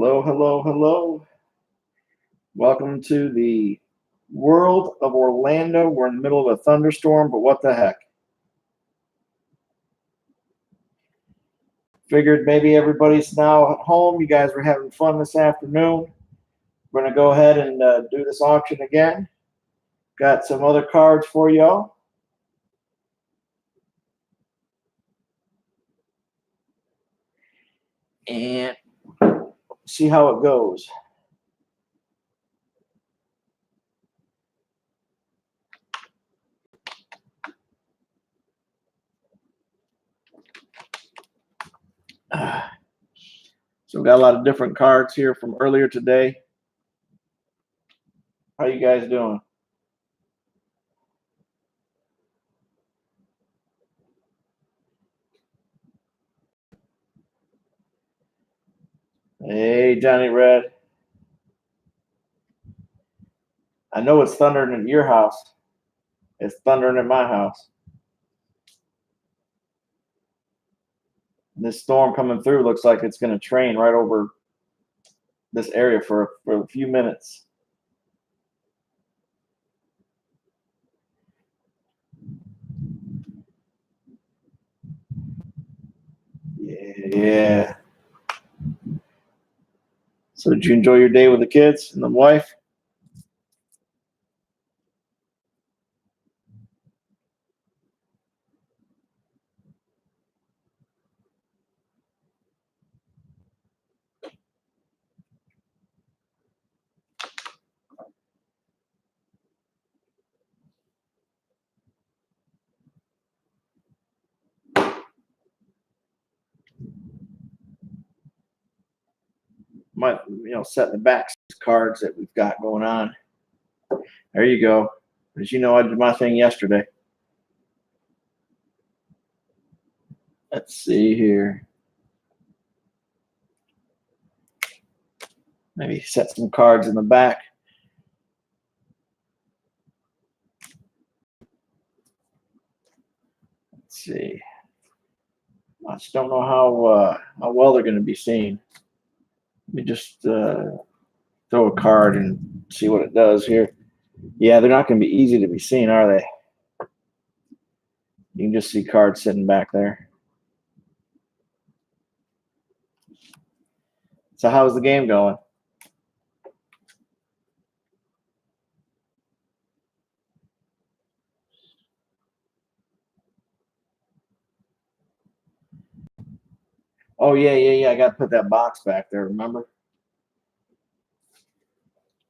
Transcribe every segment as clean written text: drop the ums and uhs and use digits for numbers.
Hello, hello, hello. Welcome to the world of Orlando. We're in the middle of a thunderstorm, but what the heck? Figured maybe everybody's now at home. You guys were having fun this afternoon. We're going to go ahead and do this auction again. Got some other cards for y'all. And see how it goes. So we got a lot of different cards here from earlier today. How you guys doing? Hey, Johnny Red. I know it's thundering at your house. It's thundering at my house. This storm coming through looks like it's going to train right over this area for a few minutes. Yeah. So did you enjoy your day with the kids and the wife? Might set in the back cards that we've got going on. There you go. As you know, I did my thing yesterday. Let's see here. Maybe set some cards in the back. Let's see. I just don't know how well they're going to be seen. Let me just throw a card and see what it does here. Yeah, they're not going to be easy to be seen, are they? You can just see cards sitting back there. So how's the game going? Oh, yeah. I got to put that box back there, remember?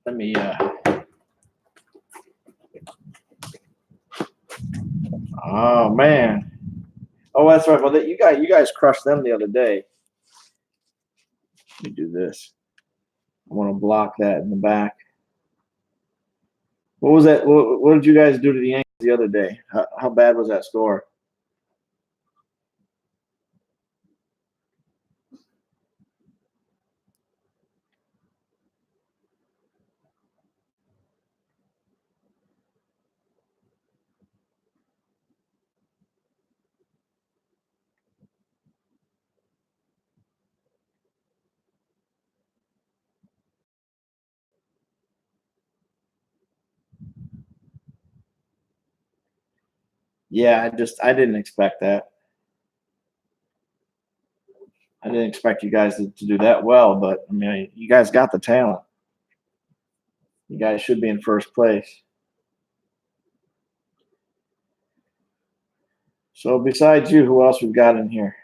Let me oh man. Oh, that's right. Well, you guys crushed them the other day. Let me do this. I want to block that in the back. What was that? What did you guys do to the Yankees the other day? How bad was that score? Yeah, I didn't expect that. I didn't expect you guys to do that well, but I mean, you guys got the talent. You guys should be in first place. So besides you, who else we've got in here?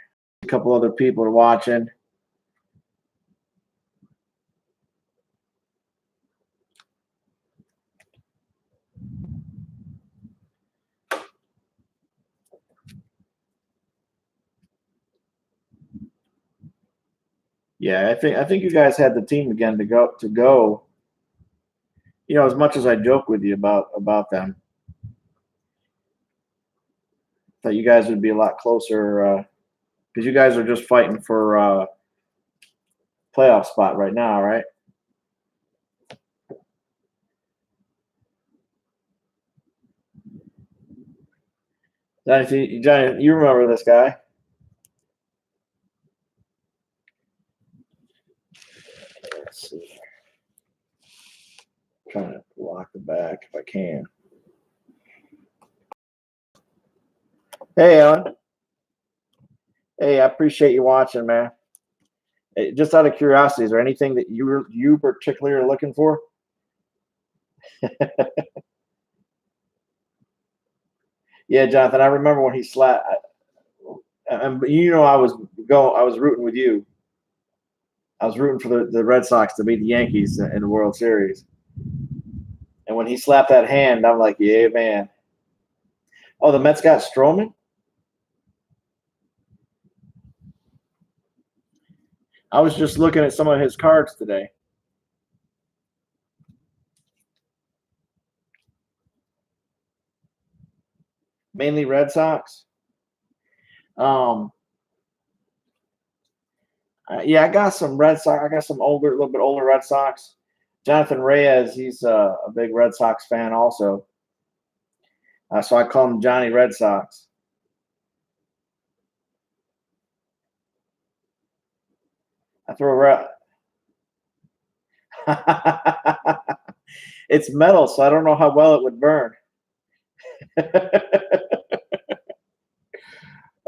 A couple other people are watching. Yeah, I think you guys had the team again to go. As much as I joke with you about them, thought you guys would be a lot closer because you guys are just fighting for playoff spot right now, right? Johnny, you remember this guy? Hey, Alan. Hey, I appreciate you watching, man. Hey, just out of curiosity, is there anything that you particularly are looking for? Yeah, Jonathan, I remember when he slapped. And I was rooting with you. I was rooting for the Red Sox to beat the Yankees in the World Series. And when he slapped that hand, I'm like, yeah, man. Oh, the Mets got Stroman? I was just looking at some of his cards today. Mainly Red Sox. Um, yeah, I got some Red Sox. I got some a little bit older Red Sox. Jonathan Reyes, he's a big Red Sox fan also. So I call him Johnny Red Sox. I throw it's metal, so I don't know how well it would burn.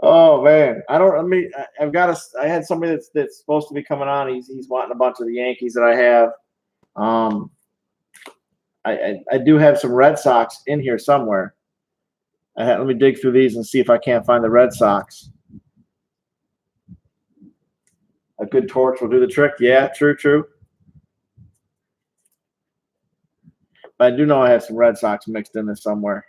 Oh man, I don't. I mean, I've got a. I had somebody that's supposed to be coming on. He's wanting a bunch of the Yankees that I have. Um, I do have some Red Sox in here somewhere. Let me dig through these and see if I can't find the Red Sox. A good torch will do the trick. Yeah, true. But I do know I have some Red Sox mixed in there somewhere.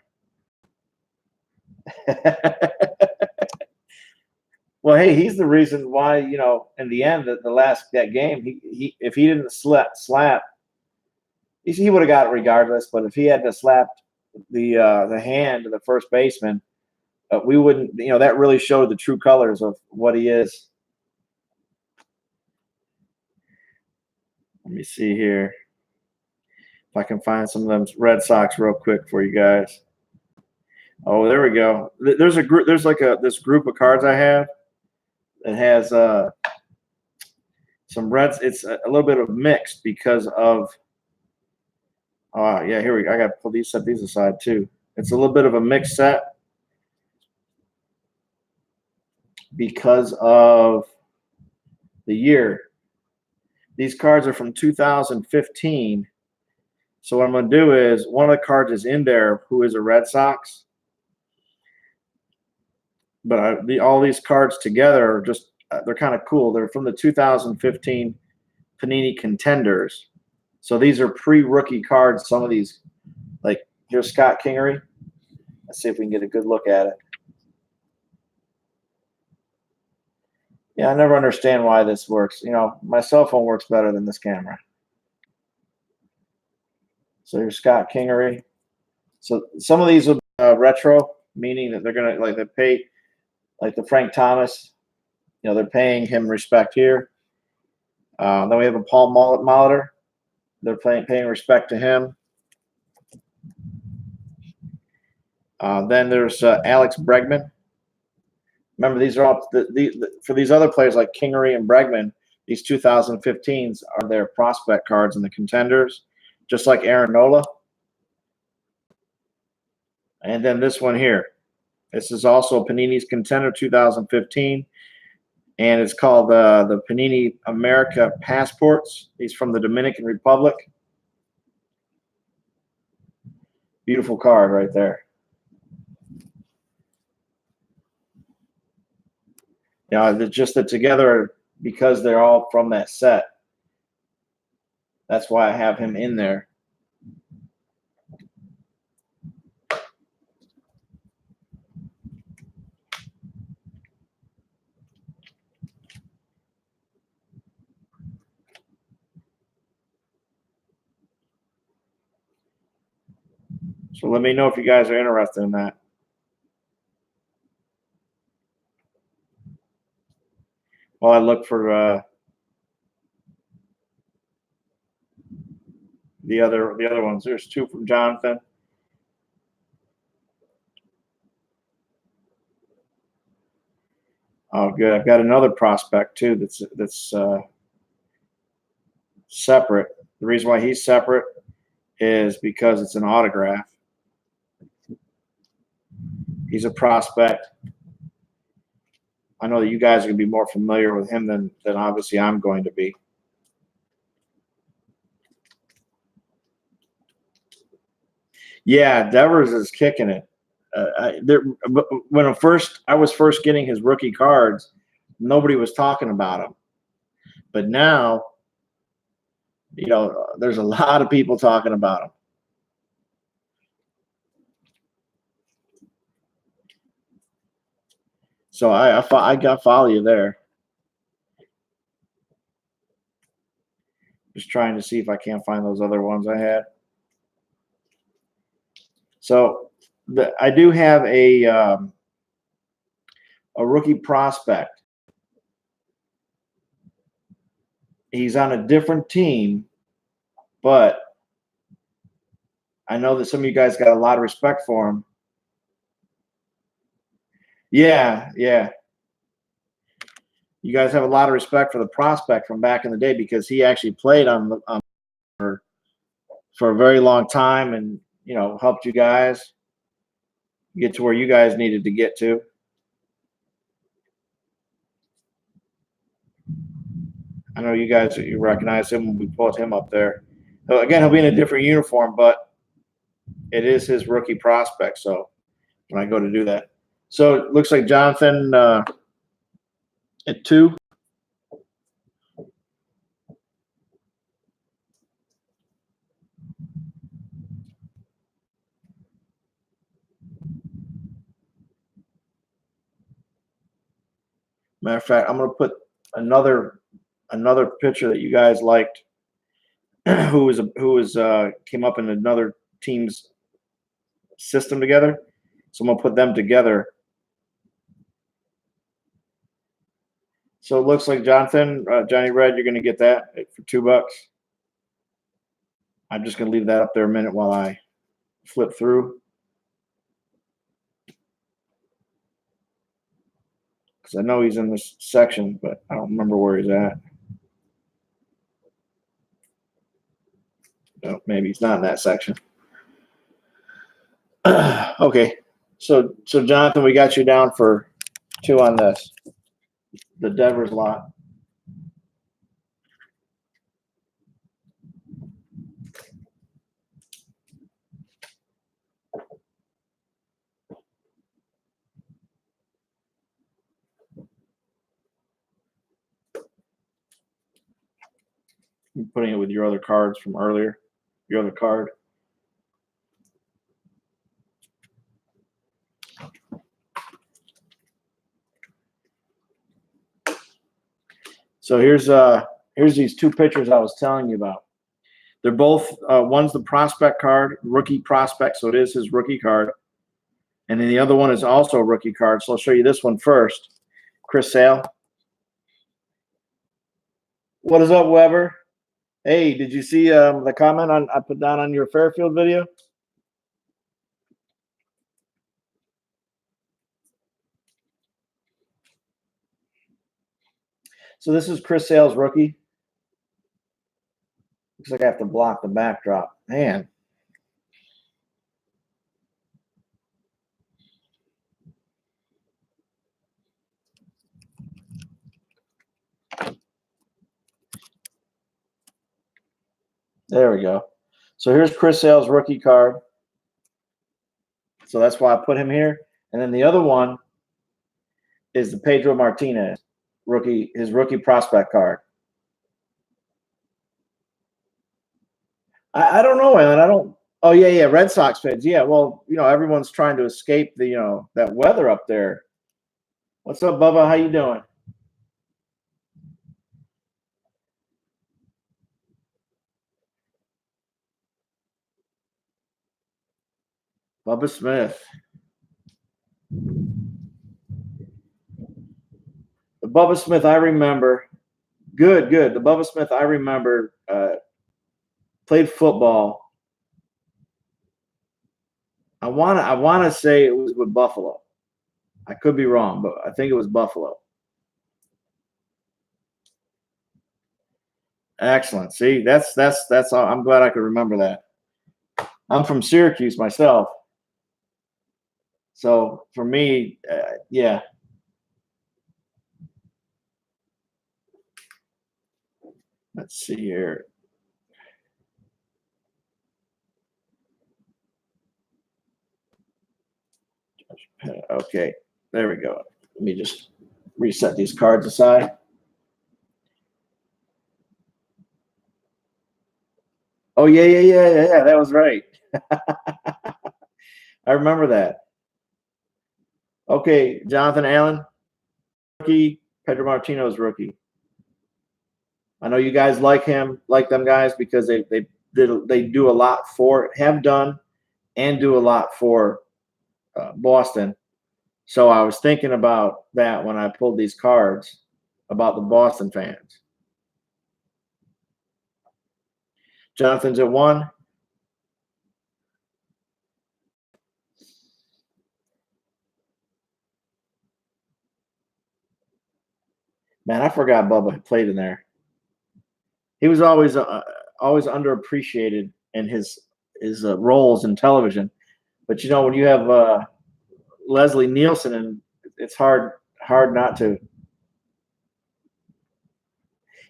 Well, hey, he's the reason why, in the end, the last that game, he if he didn't slap, he would have got it regardless. But if he had to slap the hand of the first baseman, we wouldn't. That really showed the true colors of what he is. Let me see here if I can find some of them Red Sox real quick for you guys. Oh, there we go. There's a group. There's like this group of cards I have that has some Reds. It's a little bit of mixed because of. Yeah, here we go. I got to pull set these aside too. It's a little bit of a mixed set because of the year. These cards are from 2015. So what I'm going to do is one of the cards is in there who is a Red Sox. But all these cards together are just they're kind of cool. They're from the 2015 Panini Contenders. So these are pre-rookie cards. Some of these, like here's Scott Kingery. Let's see if we can get a good look at it. Yeah, I never understand why this works. My cell phone works better than this camera. So here's Scott Kingery. So some of these will be retro, meaning that they're gonna they pay like the Frank Thomas. They're paying him respect here. Then we have a Paul Molitor. They're paying respect to him. Then there's Alex Bregman. Remember, these are all for these other players like Kingery and Bregman. These 2015s are their prospect cards in the Contenders, just like Aaron Nola. And then this one here. This is also Panini's Contender 2015, and it's called the Panini America Passports. He's from the Dominican Republic. Beautiful card right there. Just that together because they're all from that set. That's why I have him in there. So let me know if you guys are interested in that. While I look for the other ones. There's two from Jonathan. Oh, good. I've got another prospect too that's separate. The reason why he's separate is because it's an autograph. He's a prospect. I know that you guys are going to be more familiar with him than obviously I'm going to be. Yeah, Devers is kicking it. When I was first getting his rookie cards, nobody was talking about him. But now, there's a lot of people talking about him. So I got follow you there. Just trying to see if I can't find those other ones I had. So I do have a rookie prospect. He's on a different team, but I know that some of you guys got a lot of respect for him. Yeah. You guys have a lot of respect for the prospect from back in the day because he actually played for a very long time and, helped you guys get to where you guys needed to get to. I know you recognize him when we pulled him up there. So again, he'll be in a different uniform, but it is his rookie prospect. So when I go to do that. So it looks like Jonathan at 2. Matter of fact, I'm going to put another pitcher that you guys liked, who came up in another team's system together. So I'm going to put them together. So it looks like Jonathan, Johnny Red, you're going to get that for $2. I'm just going to leave that up there a minute while I flip through. Because I know he's in this section, but I don't remember where he's at. No, maybe he's not in that section. Okay. So Jonathan, we got you down for 2 on this. The Devers lot. I'm putting it with your other cards from earlier. Your other card. So here's these 2 pitchers I was telling you about. They're both one's the prospect card, rookie prospect, so it is his rookie card. And then the other one is also a rookie card. So I'll show you this one first. Chris Sale. What is up, Weber? Hey, did you see the comment I put down on your Fairfield video? So this is Chris Sale's rookie. Looks like I have to block the backdrop. Man. There we go. So here's Chris Sale's rookie card. So that's why I put him here. And then the other one is the Pedro Martinez his rookie prospect card. I don't know, Alan. I don't. Oh yeah, Red Sox fans. Yeah, well, everyone's trying to escape the that weather up there. What's up, Bubba? How you doing? Bubba Smith. The Bubba Smith I remember. Good. The Bubba Smith I remember played football. I wanna say it was with Buffalo. I could be wrong, but I think it was Buffalo. Excellent. See, that's all. I'm glad I could remember that. I'm from Syracuse myself. So for me, yeah. Let's see here. Okay, there we go. Let me just reset these cards aside. Oh, yeah. That was right. I remember that. Okay, Jonathan Allen, rookie. Pedro Martino's rookie. I know you guys like him, like them guys, because they do a lot have done and do a lot for Boston. So I was thinking about that when I pulled these cards about the Boston fans. Jonathan's at 1. Man, I forgot Bubba played in there. He was always underappreciated in his roles in television. But when you have Leslie Nielsen, and it's hard not to.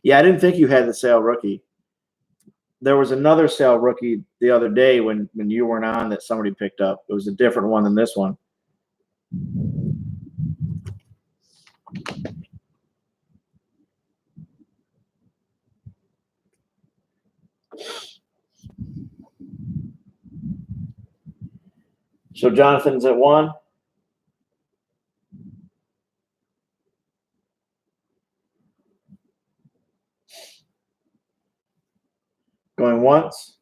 Yeah, I didn't think you had the Sale rookie. There was another Sale rookie the other day when you weren't on that somebody picked up. It was a different one than this one. So Jonathan's at 1. Going once.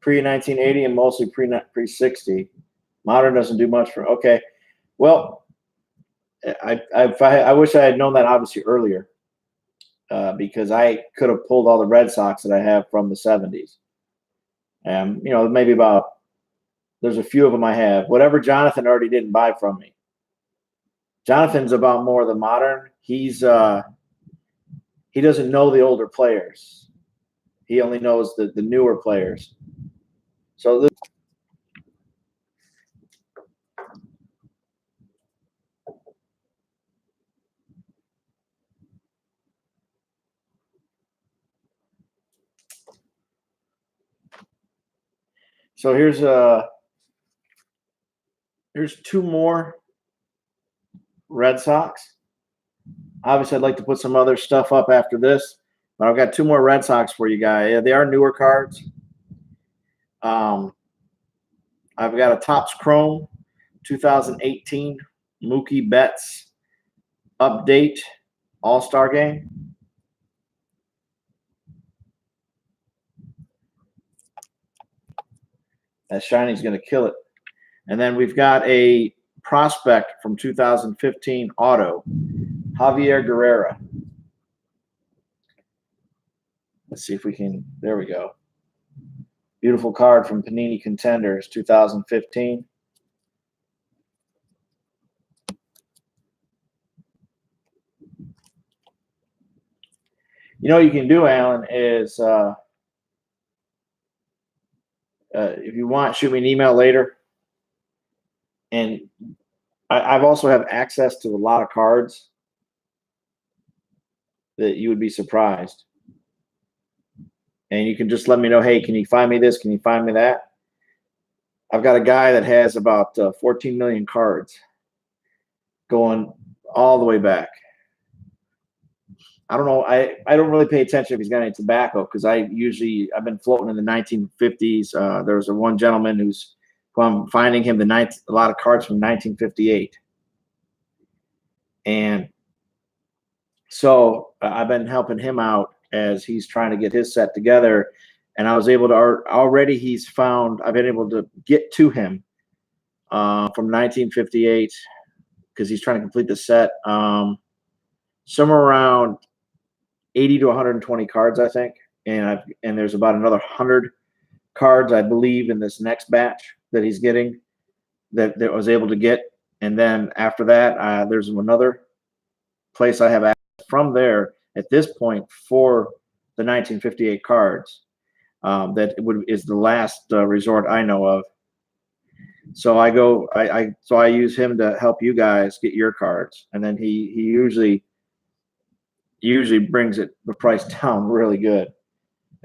Pre-1980 and mostly pre-60. Modern doesn't do much for. Okay, well, I wish I had known that obviously earlier, because I could have pulled all the Red Sox that I have from the 70s. Maybe there's a few of them I have. Whatever Jonathan already didn't buy from me. Jonathan's about more of the modern. He doesn't know the older players. He only knows the newer players. So here's 2 more Red Sox. Obviously, I'd like to put some other stuff up after this, but I've got 2 more Red Sox for you guys. Yeah, they are newer cards. I've got a Topps Chrome 2018 Mookie Betts update All-Star Game. That shiny's going to kill it. And then we've got a prospect from 2015 auto, Javier Guerrera. Let's see if we can. There we go. Beautiful card from Panini Contenders 2015. What you can do, Alan, is if you want, shoot me an email later. And I've also have access to a lot of cards that you would be surprised. And you can just let me know, hey, can you find me this? Can you find me that? I've got a guy that has about 14 million cards going all the way back. I don't know. I don't really pay attention if he's got any tobacco, because I've been floating in the 1950s. There was one gentleman who I'm finding him a lot of cards from 1958. And so I've been helping him out as he's trying to get his set together. And I was able to already I've been able to get to him from 1958, because he's trying to complete the set. Somewhere around 80 to 120 cards, I think. And there's about another 100 cards, I believe, in this next batch that he's getting that I was able to get. And then after that, there's another place I have access from there at this point for the 1958 cards. That is the last resort I know of. So I use him to help you guys get your cards, and then he usually brings the price down really good.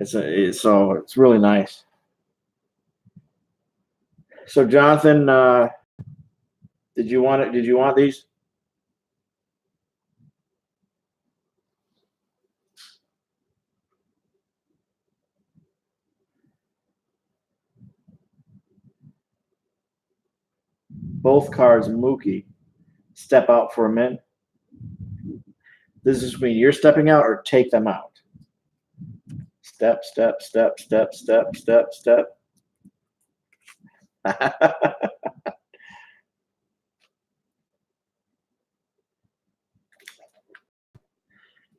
So it's really nice. So Jonathan, did you want it? Did you want these? Both cards, Mookie, step out for a min. Does this mean you're stepping out or take them out? Step, step, step, step, step, step, step.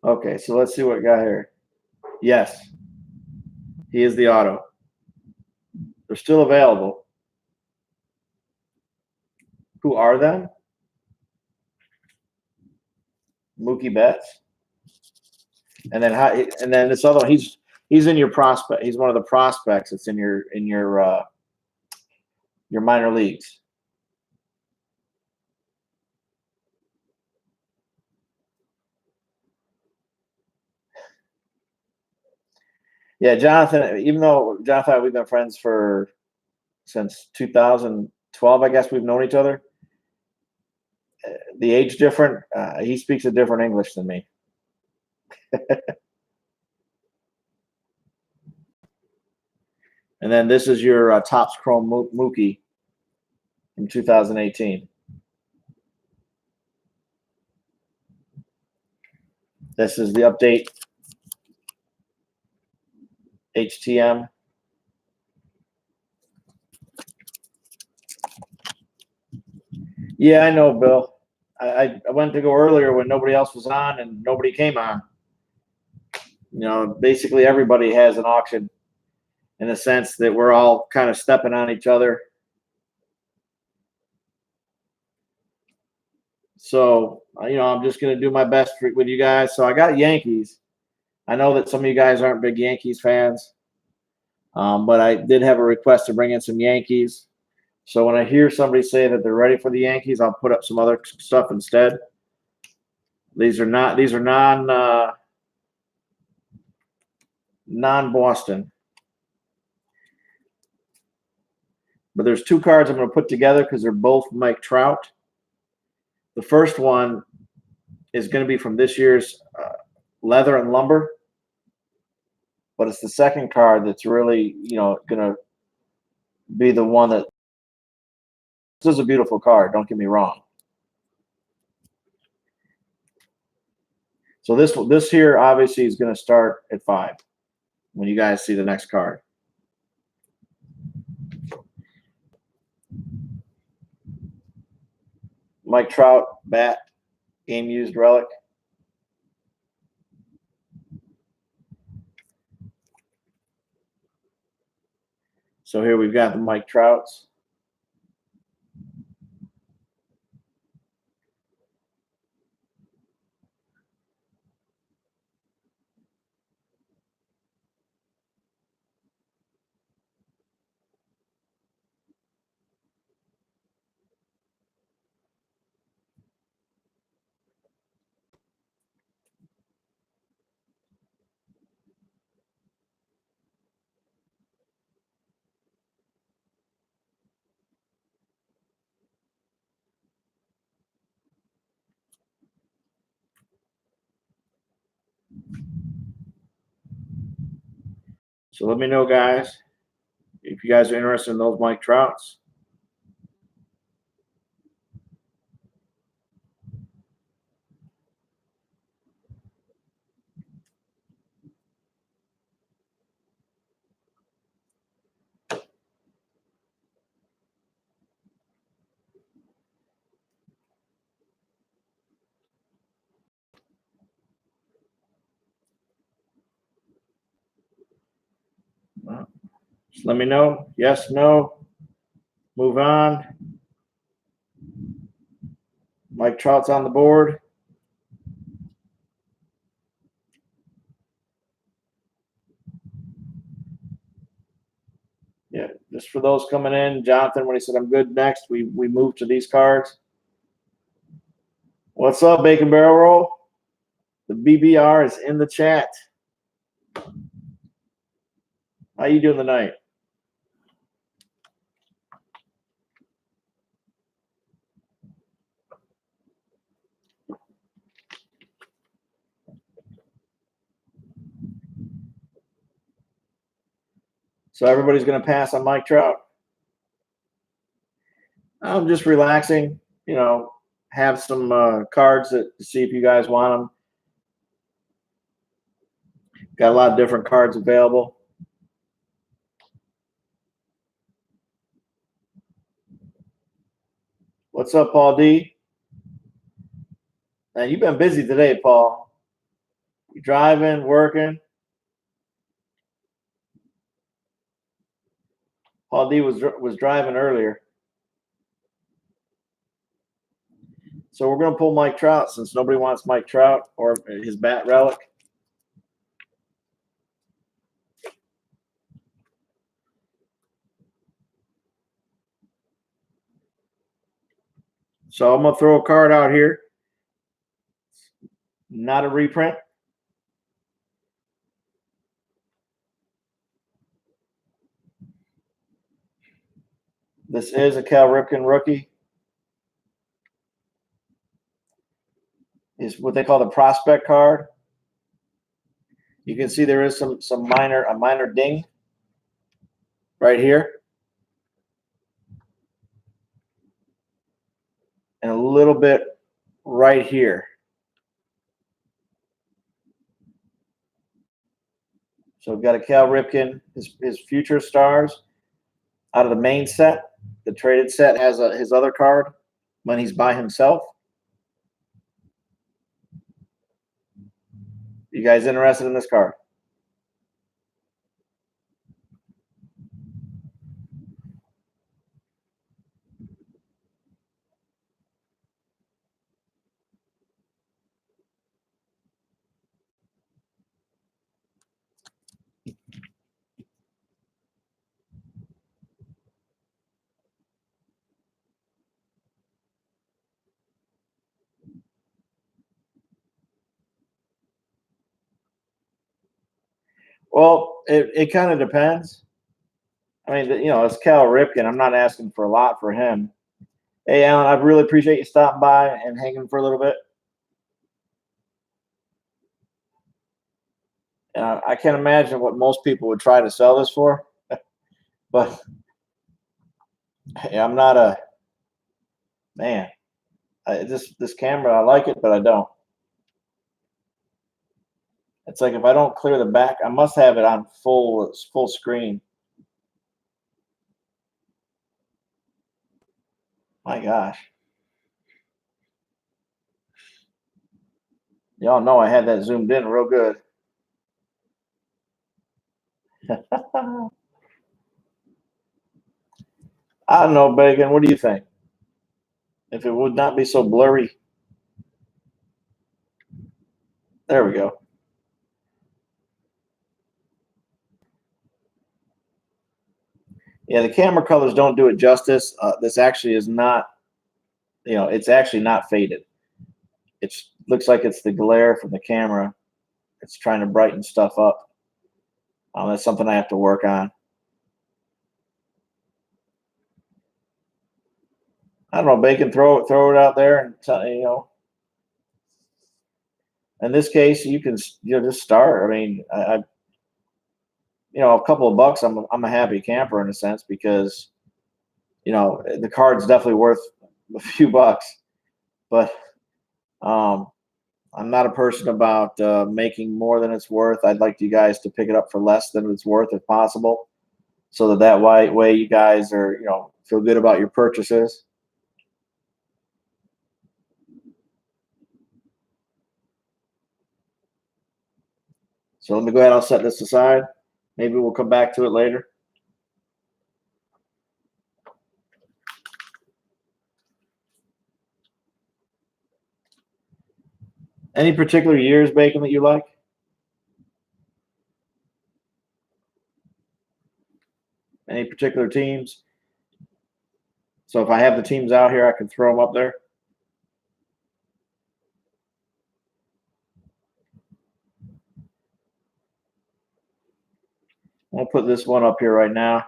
Okay, so let's see what we got here. Yes, he is the auto. They're still available. Who are them? Mookie Betts. And then this other he's in your prospect. He's one of the prospects that's in your minor leagues. Yeah, Jonathan. Even though Jonathan and I, we've been friends since 2012, I guess we've known each other. The age different. He speaks a different English than me. And then this is your Topps Chrome Mookie from 2018. This is the update HTM. Yeah, I know, Bill. I went to go earlier when nobody else was on and nobody came on. Basically everybody has an auction in the sense that we're all kind of stepping on each other. So, I'm just going to do my best with you guys. So I got Yankees. I know that some of you guys aren't big Yankees fans, but I did have a request to bring in some Yankees. So when I hear somebody say that they're ready for the Yankees, I'll put up some other stuff instead. These are non-Boston. But there's two cards I'm going to put together because they're both Mike Trout. The first one is going to be from this year's Leather and Lumber. But it's the second card that's really, going to be the one that. This is a beautiful card, don't get me wrong. So this here obviously is going to start at 5 when you guys see the next card. Mike Trout, bat, game used relic. So here we've got the Mike Trouts. So let me know, guys, if you guys are interested in those Mike Trouts. Just let me know. Yes, no. Move on. Mike Trout's on the board. Yeah, Just for those coming in, Jonathan, when he said I'm good next, we moved to these cards. What's up, Bacon Barrel Roll? The BBR is in the chat. How you doing tonight? So everybody's going to pass on Mike Trout. I'm just relaxing, have some cards to see if you guys want them. Got a lot of different cards available. What's up, Paul D? Now, you've been busy today, Paul. You driving, working? Paul D was driving earlier. So we're going to pull Mike Trout since nobody wants Mike Trout or his bat relic. So I'm going to throw a card out here. Not a reprint. This is a Cal Ripken rookie. Is what they call the prospect card. You can see there is a minor ding right here. And a little bit right here. So we've got a Cal Ripken, his future stars out of the main set. The traded set has his other card when he's by himself. You guys interested in this card? Well, it kind of depends. I mean, it's Cal Ripken. I'm not asking for a lot for him. Hey, Alan, I really appreciate you stopping by and hanging for a little bit. I can't imagine what most people would try to sell this for, but I'm not a man. This camera, I like it, but I don't. It's like if I don't clear the back, I must have it on full screen. My gosh. Y'all know I had that zoomed in real good. I don't know, Bacon. What do you think? If it would not be so blurry. There we go. Yeah, the camera colors don't do it justice. This actually is not, it's actually not faded. It looks like it's the glare from the camera. It's trying to brighten stuff up. That's something I have to work on. I don't know, Bacon. Throw it out there and In this case, you can just start. I mean, a couple of bucks. I'm a happy camper in a sense because the card's definitely worth a few bucks, but I'm not a person about making more than it's worth. I'd like you guys to pick it up for less than it's worth if possible, so that way you guys are feel good about your purchases. So let me go ahead. I'll set this aside. Maybe we'll come back to it later. Any particular years, Bacon, that you like? Any particular teams? So if I have the teams out here, I can throw them up there. I'll put this one up here right now.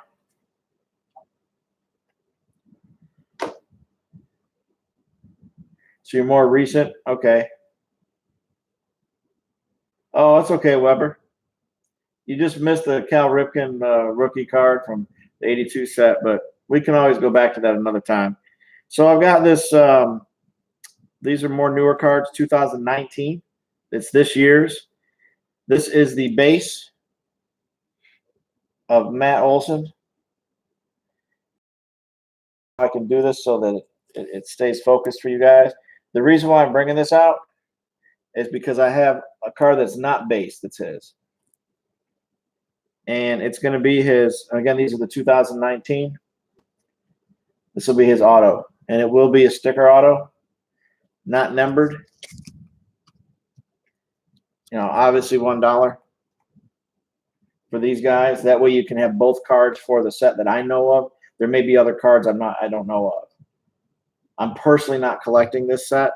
So you're more recent? Okay. Oh, that's okay, Weber. You just missed the Cal Ripken rookie card from the 82 set, but we can always go back to that another time. So I've got this. These are more newer cards, 2019. It's this year's. This is the base of Matt Olson. I can do this so that it stays focused for you guys. The reason why I'm bringing this out is because I have a card that's not base that's his. And it's going to be his, again, these are the 2019. This will be his auto. And it will be a sticker auto, not numbered. You know, obviously $1 for these guys. That way you can have both cards for the set that I know of. There may be other cards I don't know of. I'm personally not collecting this set.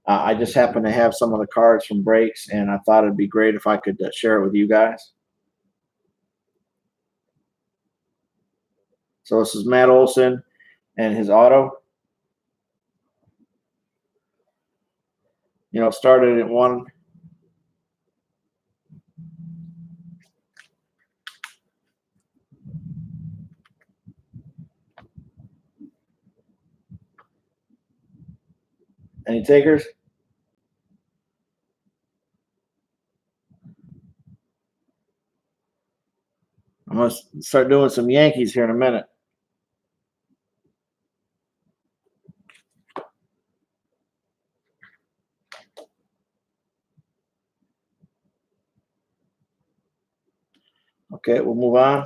I just happen to have some of the cards from breaks, and I thought it'd be great if I could share it with you guys. So this is Matt Olson and his auto. You know, it started at 1. Any takers? I'm going to start doing some Yankees here in a minute. Okay, we'll move on.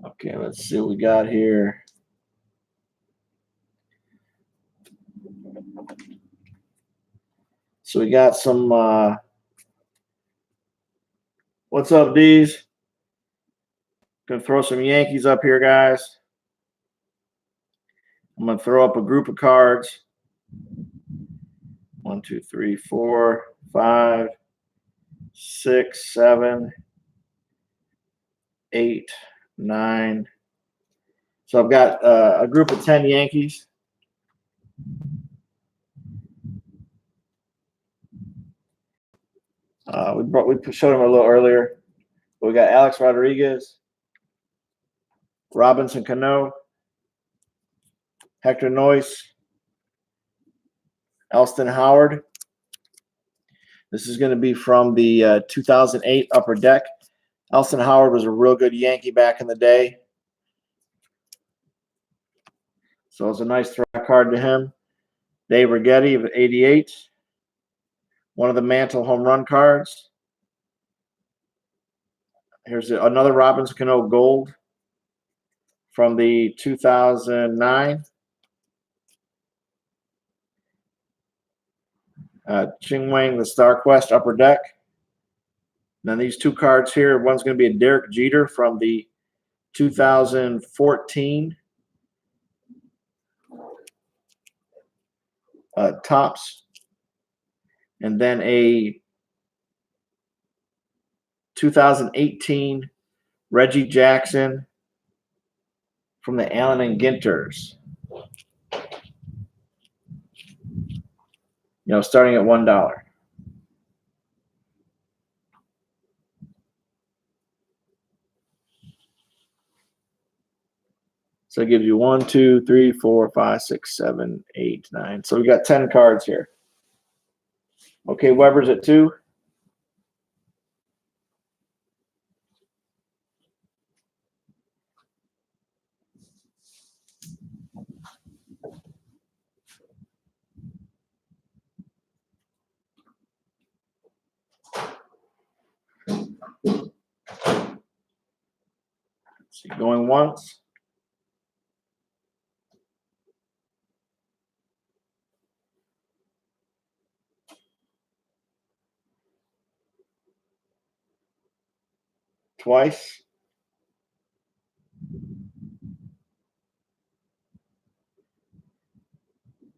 Okay, let's see what we got here. So we got some what's up, D's? Gonna throw some Yankees up here, guys. I'm gonna throw up a group of cards. 1, 2, 3, 4, 5, 6, 7, 8, 9. So I've got a group of 10 Yankees. We showed them a little earlier. But we got Alex Rodriguez, Robinson Cano, Hector Noyce, Elston Howard. This is going to be from the 2008 Upper Deck. Elston Howard was a real good Yankee back in the day. So it's a nice throw card to him. Dave Righetti of 88. One of the Mantle home run cards. Here's another Robinson Cano Gold from the 2009. Ching Wang, the Star Quest Upper Deck. Then these two cards here, one's going to be a Derek Jeter from the 2014 Topps. And then a 2018 Reggie Jackson from the Allen and Ginters. You know, starting at $1. So it gives you 1, 2, 3, 4, 5, 6, 7, 8, 9. So we got 10 cards here. Okay, Weber's at 2. So going once. twice.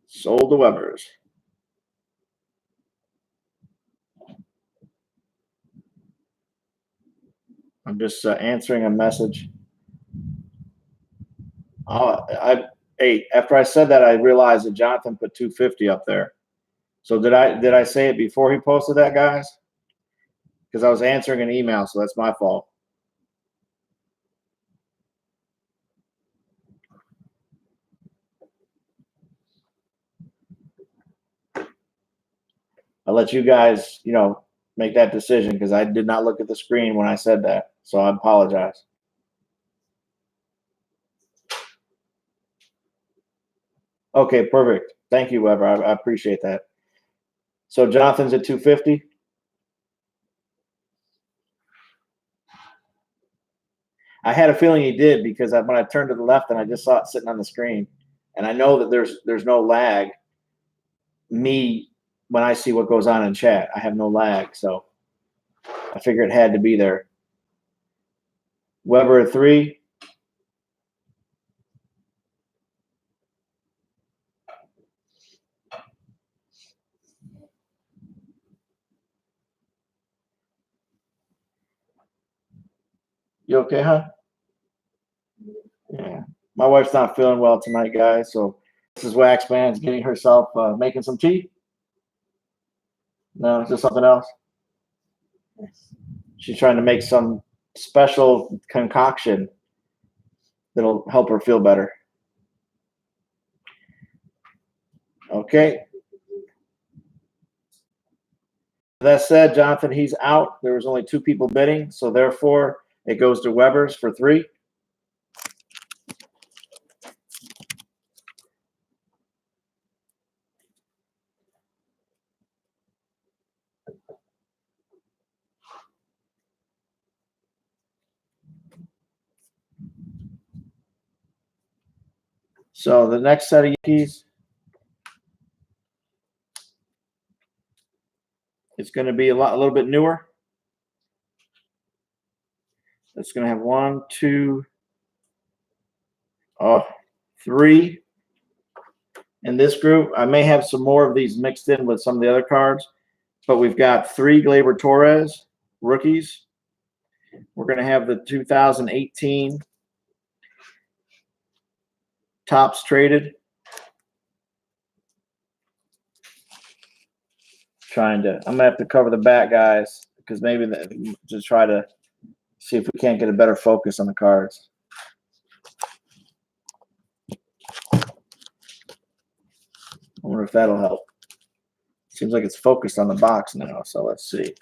Sold to Webbers. I'm just answering a message. Hey, after I said that, I realized that Jonathan put 250 up there. So did I say it before he posted that, guys? Because I was answering an email, so that's my fault. I'll let you guys, make that decision because I did not look at the screen when I said that. So I apologize. Okay, perfect. Thank you, Weber. I appreciate that. So Jonathan's at 250. I had a feeling he did because when I turned to the left and I just saw it sitting on the screen, and I know that there's no lag. When I see what goes on in chat, I have no lag, so I figured it had to be there. Weber at 3. You okay, huh? Yeah. My wife's not feeling well tonight, guys. So Mrs. Waxman's getting herself making some tea. No, is there something else? She's trying to make some special concoction that'll help her feel better. Okay. That said, Jonathan, he's out. There was only 2 people bidding, so therefore it goes to Weber's for 3. So the next set of keys is going to be a little bit newer. It's going to have 1, 2, 3 in this group. I may have some more of these mixed in with some of the other cards, but we've got 3 Gleyber Torres rookies. We're going to have the 2018 Topps traded. I'm gonna have to cover the back, guys, because maybe to try to see if we can't get a better focus on the cards. I wonder if that'll help. Seems like it's focused on the box now, so let's see.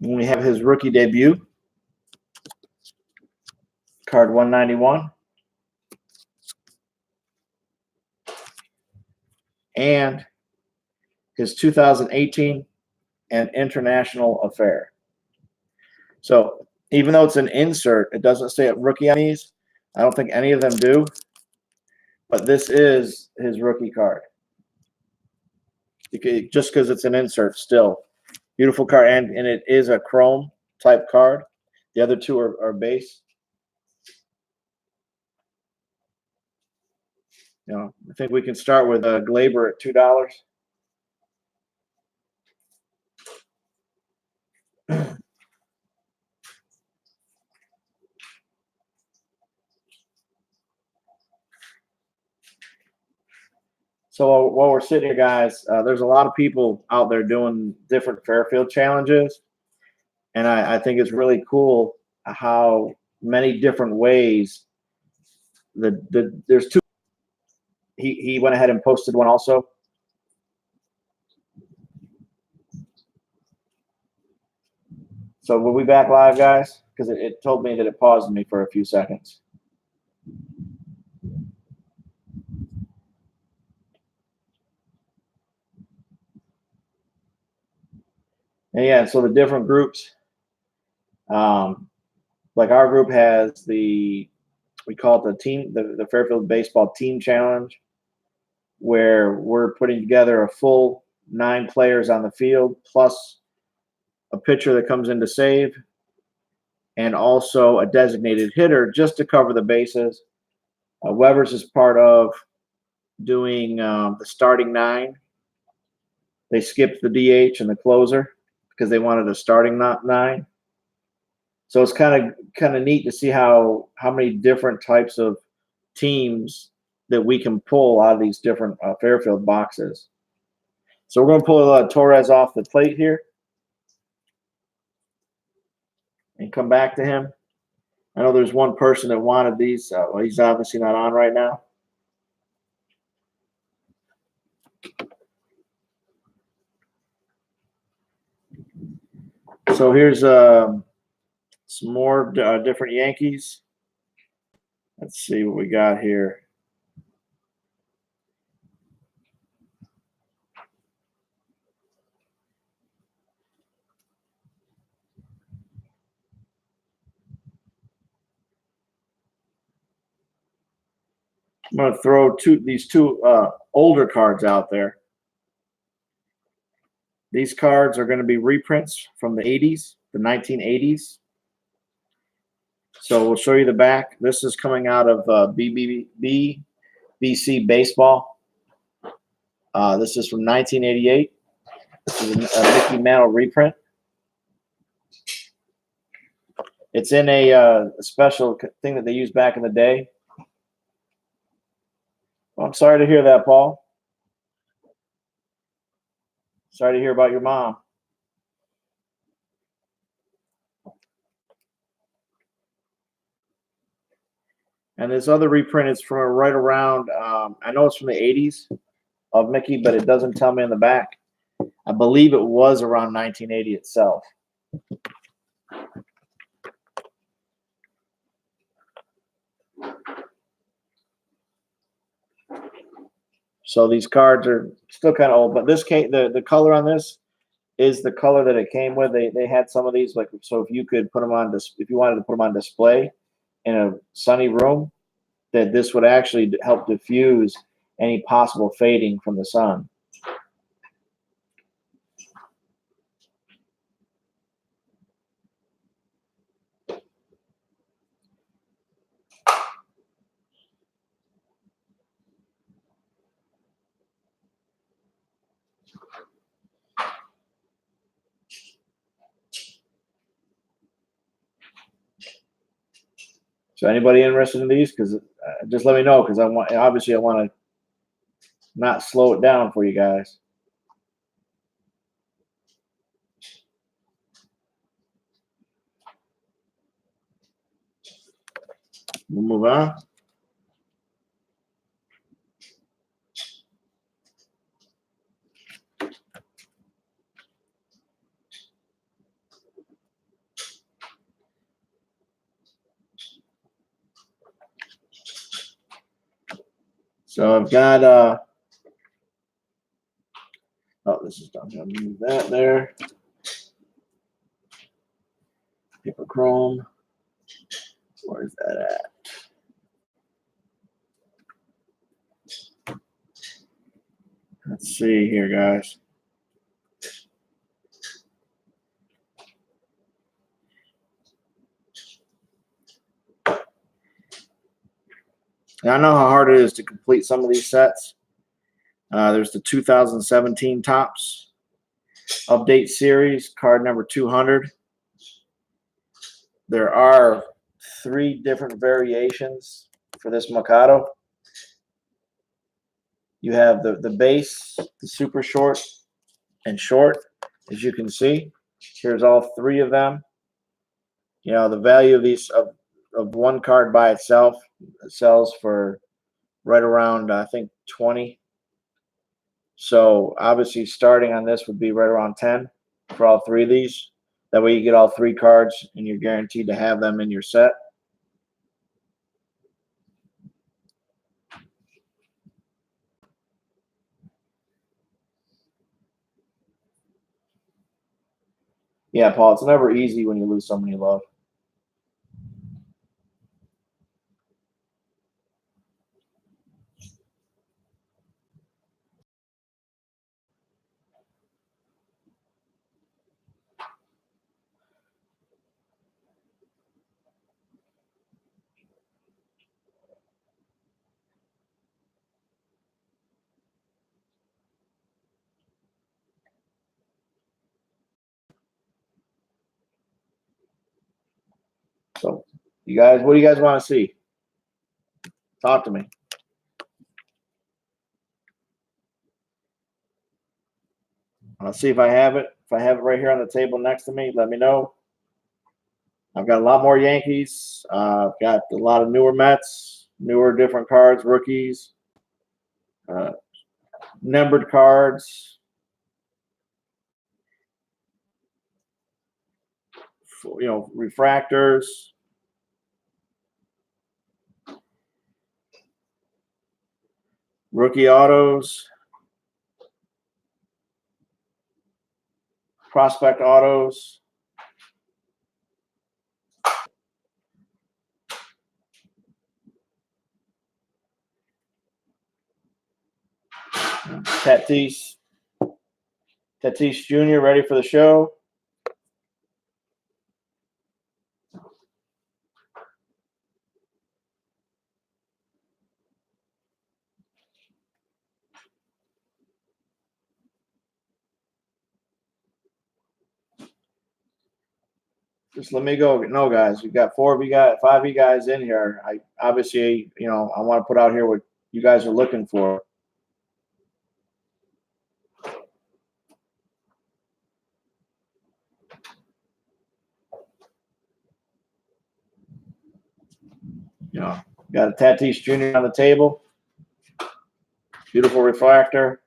When we have his rookie debut, card 191. And his 2018 An International Affair. So even though it's an insert, it doesn't say rookie on these. I don't think any of them do. But this is his rookie card. Just because it's an insert still. Beautiful card, and it is a chrome type card. The other 2 are base. I think we can start with Gleyber at $2. So while we're sitting here, guys, there's a lot of people out there doing different Fairfield challenges. And I think it's really cool how many different ways there's 2. He went ahead and posted one also. So we'll be back live, guys, because it told me that it paused me for a few seconds. And yeah, so the different groups, like our group has we call it the Fairfield Baseball Team Challenge. where we're putting together a full 9 players on the field, plus a pitcher that comes in to save, and also a designated hitter just to cover the bases. Weber's is part of doing the starting 9. They skipped the DH and the closer because they wanted a starting 9. So it's kind of neat to see how many different types of teams that we can pull out of these different Fairfield boxes. So we're going to pull Torres off the plate here and come back to him. I know there's one person that wanted these. Well, he's obviously not on right now. So here's some more different Yankees. Let's see what we got here. I'm going to throw these two older cards out there. These cards are going to be reprints from the 80s, the 1980s. So we'll show you the back. This is coming out of BBC Baseball. This is from 1988. This is a Mickey Mantle reprint. It's in a special thing that they used back in the day. Well, I'm sorry to hear that, Paul. Sorry to hear about your mom. And this other reprint is from right around, I know it's from the 80s of Mickey, but it doesn't tell me in the back. I believe it was around 1980 itself. So these cards are still kind of old, but this the color on this is the color that it came with. They had some of these, like, so if you could put them on if you wanted to put them on display in a sunny room, that this would actually help diffuse any possible fading from the sun. So anybody interested in these? Because just let me know, because I want to not slow it down for you guys. We'll move on. So I've got oh, this is done. I'm gonna move that there. Paper chrome. Where's that at? Let's see here, guys. Now, I know how hard it is to complete some of these sets. There's the 2017 Topps Update Series, card number 200. There are 3 different variations for this Mikado. You have the base, the super short, and short, as you can see. Here's all 3 of them. You know, the value of these of one card by itself sells for right around, I think, 20. So obviously starting on this would be right around 10 for all 3 of these. That way you get all 3 cards and you're guaranteed to have them in your set. Yeah, Paul, it's never easy when you lose someone you love. So, you guys, what do you guys want to see? Talk to me. I'll see if I have it. If I have it right here on the table next to me, let me know. I've got a lot more Yankees. I've got a lot of newer Mets, newer different cards, rookies, numbered cards, refractors. Rookie autos, prospect autos. Tatis Jr. ready for the show. Just let me go. No, guys, we've got 5 of you guys in here. I obviously, I want to put out here what you guys are looking for. Got a Tatis Jr. on the table. Beautiful refractor.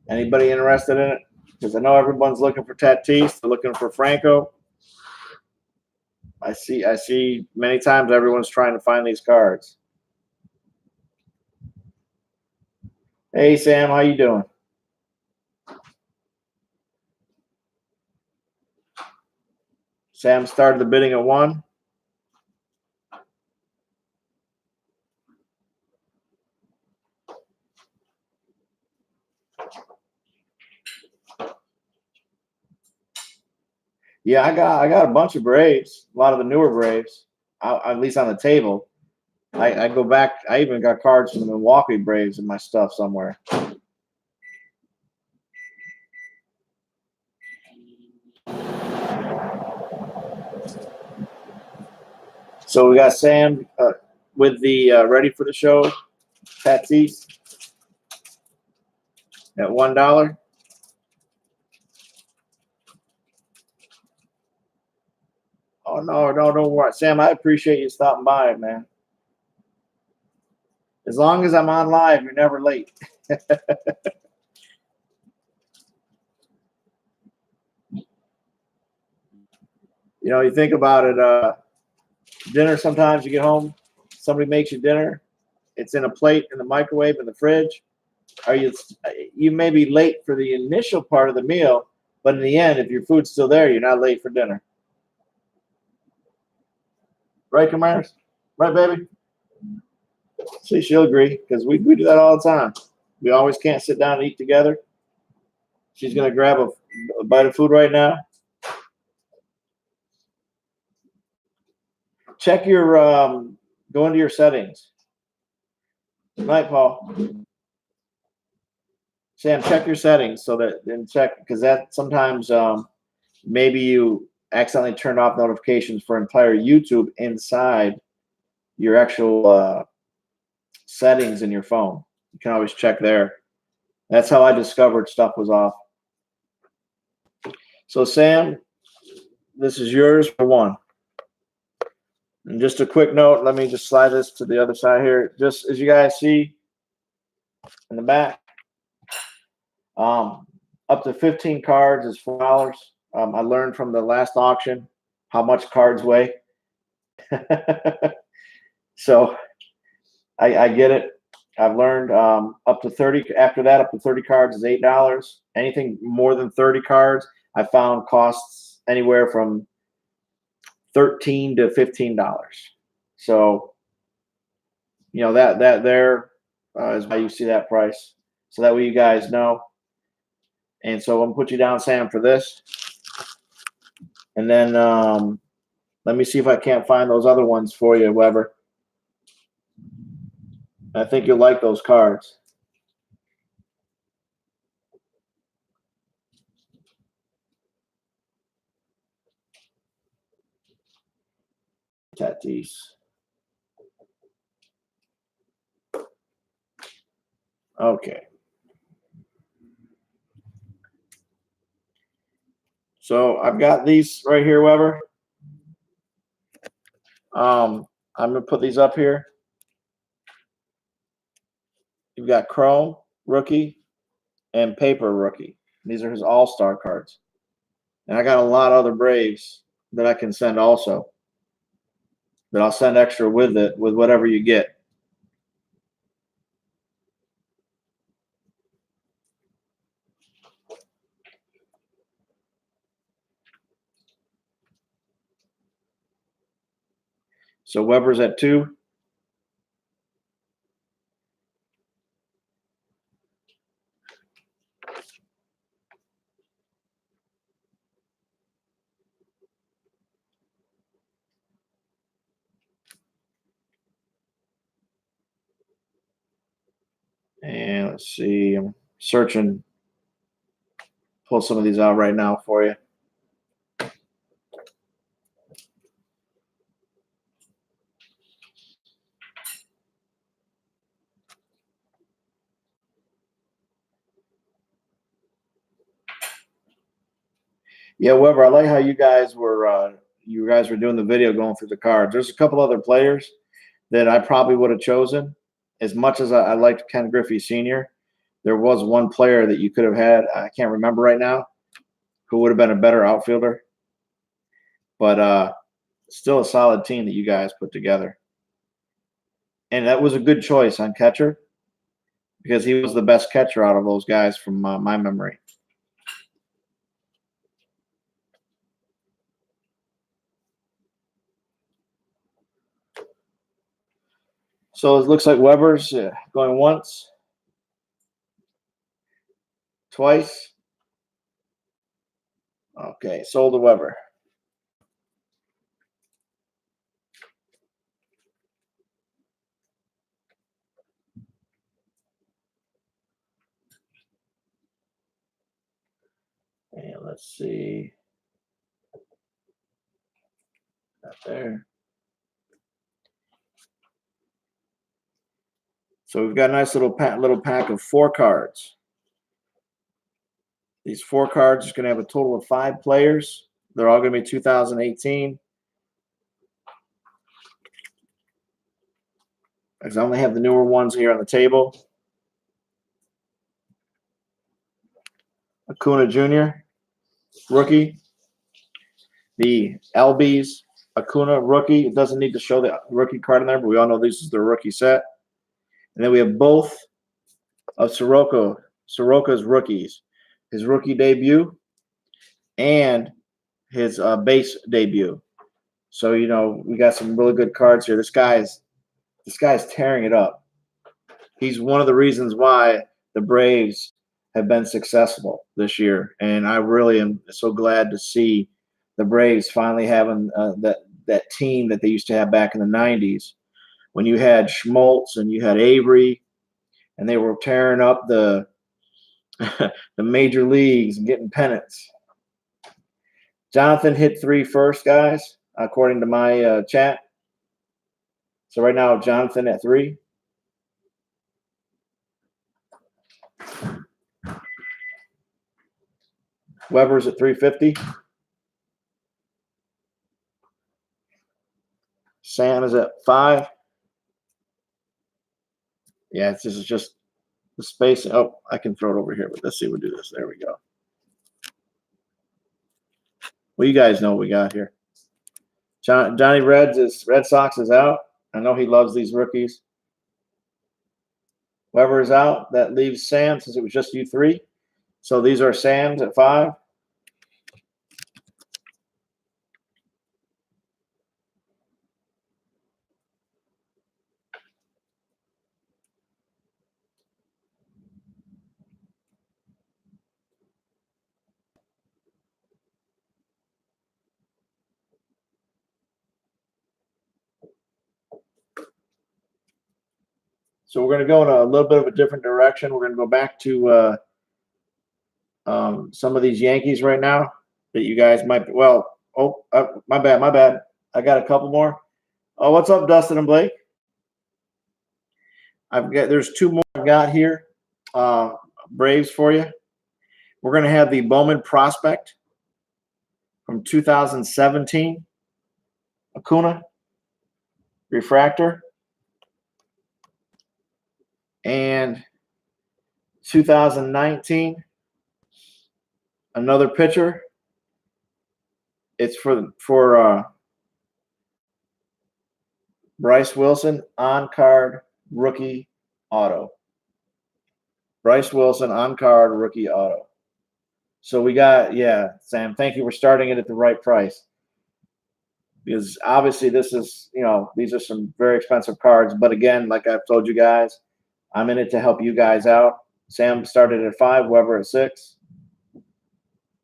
Anybody interested in it? Because I know everyone's looking for Tatis. They're looking for Franco. I see many times everyone's trying to find these cards. Hey, Sam, how you doing? Sam started the bidding at 1. Yeah, I got a bunch of Braves, a lot of the newer Braves, at least on the table. I go back. I even got cards from the Milwaukee Braves in my stuff somewhere. So we got Sam with the ready for the show, Tatis at $1. Oh no, don't worry, Sam. I appreciate you stopping by, man. As long as I'm on live, you're never late. You think about it. Dinner. Sometimes you get home, somebody makes you dinner. It's in a plate in the microwave in the fridge. You may be late for the initial part of the meal, but in the end, if your food's still there, you're not late for dinner. Right, Kamaris? Right, baby? See, she'll agree because we do that all the time. We always can't sit down and eat together. She's going to grab a bite of food right now. Check your go into your settings. Night, Paul. Sam, check your settings and check because that sometimes maybe you accidentally turned off notifications for entire YouTube inside your actual settings in your phone. You can always check there. That's how I discovered stuff was off. So Sam, this is yours for 1. And just a quick note, let me just slide this to the other side here. Just as you guys see in the back, up to 15 cards is $4. I learned from the last auction how much cards weigh. So I get it. I've learned up to 30. After that, up to 30 cards is $8. Anything more than 30 cards, I found costs anywhere from $13 to $15. So, that there is why you see that price. So that way you guys know. And so I'm gonna put you down, Sam, for this. And then let me see if I can't find those other ones for you, Weber. I think you'll like those cards. Tatis. Okay. So I've got these right here, Weber. I'm gonna put these up here. You've got Chrome rookie and paper rookie. These are his all-star cards. And I got a lot of other Braves that I can send also. That I'll send extra with it, with whatever you get. So Weber's at 2. And let's see, I'm searching, pull some of these out right now for you. Yeah, Weber, I like how you guys were doing the video going through the cards. There's a couple other players that I probably would have chosen. As much as I liked Ken Griffey Sr., there was one player that you could have had, I can't remember right now, who would have been a better outfielder. But still a solid team that you guys put together. And that was a good choice on catcher because he was the best catcher out of those guys from my memory. So it looks like Weber's going once, twice. Okay, sold to Weber. And let's see. Not there. So we've got a nice little pack of 4 cards. These 4 cards are going to have a total of 5 players. They're all going to be 2018. Because I only have the newer ones here on the table. Acuna Jr., rookie. The LB's Acuna rookie. It doesn't need to show the rookie card in there, but we all know this is the rookie set. And then we have both of Soroka's rookies. His rookie debut and his base debut. So, you know, we got some really good cards here. This guy's tearing it up. He's one of the reasons why the Braves have been successful this year. And I really am so glad to see the Braves finally having that team that they used to have back in the 90s when you had Schmaltz and you had Avery, and they were tearing up the the major leagues and getting pennants. Jonathan hit 3 first, guys, according to my chat. So right now, Jonathan at 3. Weber's at 350. Sam is at 5. Yeah, this is just the space. Oh, I can throw it over here, but let's see. We'll do this. There we go. Well, you guys know what we got here. Johnny Red Sox is out. I know he loves these rookies. Weber is out. That leaves Sam, since it was just you 3. So these are Sam's at 5. So we're going to go in a little bit of a different direction. We're going to go back to some of these Yankees right now that you guys might – well, my bad. I got a couple more. Oh, what's up, Dustin and Blake? There's two more I've got here. Braves for you. We're going to have the Bowman Prospect from 2017. Acuna refractor. And 2019, another pitcher. It's for Bryce Wilson, on-card rookie auto. Bryce Wilson, on-card rookie auto. So we got, yeah, Sam, thank you for starting it at the right price. Because obviously this is, these are some very expensive cards. But again, like I've told you guys, I'm in it to help you guys out. Sam started at 5, Weber at 6.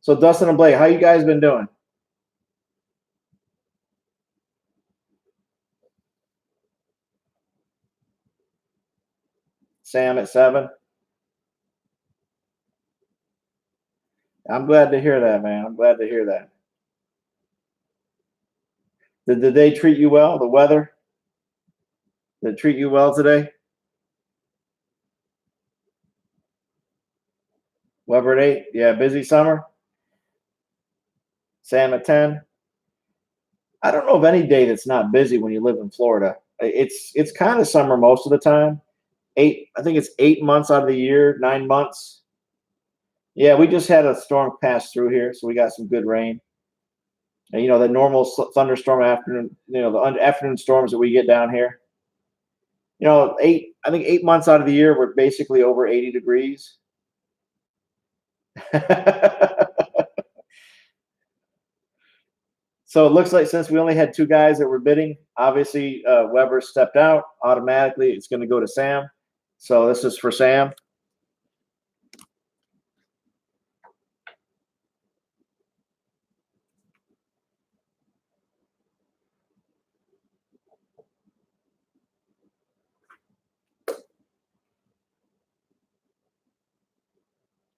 So Dustin and Blake, how you guys been doing? Sam at 7. I'm glad to hear that, man. I'm glad to hear that. Did the day treat you well? The weather? Did it treat you well today? Weber at 8. Yeah, busy summer. Sam at 10. I don't know of any day that's not busy when you live in Florida. It's kind of summer most of the time. I think it's 8 months out of the year, 9 months. Yeah, we just had a storm pass through here, so we got some good rain. And, the normal thunderstorm afternoon, the afternoon storms that we get down here. I think 8 months out of the year, we're basically over 80 degrees. So it looks like since we only had 2 guys that were bidding, obviously Weber stepped out. Automatically, it's going to go to Sam. So this is for Sam.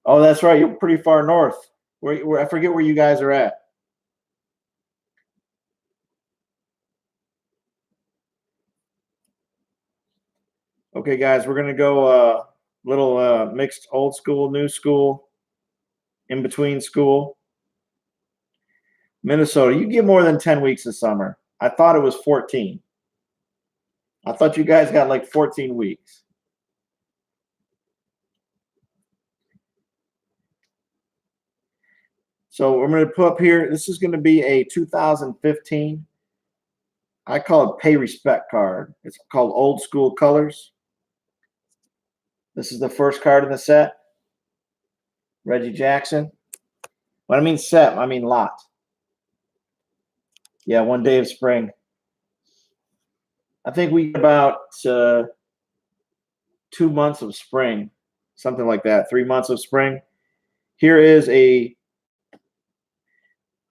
Oh, that's right. You're pretty far north. Where I forget where you guys are at. Okay, guys, we're gonna go little mixed old school, new school, in between school. Minnesota, you get more than 10 weeks of summer. I thought it was 14. I thought you guys got like 14 weeks. So I'm going to put up here, this is going to be a 2015. I call it pay respect card. It's called Old School Colors. This is the first card in the set. Reggie Jackson. When I mean set, I mean lot. Yeah, one day of spring. I think we get about 2 months of spring, something like that. 3 months of spring. Here is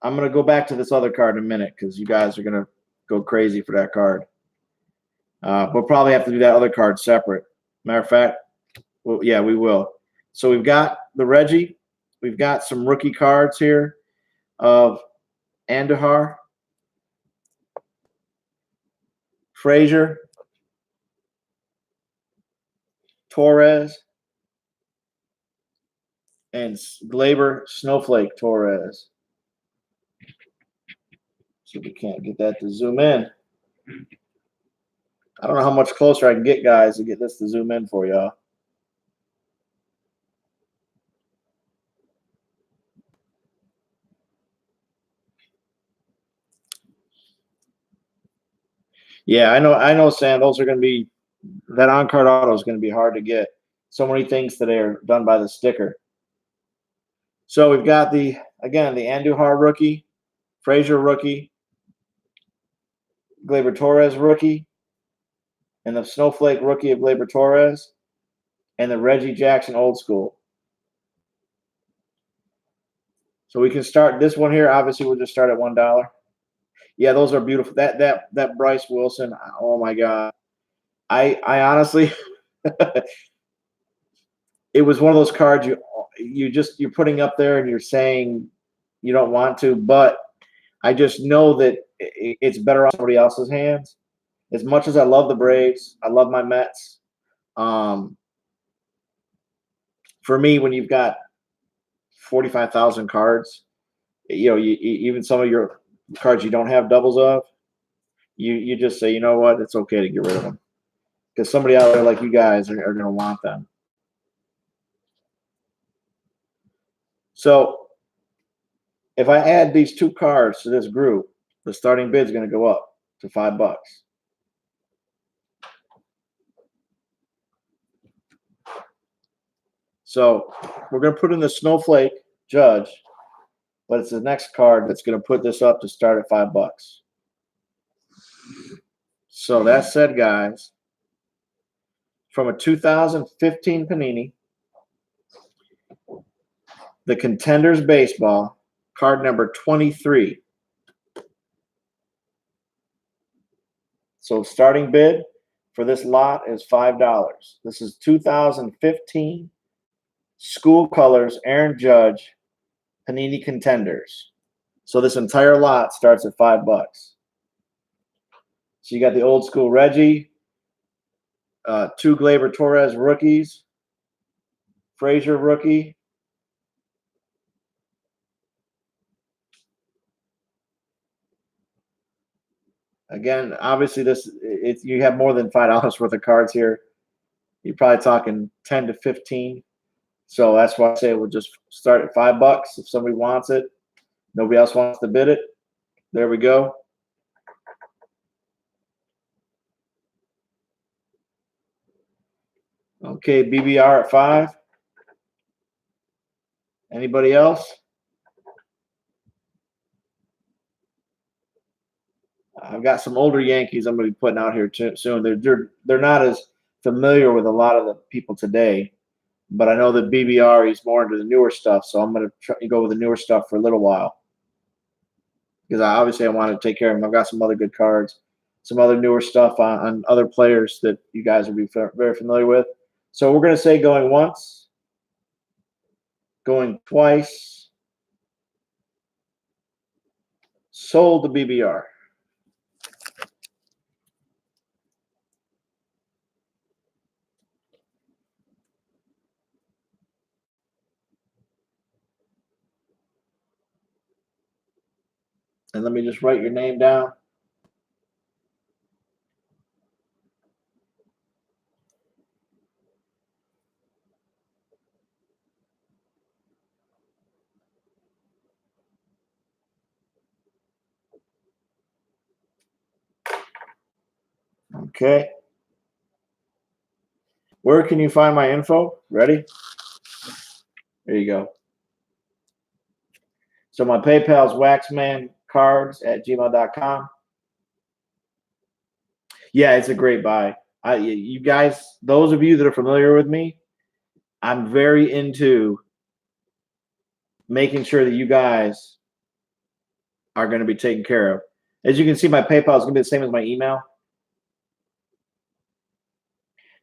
I'm going to go back to this other card in a minute because you guys are going to go crazy for that card. We'll probably have to do that other card separate. Matter of fact, well, yeah, we will. So we've got the Reggie. We've got some rookie cards here of Andujar, Frazier, Torres, and Gleyber Snowflake Torres. So we can't get that to zoom in. I don't know how much closer I can get, guys, to get this to zoom in for y'all. Yeah, I know, Sam. Those are going to be that on-card auto is going to be hard to get. So many things today are done by the sticker. So we've got the Andujar rookie, Frazier rookie, Gleyber Torres rookie, and the Snowflake rookie of Gleyber Torres, and the Reggie Jackson old school. So we can start this one here. Obviously, we'll just start at $1. Yeah, those are beautiful. That Bryce Wilson. Oh my God. I honestly, it was one of those cards you're putting up there and you're saying you don't want to, but I just know that it's better on somebody else's hands. As much as I love the Braves, I love my Mets. Um, for me, when you've got 45,000 cards, even some of your cards you don't have doubles of, you just say, you know what, it's okay to get rid of them because somebody out there like you guys are going to want them. So if I add these 2 cards to this group, the starting bid is going to go up to $5. So we're going to put in the Snowflake Judge, but it's the next card that's going to put this up to start at $5. So that said, guys, from a 2015 Panini, the Contenders Baseball, card number 23. So starting bid for this lot is $5. This is 2015 School Colors Aaron Judge Panini Contenders. So this entire lot starts at $5. So you got the old school Reggie, 2 Gleyber Torres rookies, Frazier rookie, again, obviously you have more than $5 worth of cards here. You're probably talking 10 to 15. So that's why I say we'll just start at $5 if somebody wants it. Nobody else wants to bid it. There we go. Okay, BBR at 5. Anybody else? I've got some older Yankees I'm going to be putting out here soon. They're not as familiar with a lot of the people today, but I know that BBR, he's more into the newer stuff, so I'm going to try to go with the newer stuff for a little while because I want to take care of them. I've got some other good cards, some other newer stuff on other players that you guys will be very familiar with. So we're going to say going once, going twice, sold to BBR. And let me just write your name down. Okay. Where can you find my info? Ready? There you go. So my PayPal is waxmancards@gmail.com. Yeah, it's a great buy. You guys, those of you that are familiar with me, I'm very into making sure that you guys are going to be taken care of. As you can see, my PayPal is going to be the same as my email.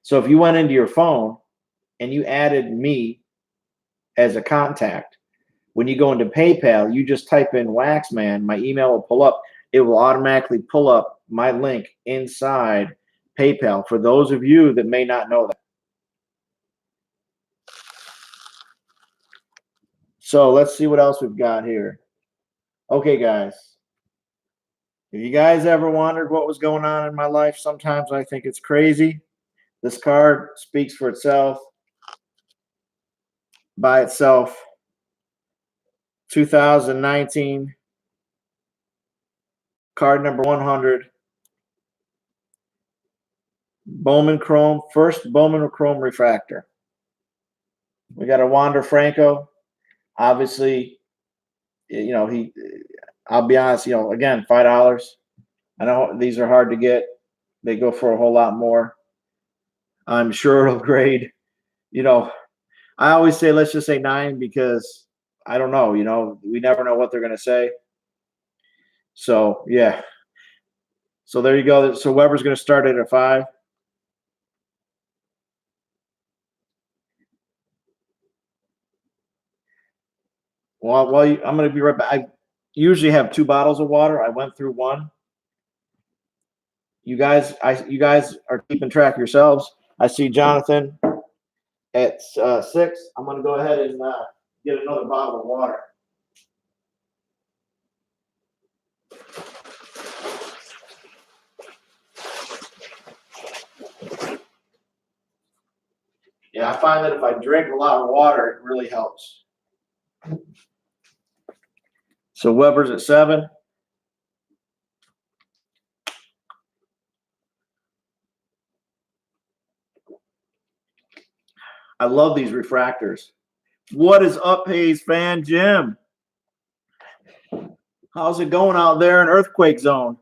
So if you went into your phone and you added me as a contact, when you go into PayPal, you just type in Waxman, my email will pull up. It will automatically pull up my link inside PayPal for those of you that may not know that. So let's see what else we've got here. Okay, guys. If you guys ever wondered what was going on in my life, sometimes I think it's crazy. This card speaks for itself by itself. 2019 card number 100. Bowman Chrome, first Bowman Chrome refractor. We got a Wander Franco. Obviously, I'll be honest, again, $5. I know these are hard to get. They go for a whole lot more. I'm sure it'll grade. I always say, let's just say 9 because I don't know, we never know what they're going to say. So, yeah. So there you go. So Weber's going to start it at 5. Well, I'm going to be right back. I usually have 2 bottles of water. I went through one. You guys are keeping track yourselves. I see Jonathan at 6. I'm going to go ahead and get another bottle of water. Yeah, I find that if I drink a lot of water, it really helps. So Weber's at 7. I love these refractors. What is up, Hayes fan Jim? How's it going out there in earthquake zone?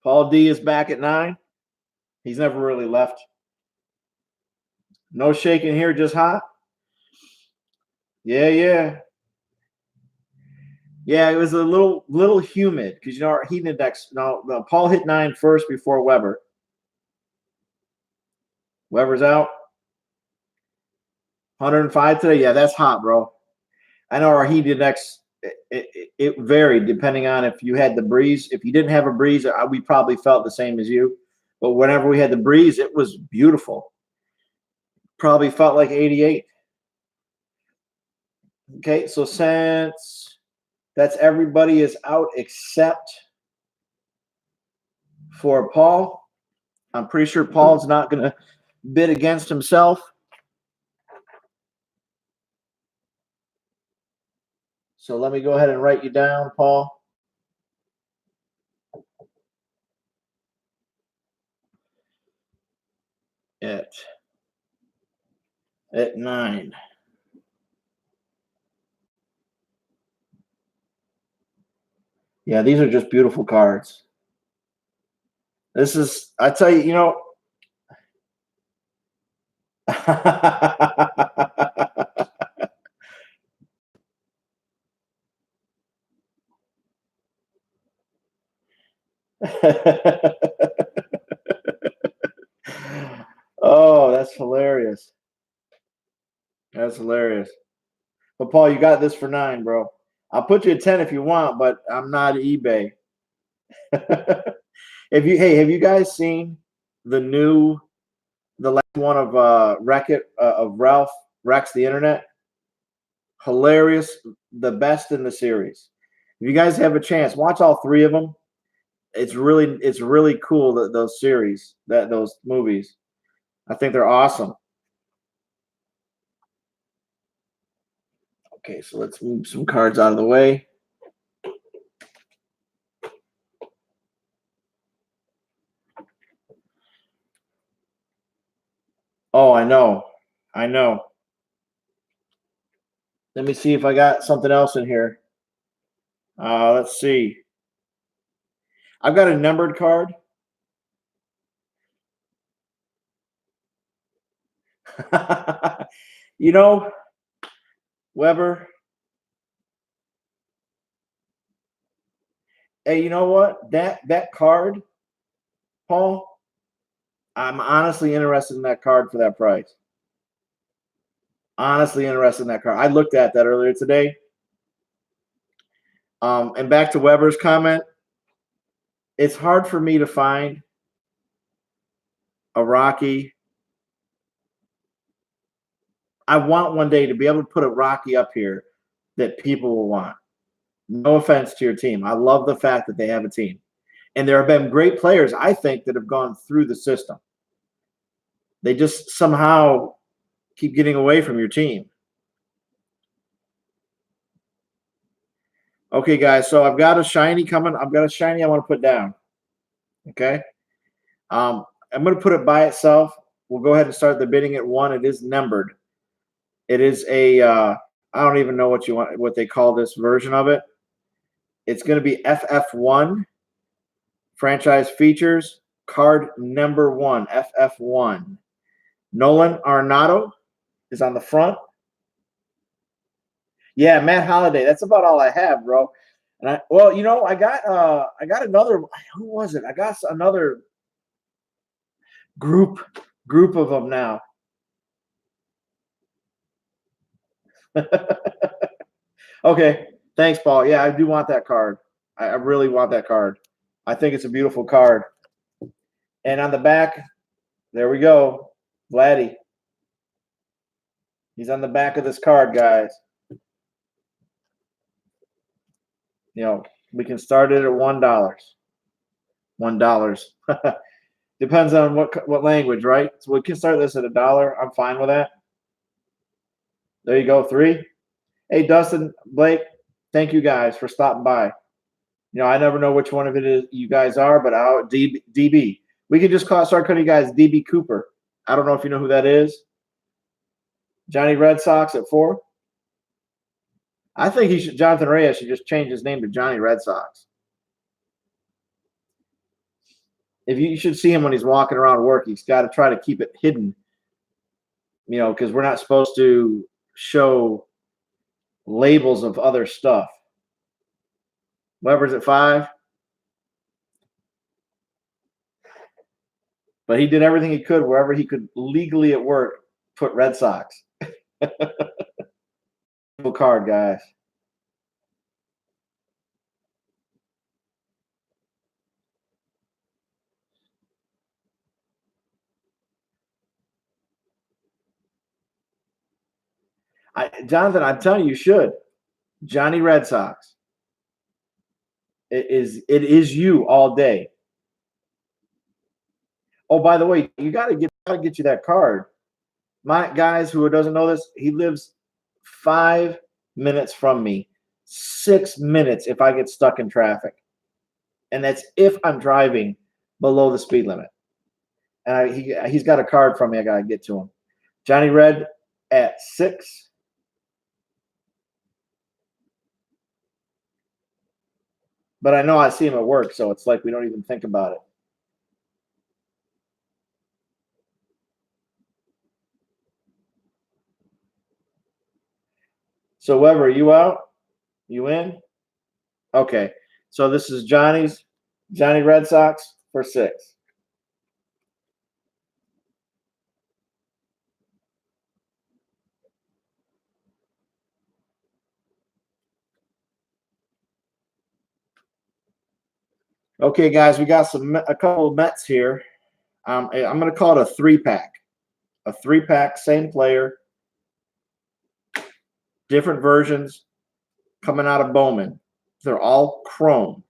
Paul D is back at 9. He's never really left. No shaking here, just hot. Yeah. Yeah, it was a little humid because our heat index. No, Paul hit 9 first before Weber. Weber's out. 105 today. Yeah, that's hot, bro. I know our heat index. It varied depending on if you had the breeze. If you didn't have a breeze, we probably felt the same as you. But whenever we had the breeze, it was beautiful. Probably felt like 88. Okay, so since that's everybody is out except for Paul, I'm pretty sure Paul's not going to bid against himself. So let me go ahead and write you down, Paul. At 9. Yeah, these are just beautiful cards. This is, I tell you, Oh, that's hilarious. That's hilarious. But Paul, you got this for 9, bro. I'll put you at 10 if you want, but I'm not eBay. Have you guys seen the last one of Wreck-It of Ralph Wrecks the Internet? Hilarious, the best in the series. If you guys have a chance, watch all 3 of them. It's really cool that those series, those movies. I think they're awesome. Okay, so let's move some cards out of the way. Oh, I know. Let me see if I got something else in here. Let's see. I've got a numbered card. Weber. Hey, you know what? That card, Paul, I'm honestly interested in that card for that price. Honestly interested in that card. I looked at that earlier today. And back to Weber's comment, it's hard for me to find a Rocky. I want one day to be able to put a Rocky up here that people will want. No offense to your team. I love the fact that they have a team. And there have been great players, I think, that have gone through the system. They just somehow keep getting away from your team. Okay, guys, so I've got a shiny coming. I've got a shiny I want to put down. Okay. I'm going to put it by itself. We'll go ahead and start the bidding at 1. It is numbered. It is a I don't even know what they call this version of it. It's going to be FF1, franchise features, card number 1, FF1. Nolan Arenado is on the front. Yeah, Matt Holliday. That's about all I have, bro. And I got another. Who was it? I got another group of them now. Okay, thanks, Paul. Yeah, I do want that card. I really want that card. I think it's a beautiful card. And on the back, there we go, Vladdy. He's on the back of this card, guys. We can start it at $1. $1. Depends on what language, right? So we can start this at $1. I'm fine with that. There you go, 3. Hey, Dustin, Blake, thank you guys for stopping by. I never know which one of it is you guys are, but DB. We could just start calling you guys DB Cooper. I don't know if you know who that is. Johnny Red Sox at 4. I think Jonathan Reyes should just change his name to Johnny Red Sox. If you should see him when he's walking around work, he's got to try to keep it hidden, because we're not supposed to show labels of other stuff. Weber's at 5. But he did everything he could wherever he could legally at work put Red Sox. Beautiful card, guys. Jonathan, I'm telling you should. Johnny Red Sox. It is you all day. Oh, by the way, you gotta get you that card. My guys, who doesn't know this, he lives 5 minutes from me. 6 minutes if I get stuck in traffic. And that's if I'm driving below the speed limit. And he's got a card from me. I gotta get to him. Johnny Red at 6. But I know I see him at work, so it's like we don't even think about it. So Weber, you out? You in? Okay. So this is Johnny Red Sox for 6. Okay, guys, we got a couple of Mets here. I'm going to call it a 3-pack. A 3-pack, same player, different versions coming out of Bowman. They're all chrome.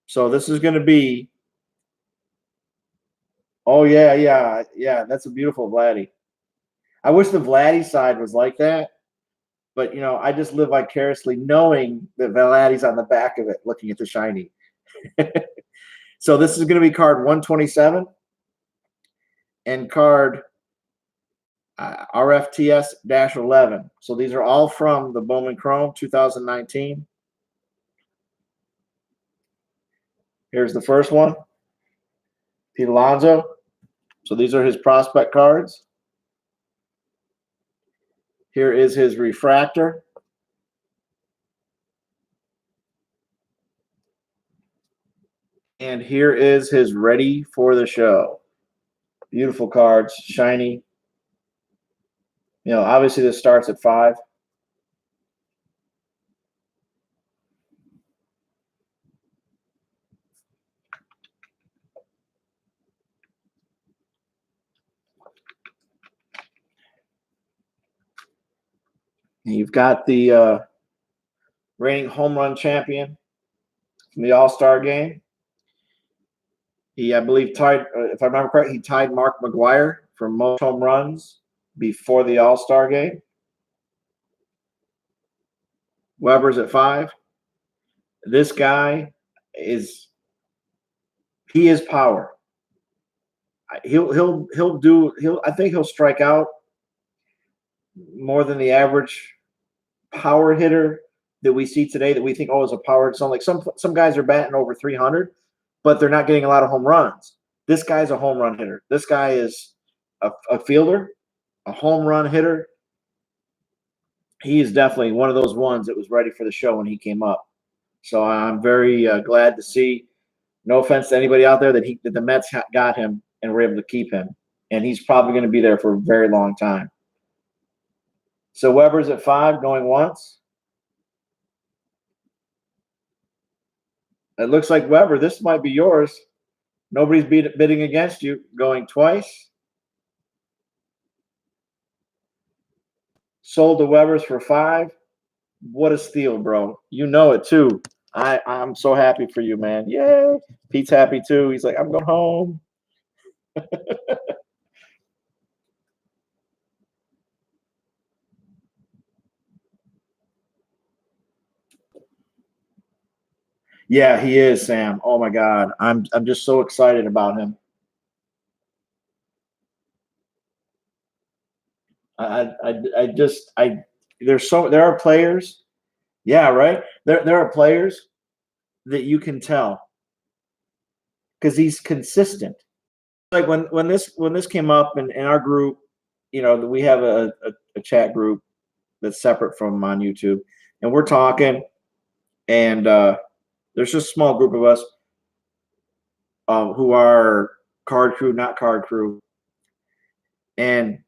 So this is going to be. Oh yeah. That's a beautiful Vladdy. I wish the Vladdy side was like that, but I just live vicariously knowing that Vladdy's on the back of it, looking at the shiny. So this is going to be card 127 and card RFTS-11. So these are all from the Bowman Chrome 2019. Here's the first one, Pete Alonso. So these are his prospect cards. Here is his refractor. And here is his ready for the show. Beautiful cards, shiny. Obviously this starts at 5. And you've got the reigning home run champion from the All-Star game. He, I believe, tied, if I remember correctly, he tied Mark McGwire for most home runs before the All-Star game. Weber's at 5. This guy is power. I think he'll strike out more than the average power hitter that we see today that we think, is a power. So like some guys are batting over 300, but they're not getting a lot of home runs. This guy's a home run hitter. This guy is a fielder, a home run hitter. he is definitely one of those ones that was ready for the show when he came up. So I'm very glad to see. No offense to anybody out there that the Mets got him and were able to keep him, and he's probably going to be there for a very long time. So Weber's at 5, going once. It looks like Weber. This might be yours. Nobody's bidding against you. Going twice. Sold to Weber's for 5. What a steal, bro. You know it too. I'm so happy for you, man. Yay. Pete's happy too. He's like, I'm going home. Yeah, he is, Sam. Oh my God. I'm just so excited about him. There are players. Yeah, right. There are players that you can tell because he's consistent. Like when this came up in our group, we have a chat group that's separate from on YouTube, and we're talking, and there's just a small group of us who are card crew, not card crew, and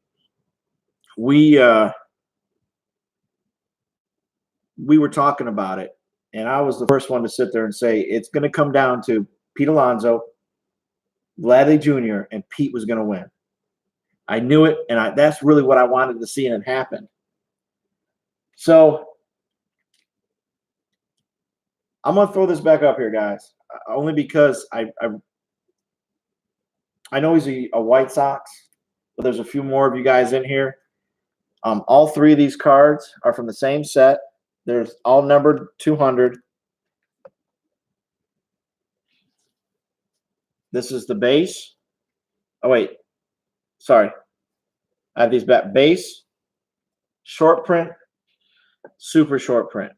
we were talking about it, and I was the first one to sit there and say it's going to come down to Pete Alonso, Vladdy Jr., and Pete was going to win. I knew it, and that's really what I wanted to see, and it happened. So I'm going to throw this back up here, guys, only because I know he's a White Sox, but there's a few more of you guys in here. All 3 of these cards are from the same set. They're all numbered 200. This is the base. Oh, wait. Sorry. I have these back. Base, short print, super short print.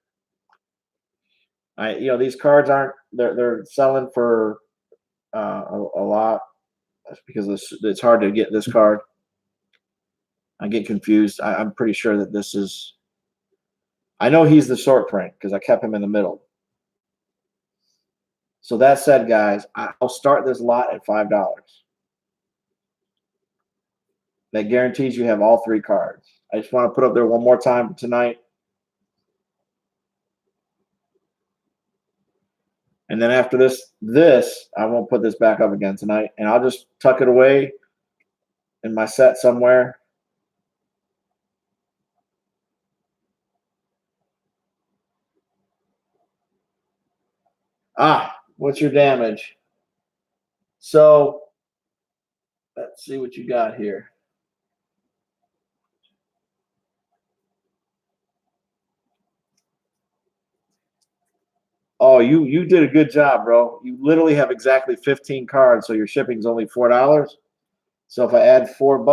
These cards they're selling for a lot. That's because it's hard to get this card. I get confused. I'm pretty sure that this is. I know he's the short print because I kept him in the middle. So that said, guys, I'll start this lot at $5. That guarantees you have all 3 cards. I just want to put up there one more time tonight. And then after this, I won't put this back up again tonight. And I'll just tuck it away in my set somewhere. What's your damage? So let's see what you got here. Oh, you did a good job, bro. You literally have exactly 15 cards, so your shipping's only $4. So if I add $4,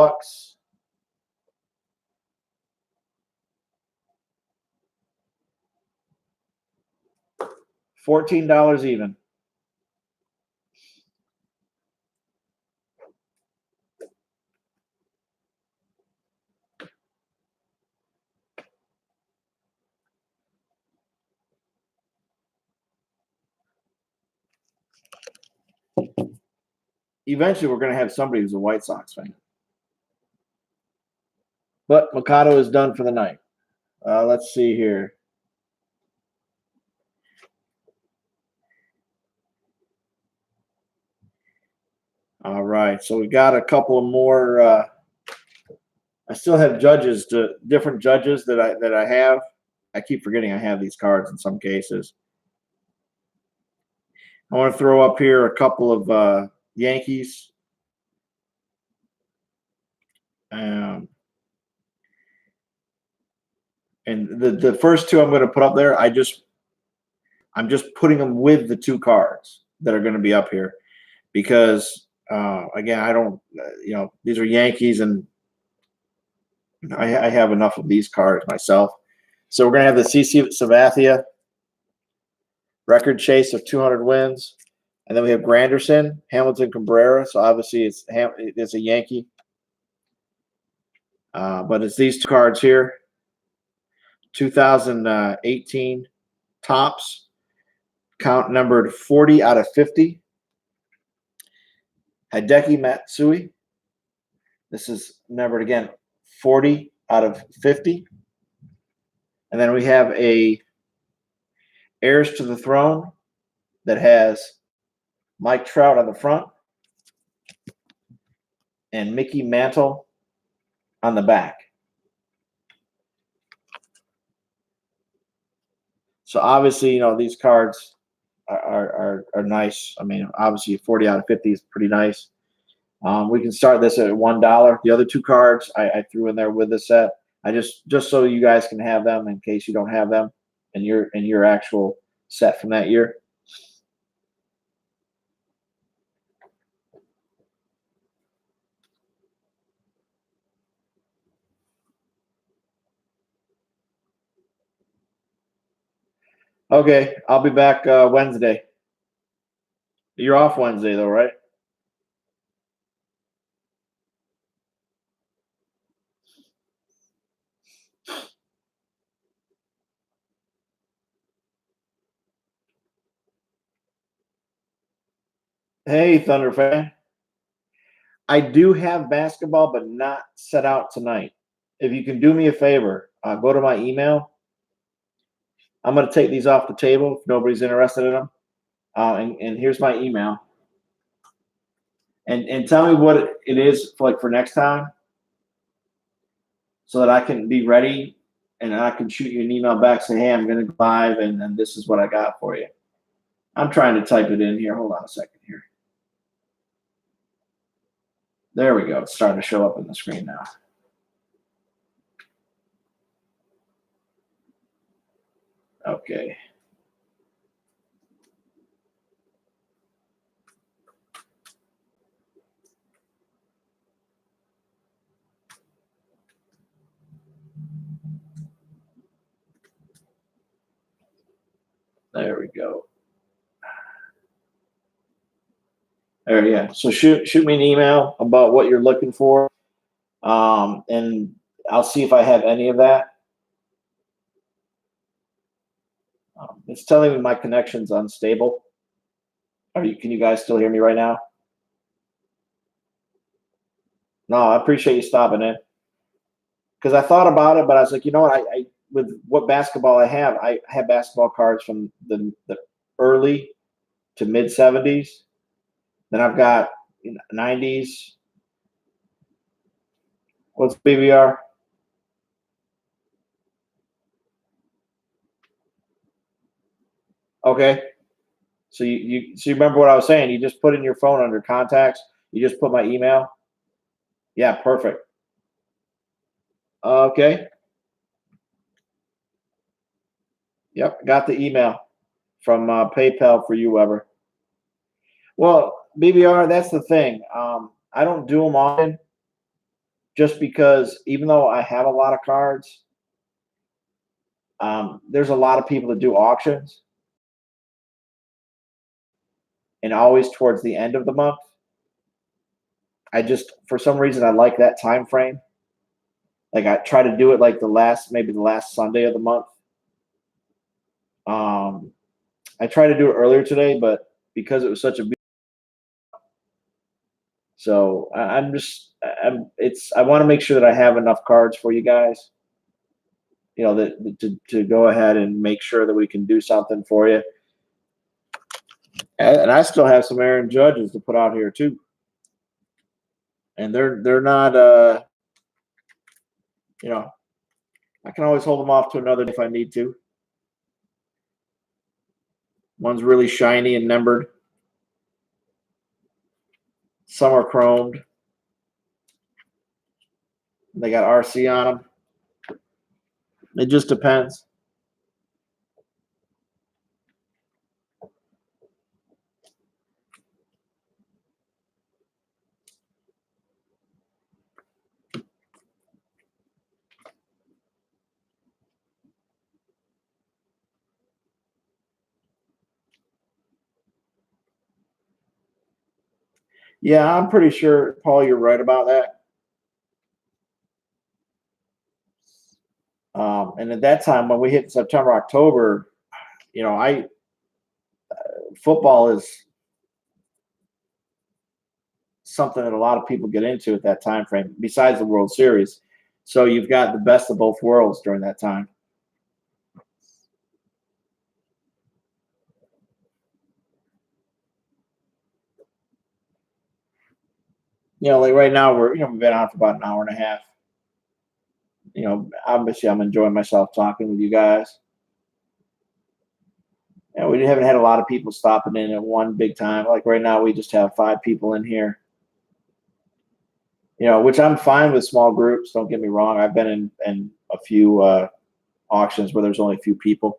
$14 even. Eventually, we're going to have somebody who's a White Sox fan. But Mikado is done for the night. Let's see here. All right, so we got a couple of more. I still have different judges that I have. I keep forgetting I have these cards in some cases. I want to throw up here a couple of Yankees. And the first 2 I'm going to put up there, I'm just putting them with the 2 cards that are going to be up here because again, I don't, these are Yankees and I have enough of these cards myself. So we're going to have the CC Sabathia record chase of 200 wins. And then we have Granderson, Hamilton Cabrera. So obviously it's a Yankee. But it's these 2 cards here. 2018 Topps, count numbered 40 out of 50. Hideki Matsui. This is numbered again 40 out of 50. And then we have a Heirs to the Throne that has Mike Trout on the front and Mickey Mantle on the back. So obviously, these cards are nice. I mean, obviously 40 out of 50 is pretty nice. We can start this at $1. The other two cards I threw in there with the set. I just so you guys can have them in case you don't have them in your actual set from that year. Okay, I'll be back Wednesday. You're off Wednesday though, right? Hey, Thunder fan. I do have basketball, but not set out tonight. If you can do me a favor, go to my email. I'm going to take these off the table if nobody's interested in them. And here's my email. And tell me what it is for next time, so that I can be ready and I can shoot you an email back saying, hey, I'm going to go live and this is what I got for you. I'm trying to type it in here. Hold on a second here. There we go. It's starting to show up on the screen now. Okay. There we go. There, yeah. So shoot me an email about what you're looking for, and I'll see if I have any of that. It's telling me my connection's unstable. Can you guys still hear me right now? No, I appreciate you stopping in. Because I thought about it, but I was like, you know what? I with what basketball I have basketball cards from the early to mid 70s. Then I've got 90s. What's BBR? Okay. So you remember what I was saying? You just put in your phone under contacts. You just put my email. Yeah, perfect. Okay. Yep, got the email from PayPal for you, Weber. Well, BBR, that's the thing. I don't do them often, just because even though I have a lot of cards, there's a lot of people that do auctions, and always towards the end of the month. I just, for some reason, I like that time frame. Like I try to do it like maybe the last Sunday of the month. I tried to do it earlier today, but because it was such a big, so I want to make sure that I have enough cards for you guys. To go ahead and make sure that we can do something for you. And I still have some Aaron Judges to put out here too. And they're not I can always hold them off to another day if I need to. One's really shiny and numbered. Some are chromed. They got RC on them. It just depends. Yeah, I'm pretty sure, Paul, you're right about that. And at that time, when we hit September, October, I football is something that a lot of people get into at that time frame, besides the World Series. So you've got the best of both worlds during that time. Like right now we've been on for about an hour and a half. Obviously I'm enjoying myself talking with you guys. And we haven't had a lot of people stopping in at one big time. Like right now, we just have 5 people in here. Which I'm fine with small groups. Don't get me wrong. I've been in a few auctions where there's only a few people.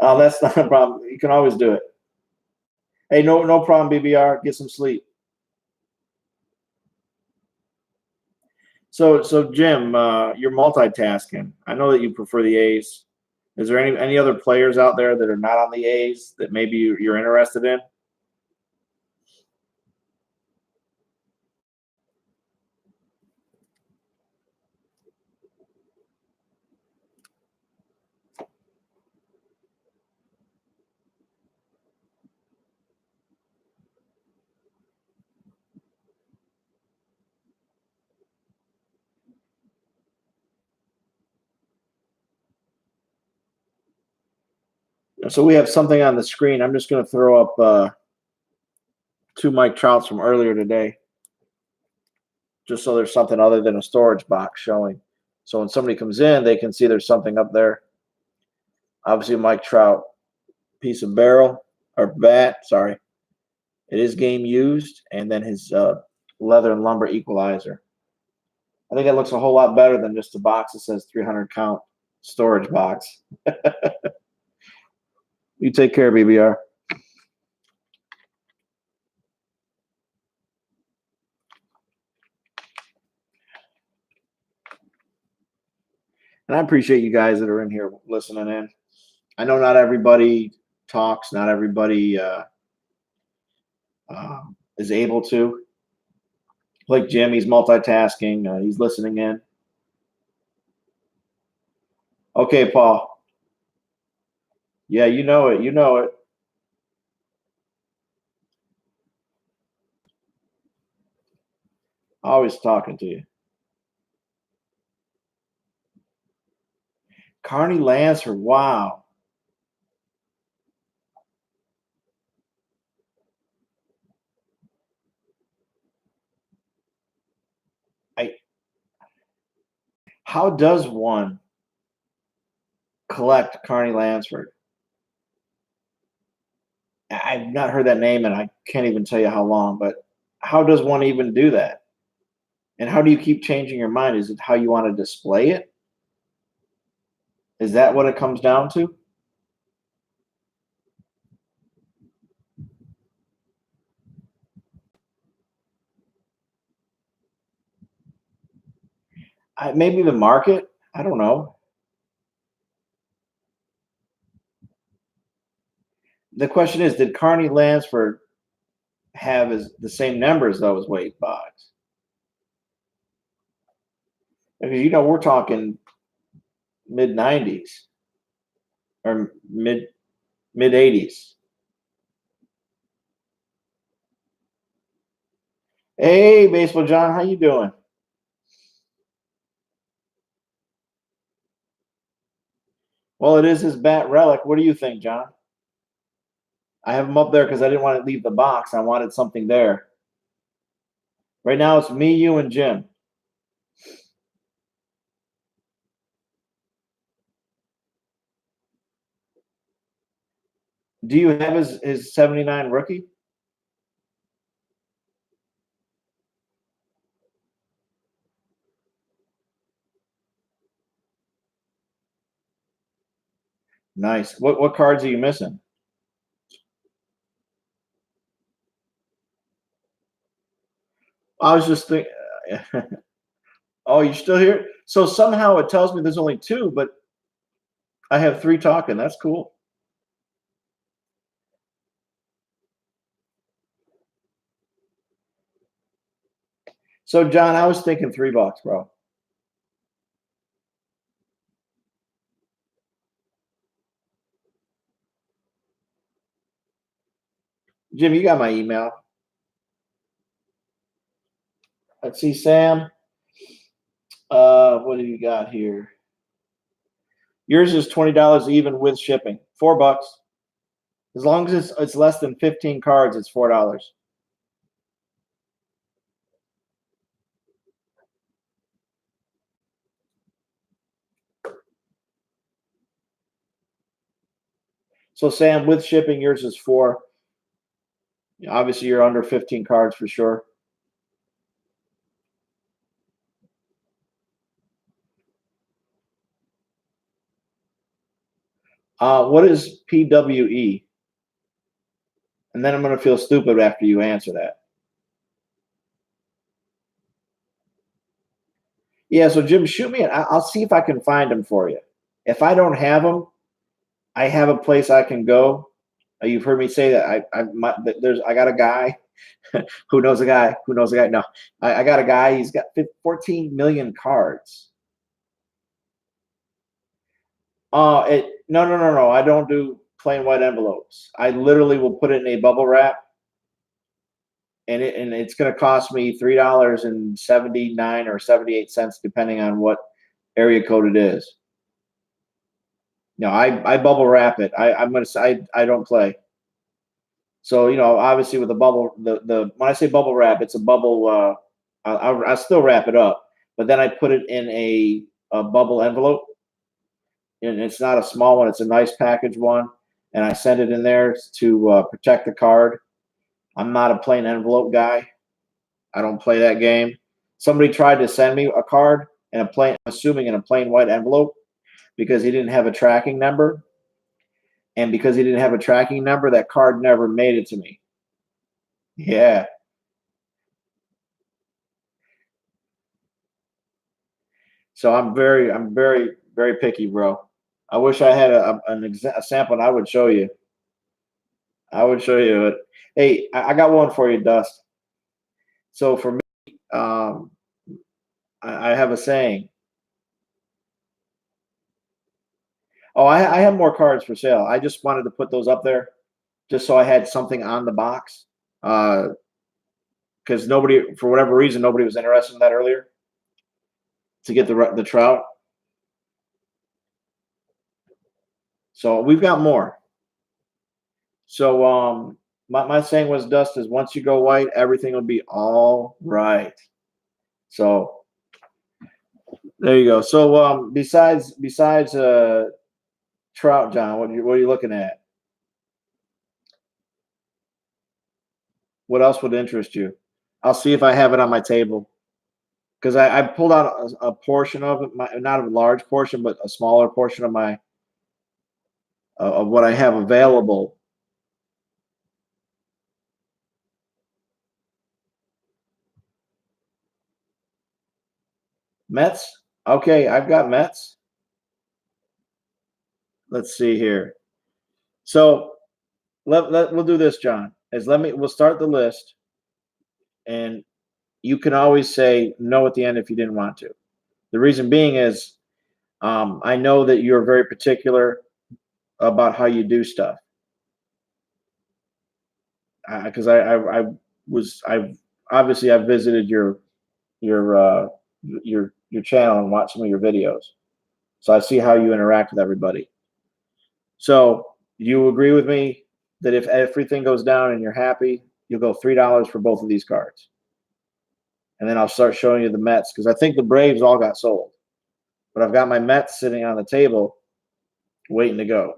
Oh, that's not a problem. You can always do it. Hey, no problem, BBR. Get some sleep. So Jim, you're multitasking. I know that you prefer the A's. Is there any other players out there that are not on the A's that maybe you're interested in? So we have something on the screen. I'm just going to throw up 2 Mike Trouts from earlier today, just so there's something other than a storage box showing. So when somebody comes in, they can see there's something up there. Obviously, Mike Trout, piece of barrel or bat, sorry. It is game used, and then his leather and lumber equalizer. I think it looks a whole lot better than just a box that says 300 count storage box. You take care, BBR. And I appreciate you guys that are in here listening in. I know not everybody talks, not everybody is able to. Like Jim, he's multitasking. He's listening in. Okay, Paul. Yeah, you know it. You know it. Always talking to you. Carney Lansford. Wow. How does one collect Carney Lansford? I've not heard that name, and I can't even tell you how long. But how does one even do that? And how do you keep changing your mind? Is it how you want to display it? Is that what it comes down to? Maybe the market. I don't know. The question is, did Carney Lansford have the same numbers though as Wade Boggs? Because we're talking mid '90s or mid '80s. Hey, Baseball John, how you doing? Well, it is his bat relic. What do you think, John? I have him up there because I didn't want to leave the box. I wanted something there. Right now, it's me, you, and Jim. Do you have his 79 rookie? Nice. What cards are you missing? I was just thinking. Oh, you still here? So somehow it tells me there's only two, but I have three talking. That's cool. So John, I was thinking $3, bro. Jim, you got my email. Let's see, Sam. What do you got here? Yours is $20 even with shipping. $4. As long as it's less than 15 cards, it's $4. So Sam, with shipping, yours is 4. Obviously, you're under 15 cards for sure. What is PWE? And then I'm going to feel stupid after you answer that. Yeah, so Jim, shoot me. I'll see if I can find them for you. If I don't have them, I have a place I can go. You've heard me say that. I got a guy who knows a guy who knows a guy. No, I got a guy. He's got 14 million cards. No. I don't do plain white envelopes. I literally will put it in a bubble wrap, and it's going to cost me $3.79 or 78 cents, depending on what area code it is. No, I bubble wrap it. I'm gonna say I don't play. So obviously with the bubble, the when I say bubble wrap, it's a bubble. I still wrap it up, but then I put it in a bubble envelope, and it's not a small one; it's a nice package one, and I send it in there to protect the card. I'm not a plain envelope guy. I don't play that game. Somebody tried to send me a card in a plain, assuming in a plain white envelope, because he didn't have a tracking number. And because he didn't have a tracking number, that card never made it to me. Yeah. So very picky, bro. I wish I had a sample and I would show you. I would show you it. Hey, I got one for you, Dust. So for me, um, I have a saying. Oh, I have more cards for sale. I just wanted to put those up there just so I had something on the box. Because nobody, for whatever reason, nobody was interested in that earlier to get the trout. So we've got more. So my saying was, Dust, is once you go white, everything will be all right. So there you go. So besides trout, John, what are you looking at? What else would interest you? I'll see if I have it on my table because I pulled out a portion of it, not a large portion, but a smaller portion of my of what I have available. Mets. Okay, I've got Mets. Let's see here. So we'll do this, John. We'll start the list, and you can always say no at the end if you didn't want to. The reason being is I know that you're very particular about how you do stuff. Because I've obviously I've visited your your channel and watched some of your videos, so I see how you interact with everybody. So you agree with me that if everything goes down and you're happy, you'll go $3 for both of these cards, and then I'll start showing you the Mets because I think the Braves all got sold, but I've got my Mets sitting on the table waiting to go.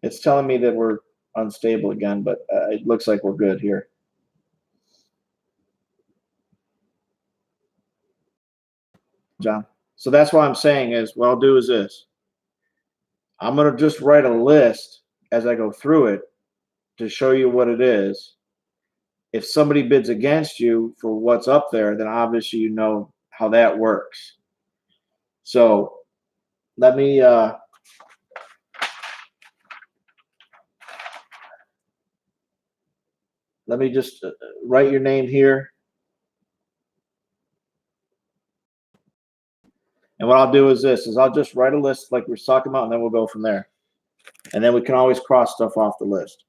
It's telling me that we're unstable again, but it looks like we're good here. John. So that's what I'm saying is what I'll do is this. I'm going to just write a list as I go through it to show you what it is. If somebody bids against you for what's up there, then obviously you know how that works. So let me just write your name here. And what I'll do is this, I'll just write a list like we're talking about, and then we'll go from there. And then we can always cross stuff off the list.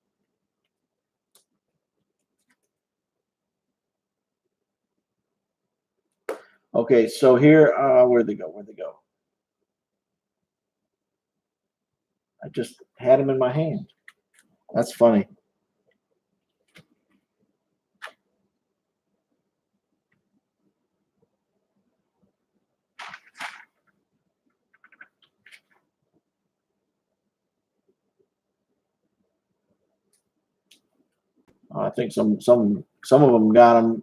Okay, so here, where'd they go? I just had them in my hand. That's funny. I think some of them got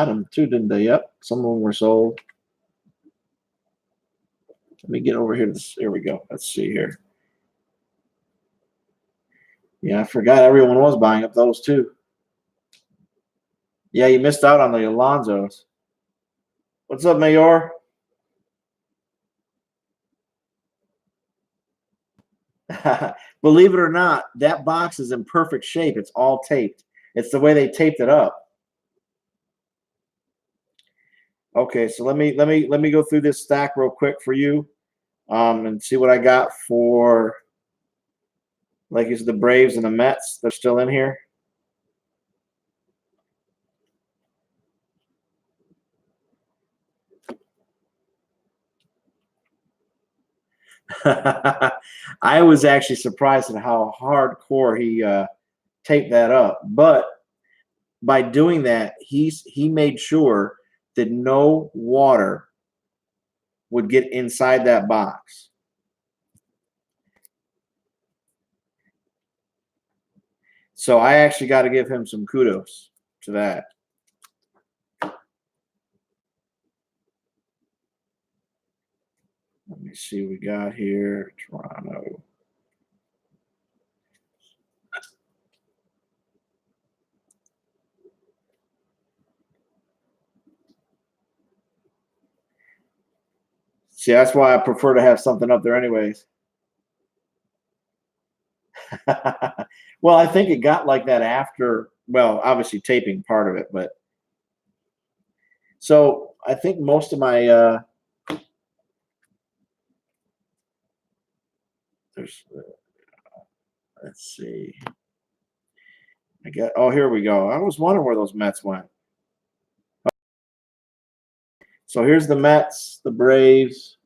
them too, didn't they? Yep, some of them were sold. Let me get over here. Here we go. Let's see here. Yeah, I forgot everyone was buying up those too. Yeah, you missed out on the Alonsos. What's up, Mayor? Believe it or not, that box is in perfect shape. It's all taped. It's the way they taped it up. Okay, so let me go through this stack real quick for you, and see what I got for, like, is the Braves and the Mets. They're still in here. I was actually surprised at how hardcore he taped that up, but by doing that, he made sure that no water would get inside that box. So I actually got to give him some kudos to that. Let me see what we got here. Toronto. See, that's why I prefer to have something up there anyways. Well, I think it got like that after, well, obviously taping part of it, but so I think most of my there's let's see. Oh, here we go. I was wondering where those Mets went. So here's the Mets, the Braves.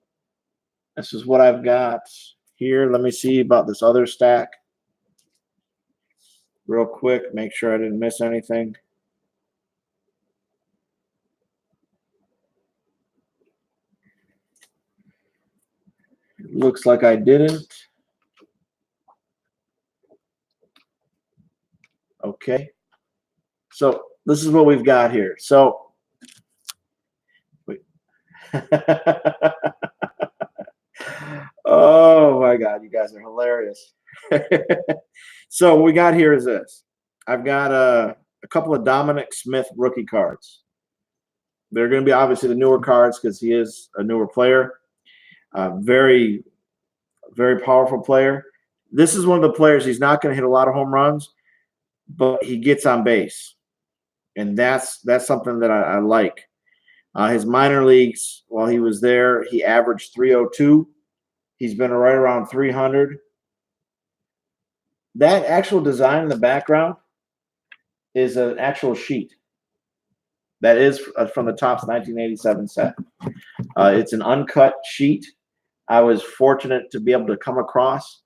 This is what I've got here. Let me see about this other stack real quick. Make sure I didn't miss anything. It looks like I didn't. Okay. So this is what we've got here. So wait. Oh my God, you guys are hilarious. So what we got here is this. I've got a couple of Dominic Smith rookie cards. They're going to be obviously the newer cards because he is a newer player. Very, very powerful player. This is one of the players, he's not going to hit a lot of home runs, but he gets on base. And that's something that I like. His minor leagues, while he was there, he averaged 302. He's been right around 300. That actual design in the background is an actual sheet. That is from the Topps 1987 set. It's an uncut sheet. I was fortunate to be able to come across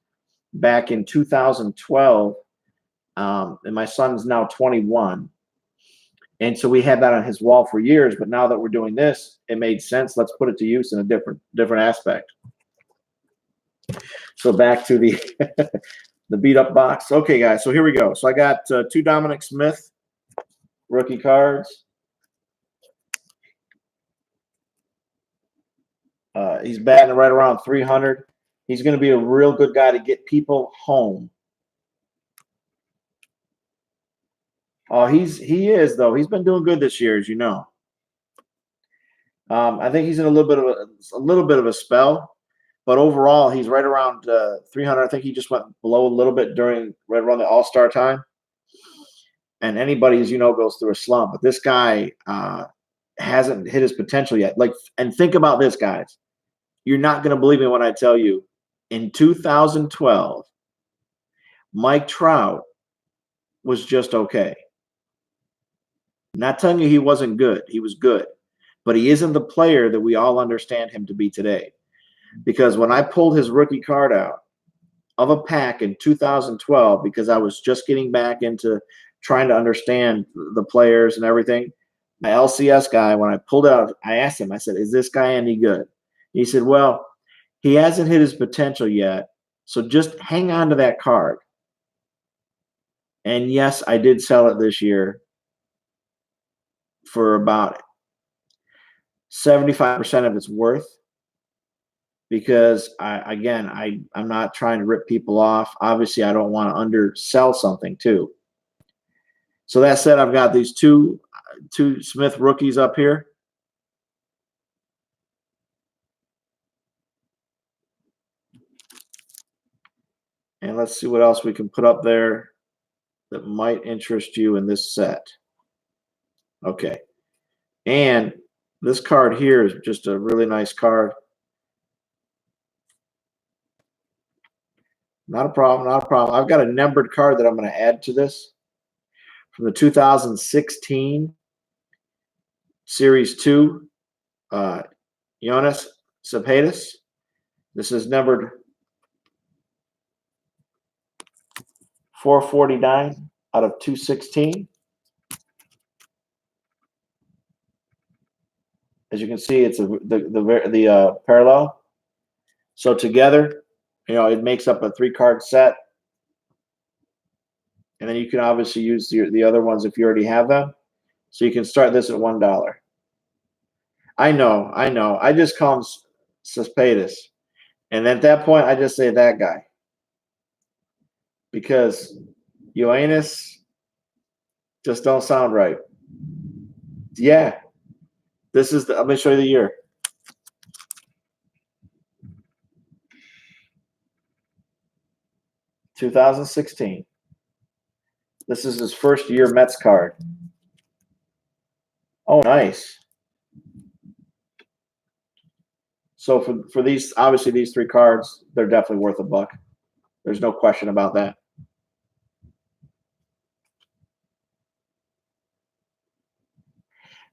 back in 2012. And my son's now 21. And so we had that on his wall for years. But now that we're doing this, it made sense. Let's put it to use in a different aspect. So back to the the beat up box. Okay, guys. So here we go. So I got two Dominic Smith rookie cards. He's batting right around 300. He's going to be a real good guy to get people home. Oh, he is though. He's been doing good this year, as you know. I think he's in a little bit of a spell, but overall he's right around 300. I think he just went below a little bit right around the All-Star time. And anybody, as you know, goes through a slump. But this guy hasn't hit his potential yet. And think about this, guys. You're not going to believe me when I tell you, in 2012, Mike Trout was just okay. Not telling you he wasn't good. He was good. But he isn't the player that we all understand him to be today. Because when I pulled his rookie card out of a pack in 2012, because I was just getting back into trying to understand the players and everything, my LCS guy, when I pulled out, I asked him, I said, is this guy any good? He said, well, he hasn't hit his potential yet, so just hang on to that card. And yes, I did sell it this year for about 75% of its worth, because I'm not trying to rip people off. Obviously, I don't want to undersell something too. So that said, I've got these two Smith rookies up here. And let's see what else we can put up there that might interest you in this set. Okay. And this card here is just a really nice card. Not a problem, not a problem. I've got a numbered card that I'm going to add to this from the 2016 Series 2, Yoenis Cespedes. This is numbered 449 out of 216. As you can see, it's the parallel. So together, it makes up a 3-card set. And then you can obviously use the other ones if you already have them. So you can start this at $1. I know. I just call him Cespedes. And at that point, I just say that guy. Because Yoenis just don't sound right. Yeah. Let me show you the year. (2016). This is his first year Mets card. Oh, nice. So for these, obviously these 3 cards, they're definitely worth $1. There's no question about that.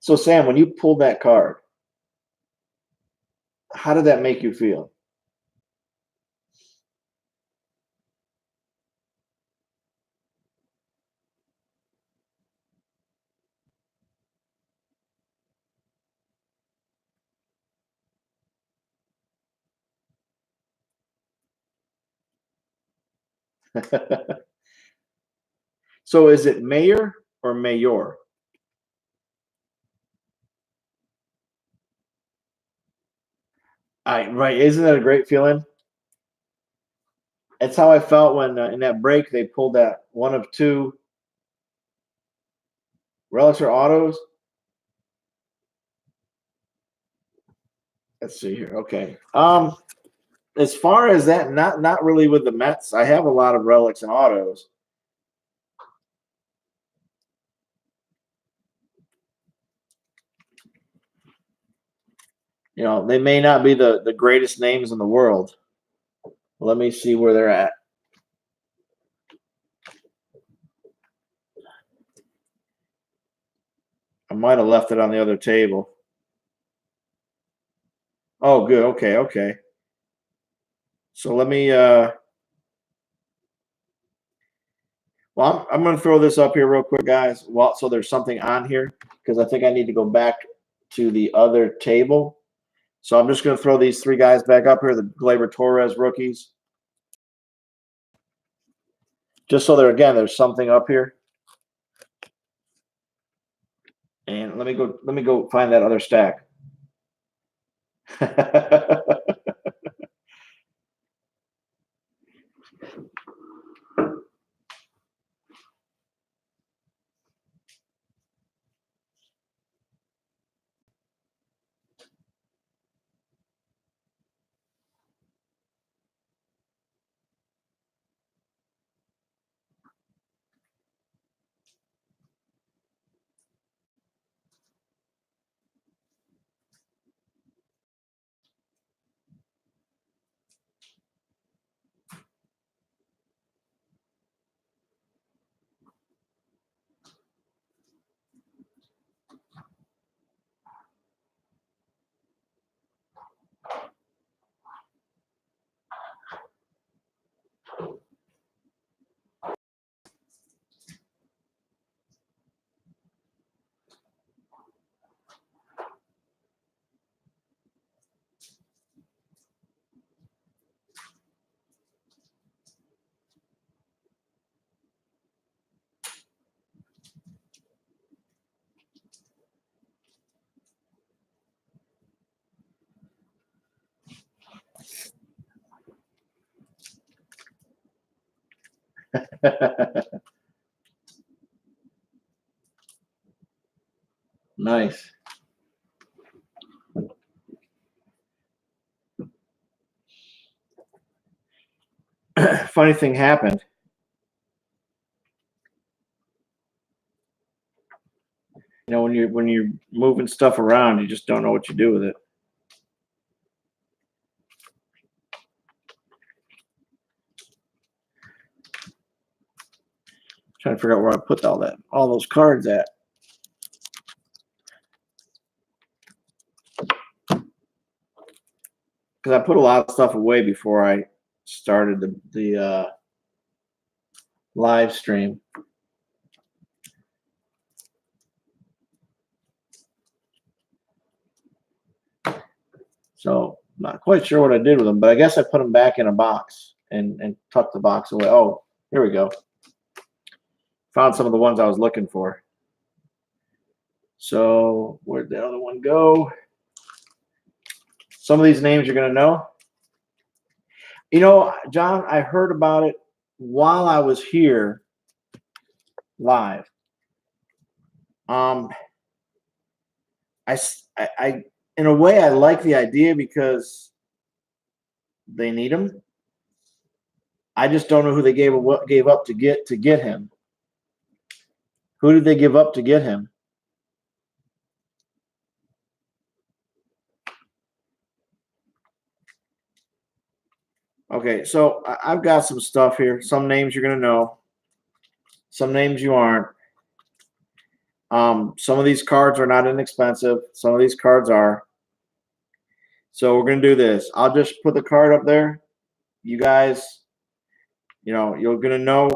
So Sam, when you pulled that card, how did that make you feel? So is it Mayor or Mayor? Right. Isn't that a great feeling? It's how I felt when in that break they pulled that one of 2 relics or autos. Let's see here. Okay. As far as that, not really with the Mets. I have a lot of relics and autos. They may not be the greatest names in the world. Let me see where they're at. I might have left it on the other table. Oh, good. Okay. So let me well, I'm going to throw this up here real quick, guys. Well, so there's something on here because I think I need to go back to the other table. So I'm just going to throw these 3 guys back up here, the Gleyber Torres rookies. Just so there's something up here. And let me go find that other stack. Nice. Funny thing happened. You know, when you're moving stuff around, you just don't know what you do with it. Trying to figure out where I put all those cards at. Because I put a lot of stuff away before I started the live stream. So not quite sure what I did with them, but I guess I put them back in a box and tucked the box away. Oh, here we go. Found some of the ones I was looking for. So where'd the other one go? Some of these names you're going to know. You know, John, I heard about it while I was here live. I in a way, I like the idea because they need him. I just don't know who they gave up to get him. Who did they give up to get him? Okay, so I've got some stuff here. Some names you're going to know. Some names you aren't. Some of these cards are not inexpensive. Some of these cards are. So we're going to do this. I'll just put the card up there. You guys, you know, you're going to know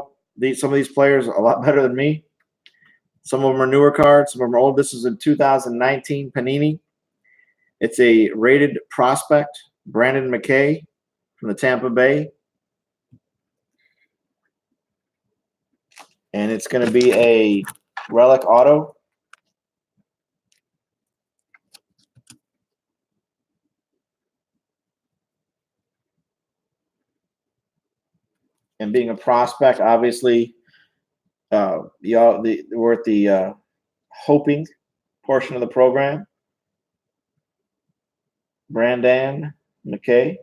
some of these players a lot better than me. Some of them are newer cards. Some of them are old. This is a 2019 Panini. It's a rated prospect, Brandon McKay from the Tampa Bay. And it's going to be a relic auto. And being a prospect, obviously, we're at the hoping portion of the program. Brandon McKay.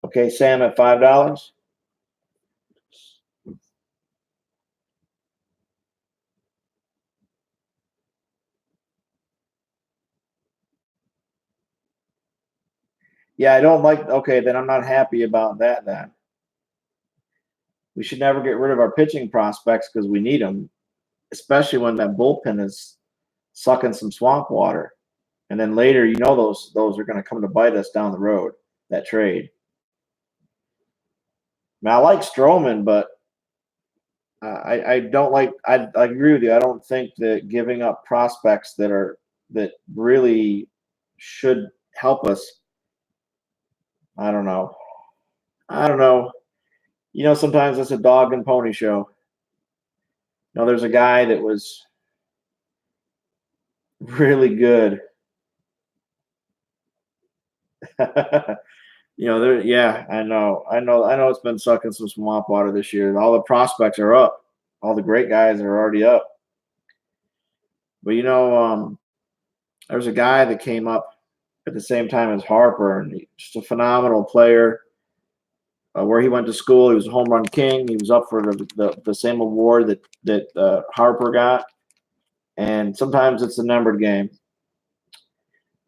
Okay, Sam at $5. Yeah, I don't like. Okay, then I'm not happy about that. Then we should never get rid of our pitching prospects because we need them, especially when that bullpen is sucking some swamp water. And then later, you know, those are going to come to bite us down the road. That trade. Now I like Stroman, but I don't like. I agree with you. I don't think that giving up prospects that really should help us. I don't know. You know, sometimes it's a dog and pony show. You know, there's a guy that was really good. You know, yeah, I know. It's been sucking some swamp water this year. All the prospects are up. All the great guys are already up. But you know, there's a guy that came up at the same time as Harper, and he's just a phenomenal player. Where he went to school, he was a home run king. He was up for the same award that Harper got. And sometimes it's a numbered game.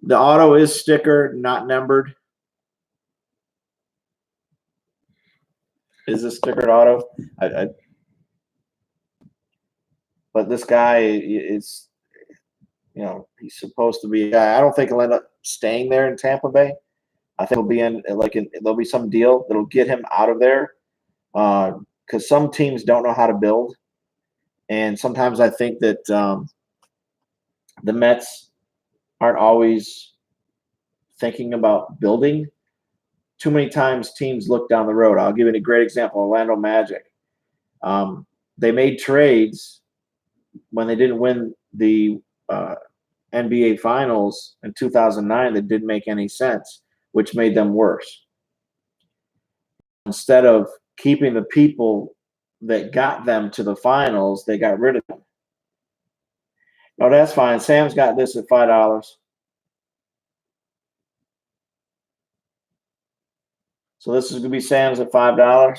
The auto is sticker, not numbered. Is a stickered auto. But this guy is, you know, he's supposed to be a guy. I don't think he'll end up staying there in Tampa Bay. I think there'll be some deal that'll get him out of there because some teams don't know how to build. And sometimes I think that the Mets aren't always thinking about building. Too many times teams look down the road. I'll give you a great example, Orlando Magic. They made trades when they didn't win the NBA Finals in 2009 that didn't make any sense. which made them worse. Instead of keeping the people that got them to the finals, they got rid of them. No, that's fine. Sam's got this at $5. So this is going to be Sam's at $5.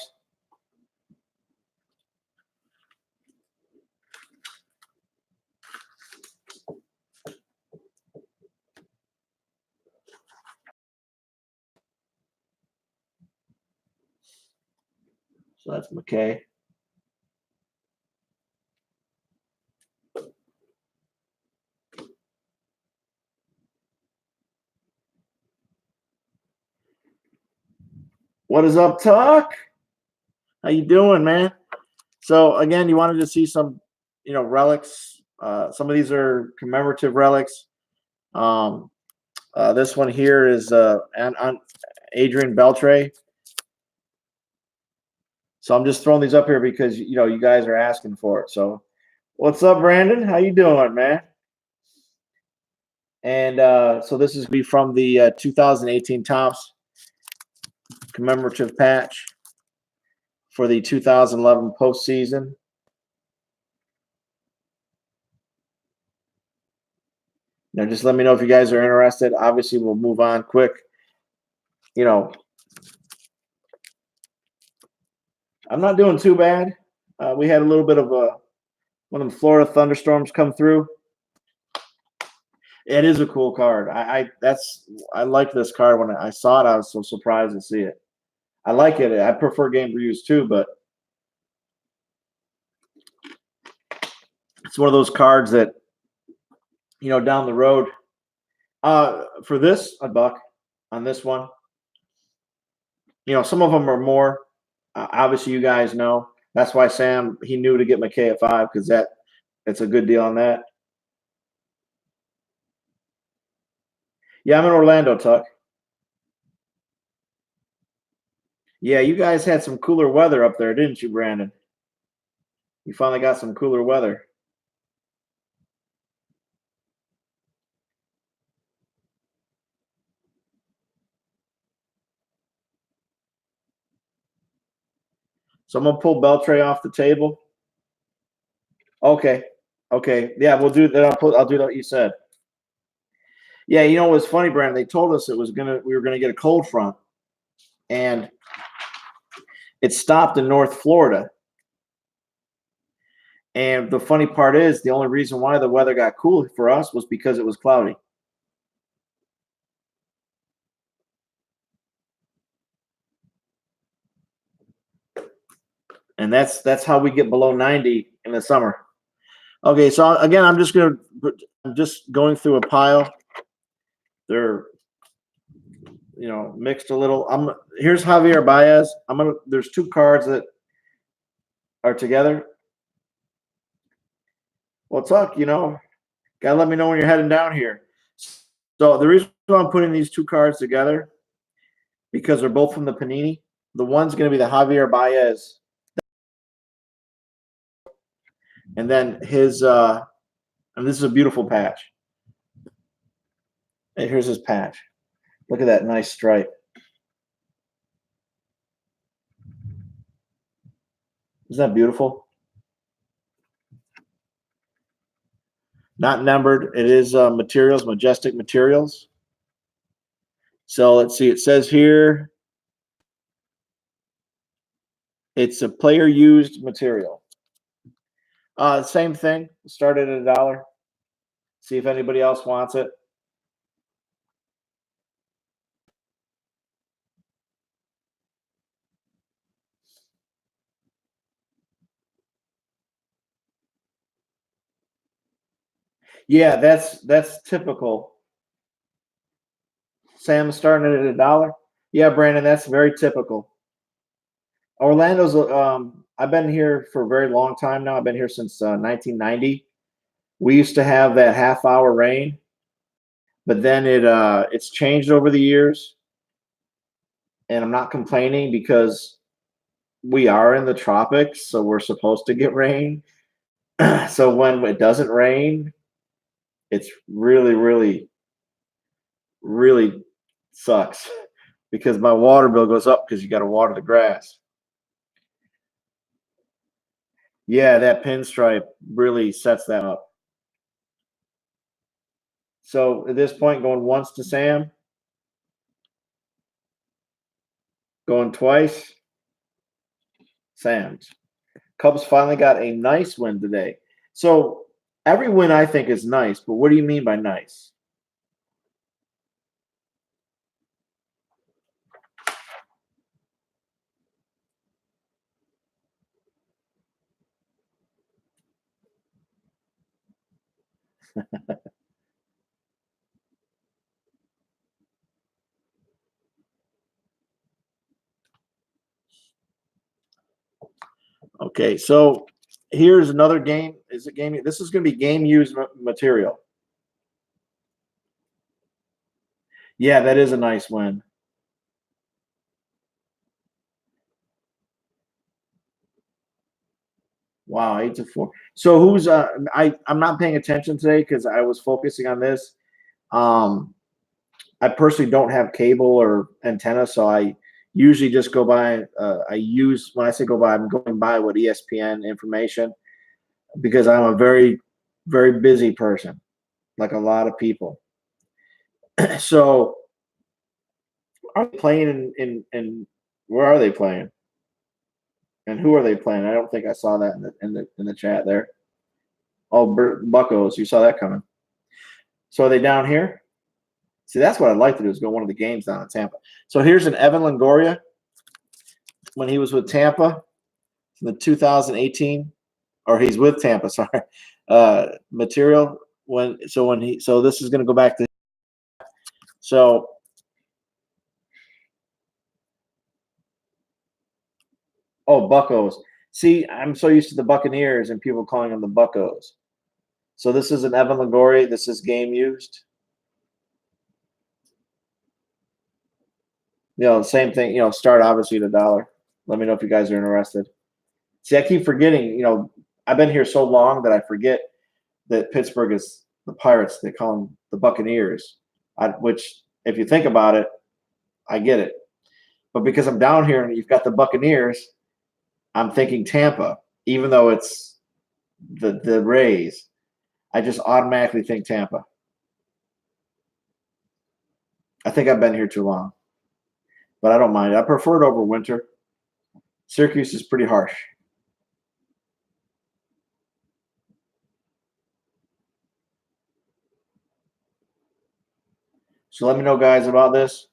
So that's McKay. What is up, Tuck? How you doing, man? So again, you wanted to see some, relics. Some of these are commemorative relics. This one here is on Adrian Beltre. So I'm just throwing these up here because you guys are asking for it. So, what's up, Brandon? How you doing, man? And so this is be from the 2018 Topps commemorative patch for the 2011 postseason. Just let me know if you guys are interested. Obviously, we'll move on quick. I'm not doing too bad. We had a little bit of one of the Florida thunderstorms come through. It is a cool card. I liked this card when I saw it. I was so surprised to see it. I like it. I prefer game reviews too, but it's one of those cards that down the road. For this, $1 on this one. Some of them are more. Obviously, you guys know. That's why Sam, he knew to get McKay at $5 because it's a good deal on that. Yeah, I'm in Orlando, Tuck. Yeah, you guys had some cooler weather up there, didn't you, Brandon? You finally got some cooler weather. So I'm gonna pull Beltre off the table. Okay. Yeah, we'll do that. I'll do what you said. Yeah, it was funny, Brandon. They told us we were gonna get a cold front, and it stopped in North Florida. And the funny part is, the only reason why the weather got cool for us was because it was cloudy. And that's how we get below 90 in the summer. Okay, so again, I'm just going through a pile. They're mixed a little. Here's Javier Baez. There's two cards that are together. Well, Tuck, gotta let me know when you're heading down here. So the reason why I'm putting these two cards together, because they're both from the Panini. The one's going to be the Javier Baez, and then his and this is a beautiful patch. And here's his patch. Look at that nice stripe. Isn't that beautiful? Not numbered. It is materials, Majestic Materials. So let's see. It says here it's a player used material. Same thing. Started at $1. See if anybody else wants it. Yeah, that's typical. Sam's starting it at $1. Yeah, Brandon, that's very typical. Orlando's. I've been here for a very long time now. I've been here since 1990. We used to have that half-hour rain, but then it's changed over the years, and I'm not complaining because we are in the tropics, so we're supposed to get rain. So when it doesn't rain, it's really, really, really Sucks because my water bill goes up because you got to water the grass. Yeah, that pinstripe really sets that up. So at this point, going once to Sam, going twice, Sam's. Cubs finally got a nice win today. So every win I think is nice, but what do you mean by nice? Okay, so here's another game. Is it game? This is going to be game used material. Yeah, that is a nice win. Wow, 8-4. So who's I'm not paying attention today because I was focusing on this. I personally don't have cable or antenna, so I usually just go by. I use when I say go by, I'm going by with ESPN information because I'm a very, very busy person, like a lot of people. So, are they playing in where are they playing? And who are they playing? I don't think I saw that in the chat there. Oh, Buccos, you saw that coming. So are they down here? See, that's what I'd like to do is go one of the games down in Tampa. So here's an Evan Longoria when he was with Tampa in the 2018, or he's with Tampa. Sorry, material so this is going to go back to so. Oh, Buccos. See, I'm so used to the Buccaneers and people calling them the Buccos. So this is an Evan Longoria. This is game used. Same thing. Start obviously at $1. Let me know if you guys are interested. See, I keep forgetting. I've been here so long that I forget that Pittsburgh is the Pirates. They call them the Buccaneers. Which, if you think about it, I get it. But because I'm down here and you've got the Buccaneers, I'm thinking Tampa, even though it's the Rays. I just automatically think Tampa. I think I've been here too long, but I don't mind. I prefer it over winter. Syracuse is pretty harsh. So let me know, guys, about this.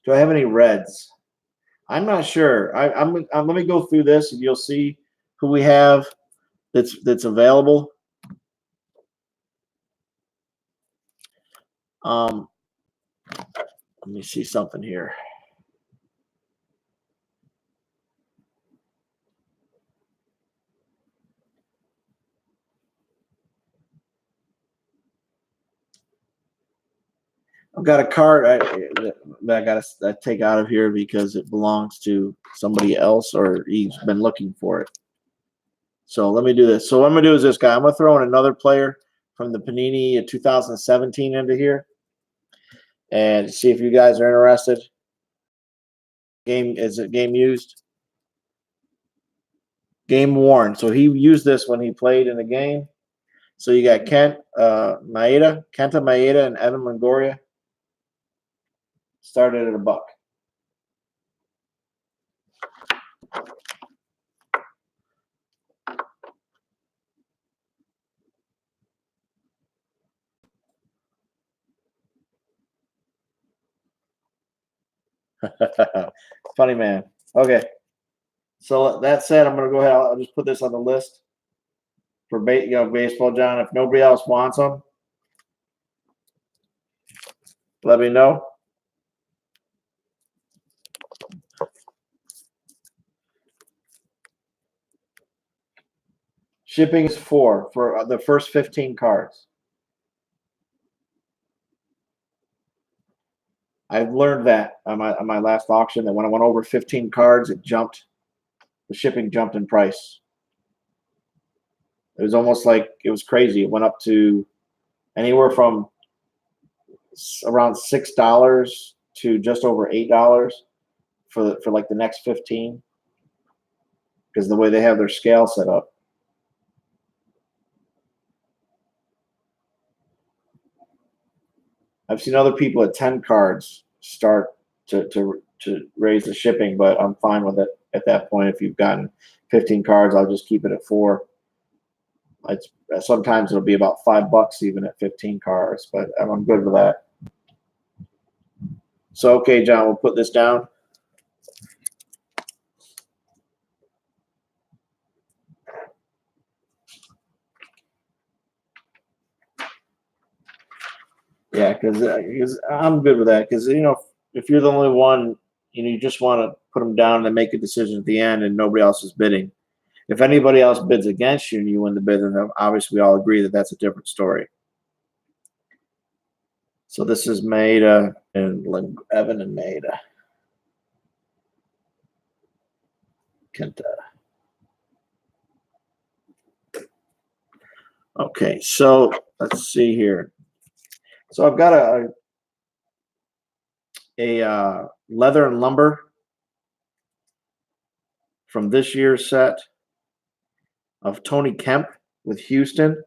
Do I have any Reds? I'm not sure. Let me go through this, and you'll see who we have that's available. Let me see something here. I've got a card that I got to take out of here because it belongs to somebody else or he's been looking for it. So let me do this. So what I'm going to do is this guy. I'm going to throw in another player from the Panini 2017 into here and see if you guys are interested. Is it game used? Game worn. So he used this when he played in the game. So you got Kenta Maeda, and Evan Longoria. Started at $1. Funny man. Okay. So that said, I'm going to go ahead. I'll just put this on the list for baseball, John. If nobody else wants them, let me know. Shipping is $4 for the first 15 cards. I've learned that on my last auction that when I went over 15 cards, it jumped. The shipping jumped in price. It was almost like it was crazy. It went up to anywhere from around $6 to just over $8 for like the next 15, because the way they have their scale set up. I've seen other people at 10 cards start to raise the shipping, but I'm fine with it at that point. If you've gotten 15 cards, I'll just keep it at 4. It's sometimes it'll be about $5 even at 15 cards, but I'm good with that. So okay, John, we'll put this down. Yeah, because I'm good with that. Because if you're the only one, you just want to put them down and make a decision at the end, and nobody else is bidding. If anybody else bids against you and you win the bid, then obviously we all agree that that's a different story. So this is Maeda and Evan and Maeda. Kenta. Okay, so let's see here. So I've got a leather and lumber from this year's set of Tony Kemp with Houston.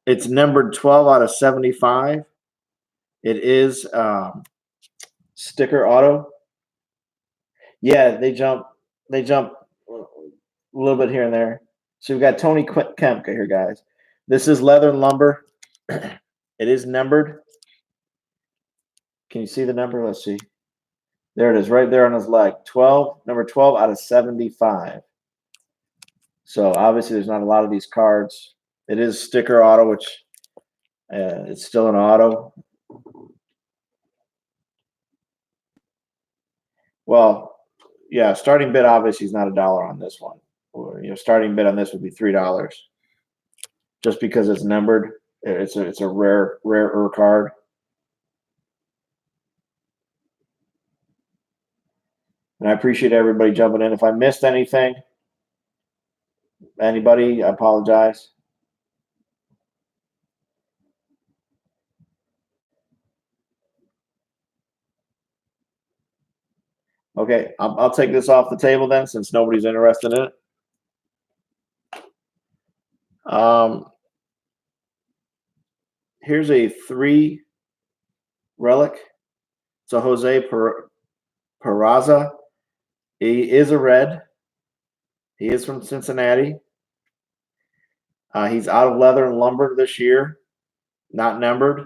It's numbered 12 out of 75. It is sticker auto. Yeah, they jump a little bit here and there. So we've got Tony Kemp here, guys. This is leather and lumber. It is numbered. Can you see the number? Let's see. There it is, right there on his leg. Number 12 out of 75. So obviously there's not a lot of these cards. It is sticker auto, which it's still an auto. Well, yeah, starting bid obviously is not $1 on this one. Starting bid on this would be $3, just because it's numbered. It's a rarer card. And I appreciate everybody jumping in. If I missed anything, anybody, I apologize. Okay, I'll take this off the table then, since nobody's interested in it. Here's a 3 relic. It's a Jose Peraza. He is a red. He is from Cincinnati. He's out of leather and lumber this year, not numbered.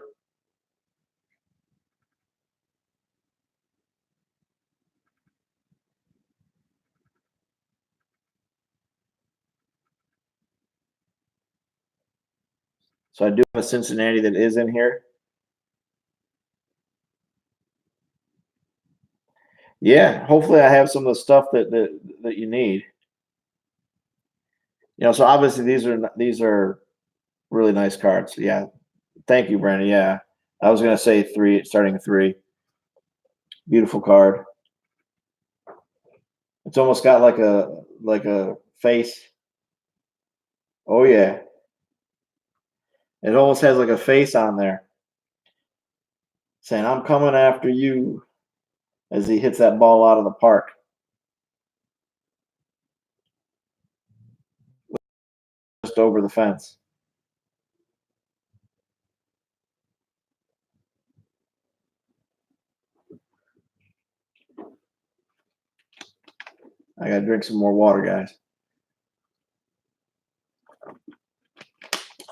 So I do have a Cincinnati that is in here. Yeah, hopefully I have some of the stuff that you need. So obviously these are really nice cards. Yeah, thank you, Brandon. Yeah, I was gonna say 3, starting 3. Beautiful card. It's almost got like a face. Oh yeah, it almost has like a face on there, saying "I'm coming after you," as he hits that ball out of the park. Just over the fence. I gotta drink some more water, guys.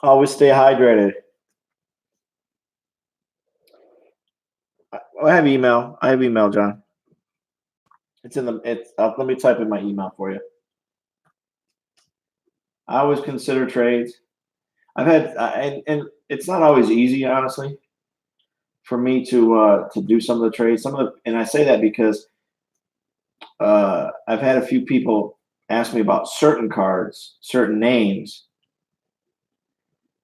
Always stay hydrated. I have email. John. It's in the. Let me type in my email for you. I always consider trades. I've had, and it's not always easy, honestly, for me to do some of the trades. And I say that because I've had a few people ask me about certain cards, certain names,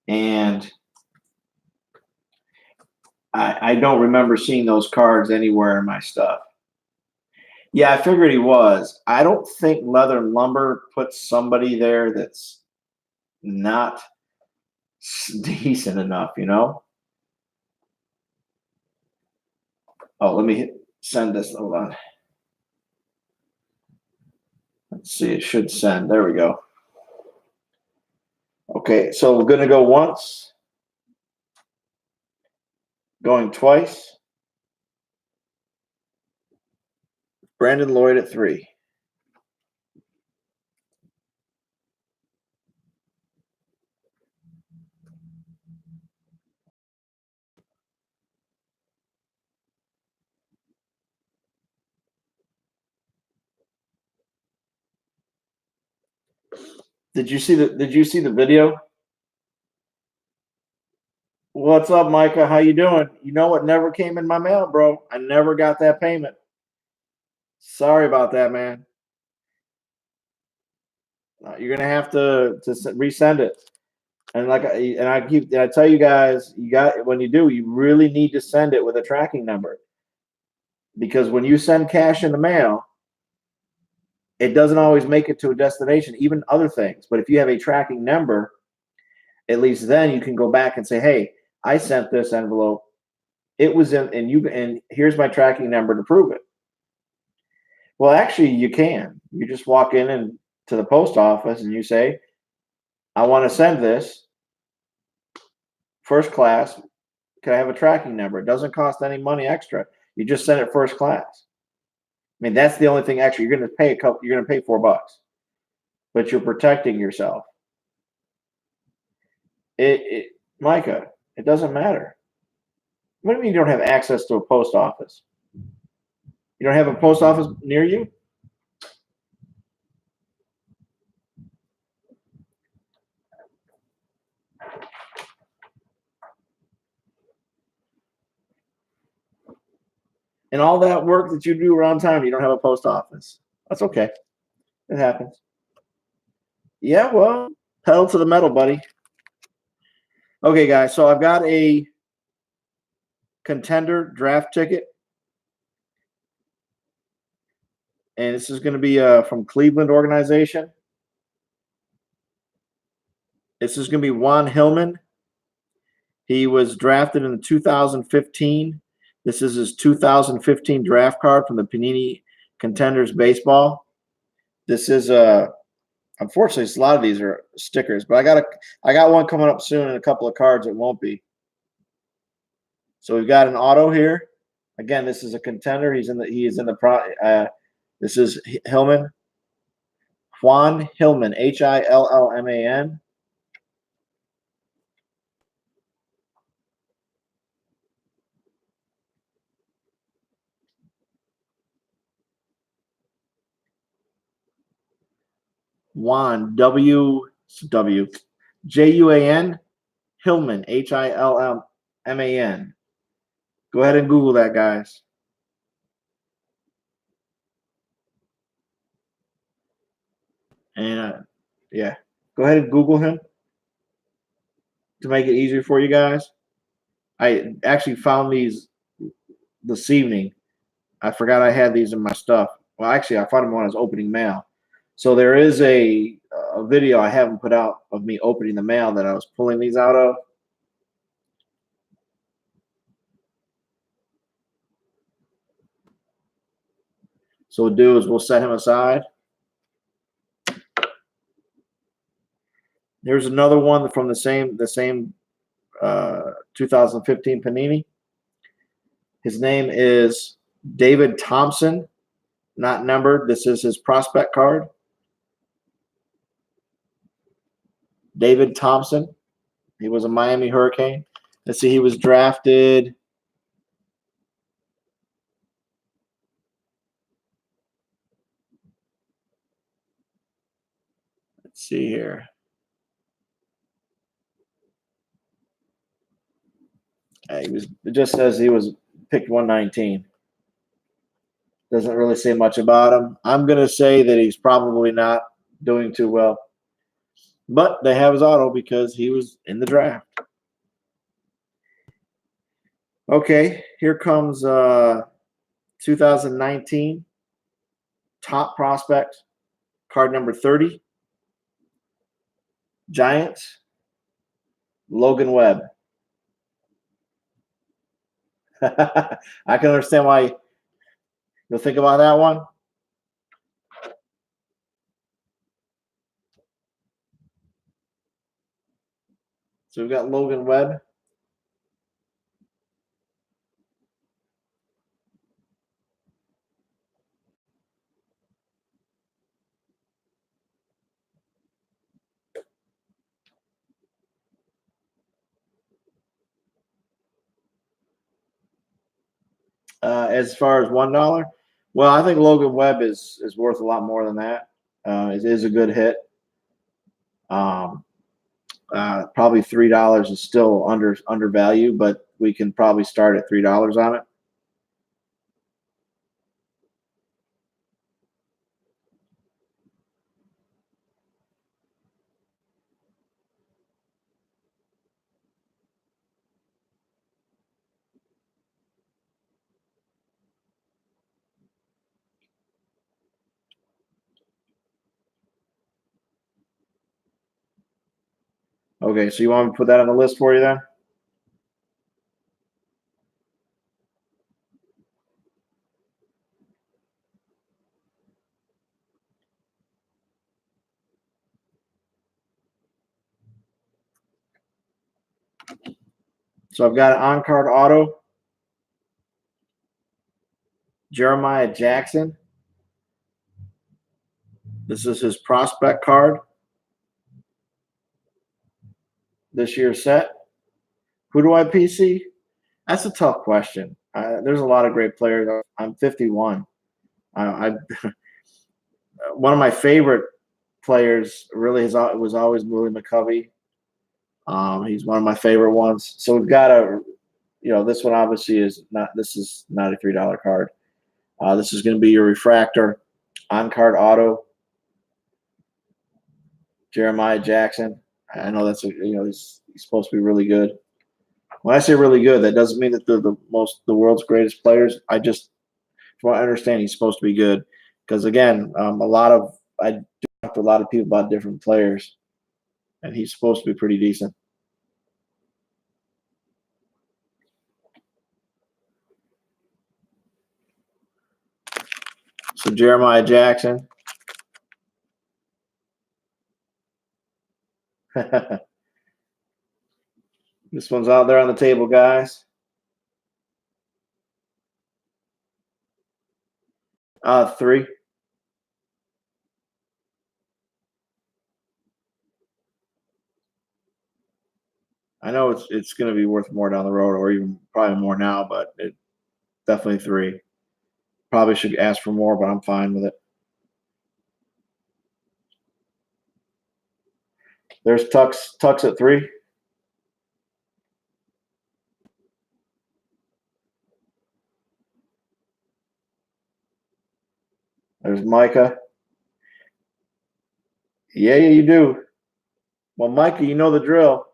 and I don't remember seeing those cards anywhere in my stuff. Yeah, I figured he was. I don't think Leather and Lumber puts somebody there that's not decent enough, Oh, let me send this. Hold on. Let's see. It should send. There we go. Okay, so we're going to go once, going twice. Brandon Lloyd at 3. Did you see the video? What's up, Micah? How you doing? You know what never came in my mail, bro? I never got that payment. Sorry about that, man. You're gonna have to resend it. And I tell you guys, when you do, you really need to send it with a tracking number, because when you send cash in the mail, it doesn't always make it to a destination, even other things. But if you have a tracking number, at least then you can go back and say, "Hey, I sent this envelope. It was in, and here's my tracking number to prove it." Well, actually, you can. You just walk in and to the post office and you say, "I want to send this first class. Can I have a tracking number?" It doesn't cost any money extra. You just send it first class. I mean, that's the only thing extra. You're going to pay You're going to pay $4, but you're protecting yourself. Micah, it doesn't matter. What do you mean you don't have access to a post office? You don't have a post office near you? And all that work that you do around town, you don't have a post office. That's okay. It happens. Yeah, well, pedal to the metal, buddy. Okay, guys, so I've got a contender draft ticket. And this is going to be from Cleveland organization. This is going to be Juan Hillman. He was drafted in 2015. This is his 2015 draft card from the Panini Contenders Baseball. This is unfortunately, a lot of these are stickers, but I got one coming up soon and a couple of cards it won't be. So we've got an auto here. Again, this is a contender. This is Hillman. Juan Hillman, Hillman. Juan, Juan, Hillman, Hillman. Go ahead and Google that, guys. And yeah, go ahead and Google him to make it easier for you guys. I actually found these this evening. I forgot I had these in my stuff. Well, actually, I found them when I was opening mail. So there is a video I haven't put out of me opening the mail that I was pulling these out of. So what we'll do is we'll set him aside. Here's another one from the same 2015 Panini. His name is David Thompson, not numbered. This is his prospect card. David Thompson. He was a Miami Hurricane. Let's see, he was drafted. Let's see here. It just says he was picked 119. Doesn't really say much about him. I'm going to say that he's probably not doing too well. But they have his auto because he was in the draft. Okay, here comes 2019 top prospect, card number 30. Giants, Logan Webb. I can understand why you'll think about that one. So we've got Logan Webb. As far as $1, well, I think Logan Webb is worth a lot more than that. It is a good hit. Probably $3 is still undervalued, but we can probably start at $3 on it. Okay, so you want me to put that on the list for you then? So I've got an on-card auto, Jeremiah Jackson. This is his prospect card. This year's set. Who do I PC? That's a tough question. There's a lot of great players. I'm 51. I one of my favorite players really was always Willie McCovey. He's one of my favorite ones. So we've got this one obviously is not. This is not a $3 card. This is going to be your refractor on card auto. Jeremiah Jackson. I know that's he's supposed to be really good. When I say really good, that doesn't mean that they're the world's greatest players. From what I understand, he's supposed to be good because again, I talked to a lot of people about different players, and he's supposed to be pretty decent. So Jeremiah Jackson. This one's out there on the table, guys. 3. I know it's going to be worth more down the road, or even probably more now, but it definitely 3. Probably should ask for more, but I'm fine with it. There's Tux at 3. There's Micah. Yeah, you do. Well, Micah, you know the drill.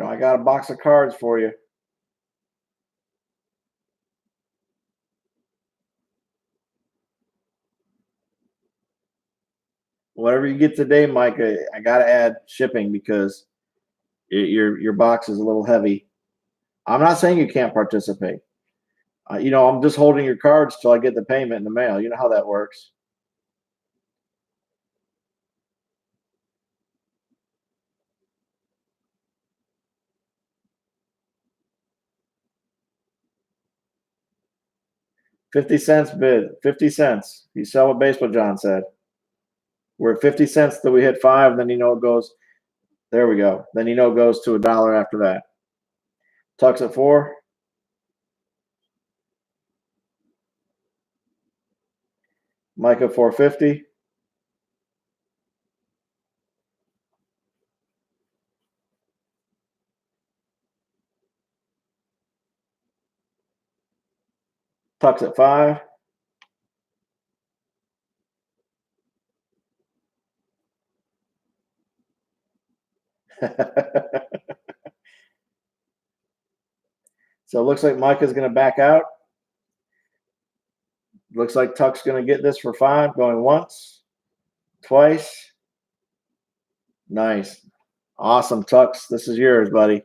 I got a box of cards for you. Whatever you get today, Micah, I got to add shipping because your box is a little heavy. I'm not saying you can't participate. I'm just holding your cards till I get the payment in the mail. You know how that works. $0.50 bid. 50 cents. You sell what Baseball John said. We're at 50 cents till we hit 5, and then it goes. There we go. Then it goes to $1 after that. Tux at 4. Micah 450. Tux at 5. So it looks like Micah's going to back out. Looks like Tuck's going to get this for 5, going once, twice, Nice. Awesome, Tux. This is yours, buddy.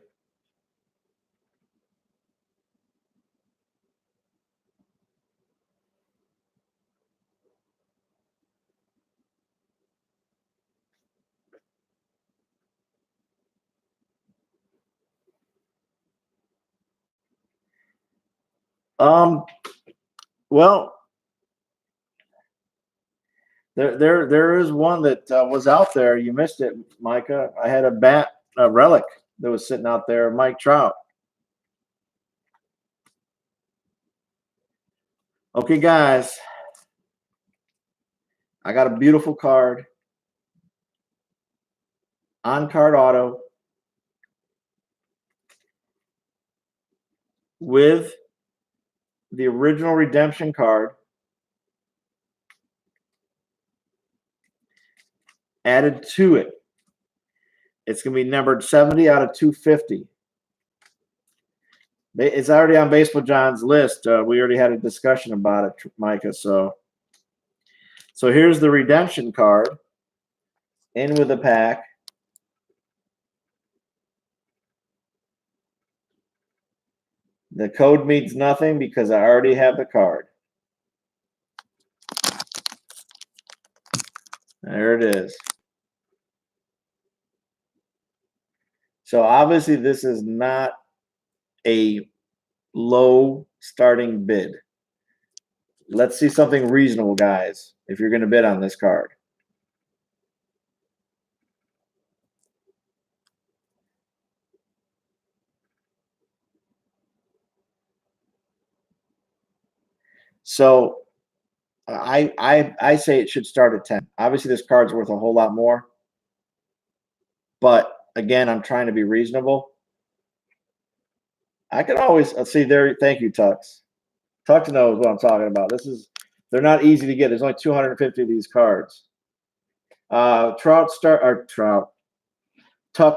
Well, there is one that was out there. You missed it, Micah. I had a relic that was sitting out there, Mike Trout. Okay, guys, I got a beautiful card, on card auto with the original redemption card added to it. It's going to be numbered 70 out of 250. It's already on Baseball John's list. We already had a discussion about it, Micah. So here's the redemption card in with the pack. The code means nothing because I already have the card. There it is. So obviously this is not a low starting bid. Let's see something reasonable, guys, if you're going to bid on this card. So I say it should start at 10. Obviously, this card's worth a whole lot more. But again, I'm trying to be reasonable. I could always see there. Thank you, Tux. Tux knows what I'm talking about. They're not easy to get. There's only 250 of these cards. Tuck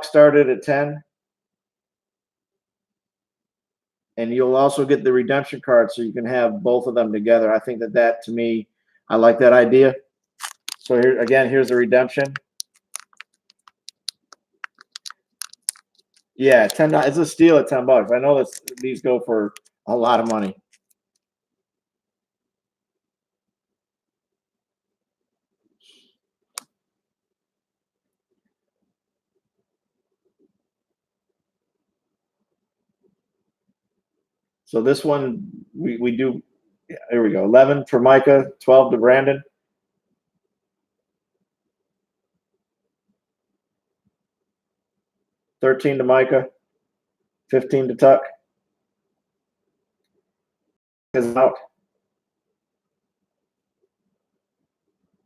started at 10. And you'll also get the redemption card so you can have both of them together. I think that to me, I like that idea. So here again, here's the redemption. Yeah, $10. It's a steal at $10. I know these go for a lot of money. So this one we do. Yeah, here we go. 11 for Micah, 12 to Brandon. $13 to Micah, 15 to Tuck. Is out.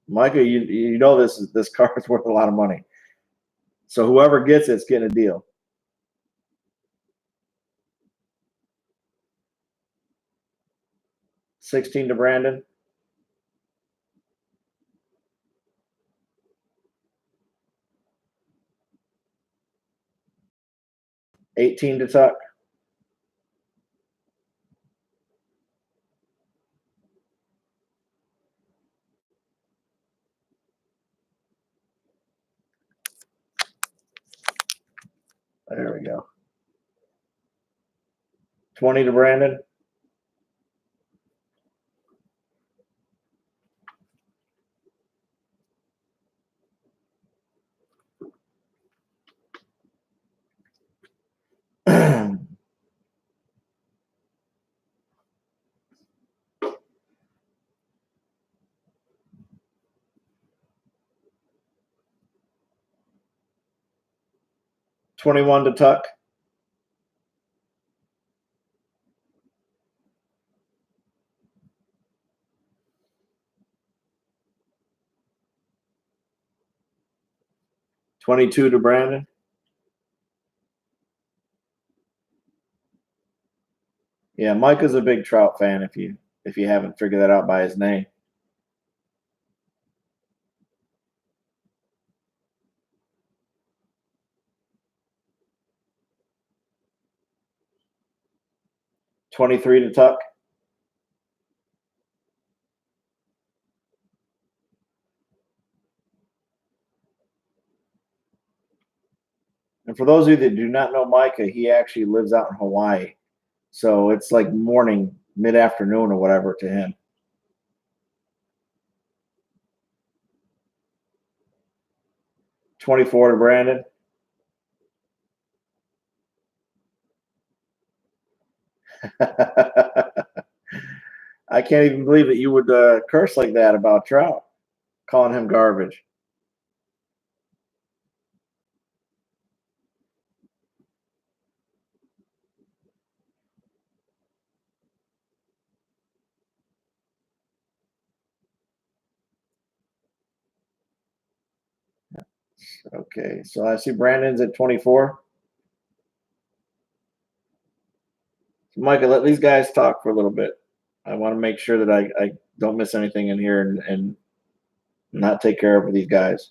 Micah, you know this card's worth a lot of money. So whoever gets it's getting a deal. 16 to Brandon. 18 to Tuck. 20 to Brandon. 21 to Tuck. 22 to Brandon. Yeah, Mike is a big Trout fan if you haven't figured that out by his name. $23 to Tuck. And for those of you that do not know Micah, he actually lives out in Hawaii. So it's like morning, mid-afternoon or whatever to him. $24 to Brandon. I can't even believe that you would curse like that about Trout, calling him garbage. Okay, so I see Brandon's at 24. So Micah, let these guys talk for a little bit. I want to make sure that I don't miss anything in here and not take care of these guys.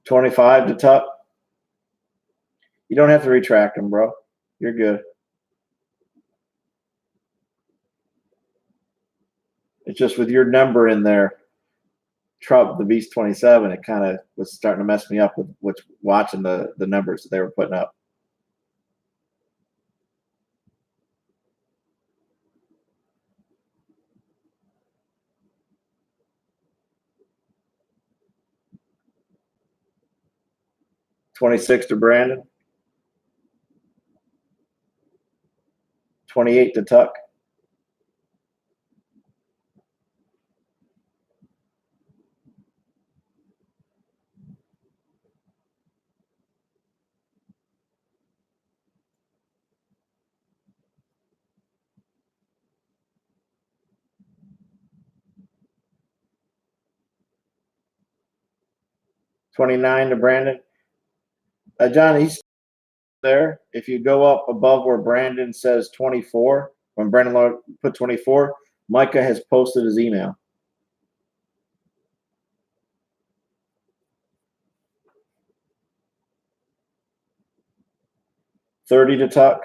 $25 to Tuck. You don't have to retract them, bro. You're good. It's just with your number in there, Trump, the Beast 27, it kind of was starting to mess me up with watching the numbers that they were putting up. $26 to Brandon. $28 to Tuck. $29 to Brandon. John, he's there. If you go up above where Brandon says 24, when Brandon put 24, Micah has posted his email. $30 to Tuck.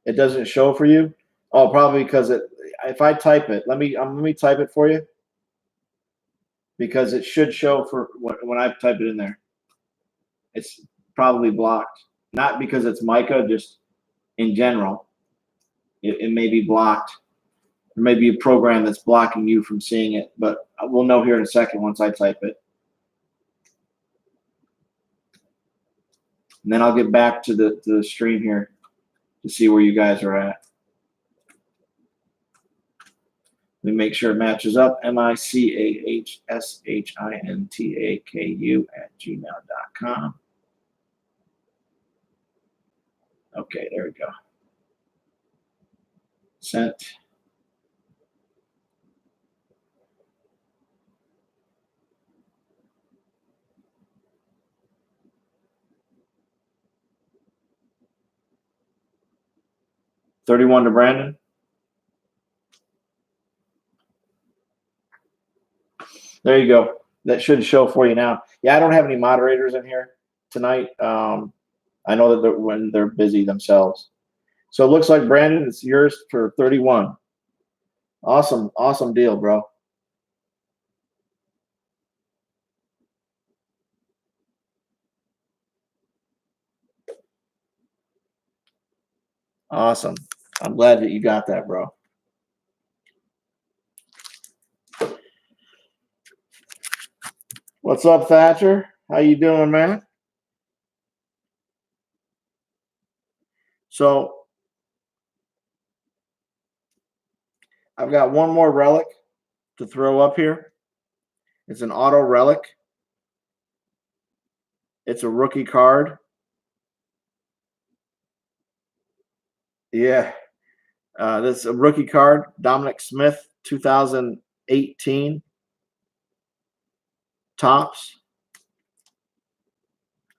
It doesn't show for you. Oh, probably because if I type it, let me type it for you, because it should show for when I type it in there. It's probably blocked, not because it's Micah, just in general. It may be blocked. There may be a program that's blocking you from seeing it, but we'll know here in a second once I type it. And then I'll get back to the stream here to see where you guys are at. Let me make sure it matches up. MICAHSHINTAKU@gmail.com. Okay, there we go. Sent. $31 to Brandon. There you go. That should show for you now. Yeah, I don't have any moderators in here tonight. I know that when they're busy themselves. So it looks like, Brandon, it's yours for 31. Awesome, awesome deal, bro. Awesome. I'm glad that you got that, bro. What's up, Thatcher? How you doing, man? So I've got one more relic to throw up here. It's an auto relic. It's a rookie card. Yeah. This is a rookie card. Dominic Smith, 2018. Tops.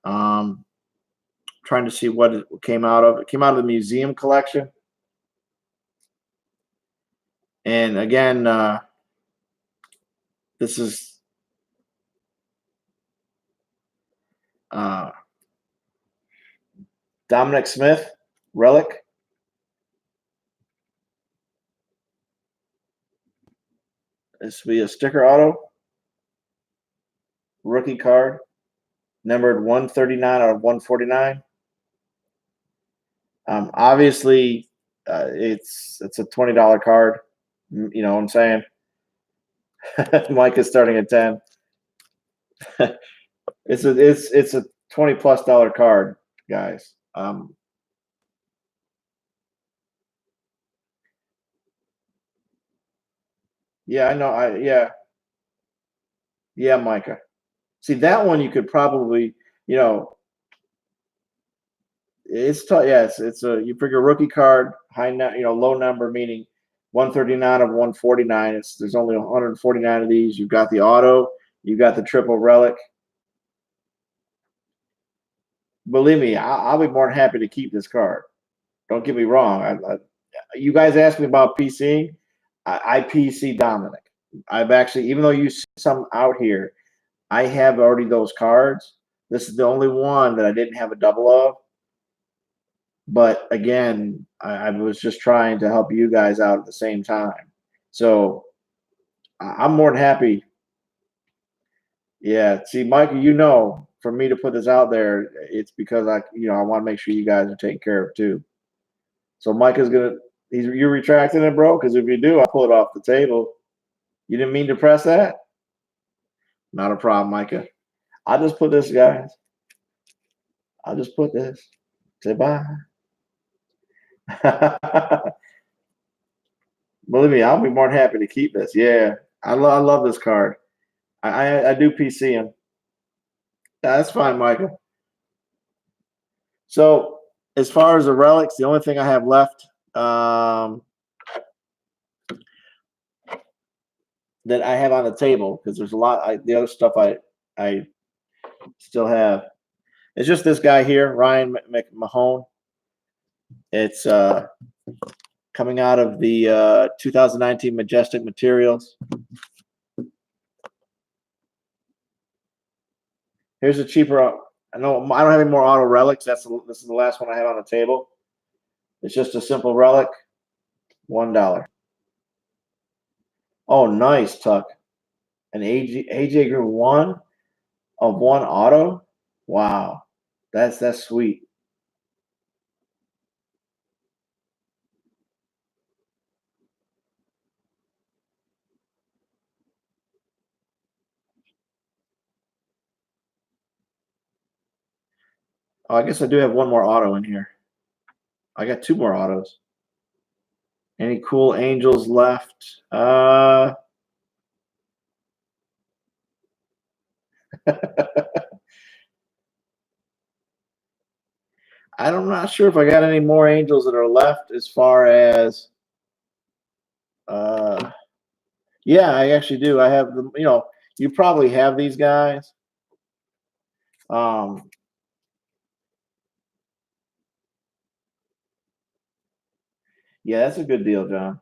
Trying to see what it came out of. It came out of the museum collection. And again, this is Dominic Smith, relic. This will be a sticker auto. Rookie card, numbered 139 out of 149. Obviously, it's a $20 card. You know what I'm saying? Mike is starting at 10. it's a $20+ card, guys. Yeah, I know. Yeah, Micah. See, that one you could probably, you know, it's tough. Yeah, it's a you pick a rookie card, low number, meaning 139 of 149. There's only 149 of these. You've got the auto, you've got the triple relic. Believe me, I'll be more than happy to keep this card. Don't get me wrong. You guys asked me about PC. I PC Dominic. I've actually, even though you see some out here, I have already those cards. This is the only one that I didn't have a double of. But again, I was just trying to help you guys out at the same time. So I'm more than happy. Yeah. See, Michael, for me to put this out there, it's because I want to make sure you guys are taken care of too. So Micah's you're retracting it, bro? Because if you do, I'll pull it off the table. You didn't mean to press that? Not a problem, Micah. I'll just put this, guys. I'll just put this. Say bye. Believe me, I'll be more than happy to keep this. Yeah, I love this card. I do PC him. That's fine, Michael. So as far as the relics, the only thing I have left that I have on the table, because there's a lot. The other stuff I still have. It's just this guy here, Ryan McMahon. It's coming out of the 2019 Majestic Materials. Here's a cheaper. I know I don't have any more auto relics. This is the last one I have on the table. It's just a simple relic, $1. Oh, nice, Tuck. An AJ Green 1 of 1 auto. Wow, that's sweet. Oh, I guess I do have one more auto in here. I got 2 more autos. Any cool angels left? I'm not sure if I got any more angels that are left as far as yeah, I actually do. I have them, you probably have these guys. Yeah, that's a good deal, John.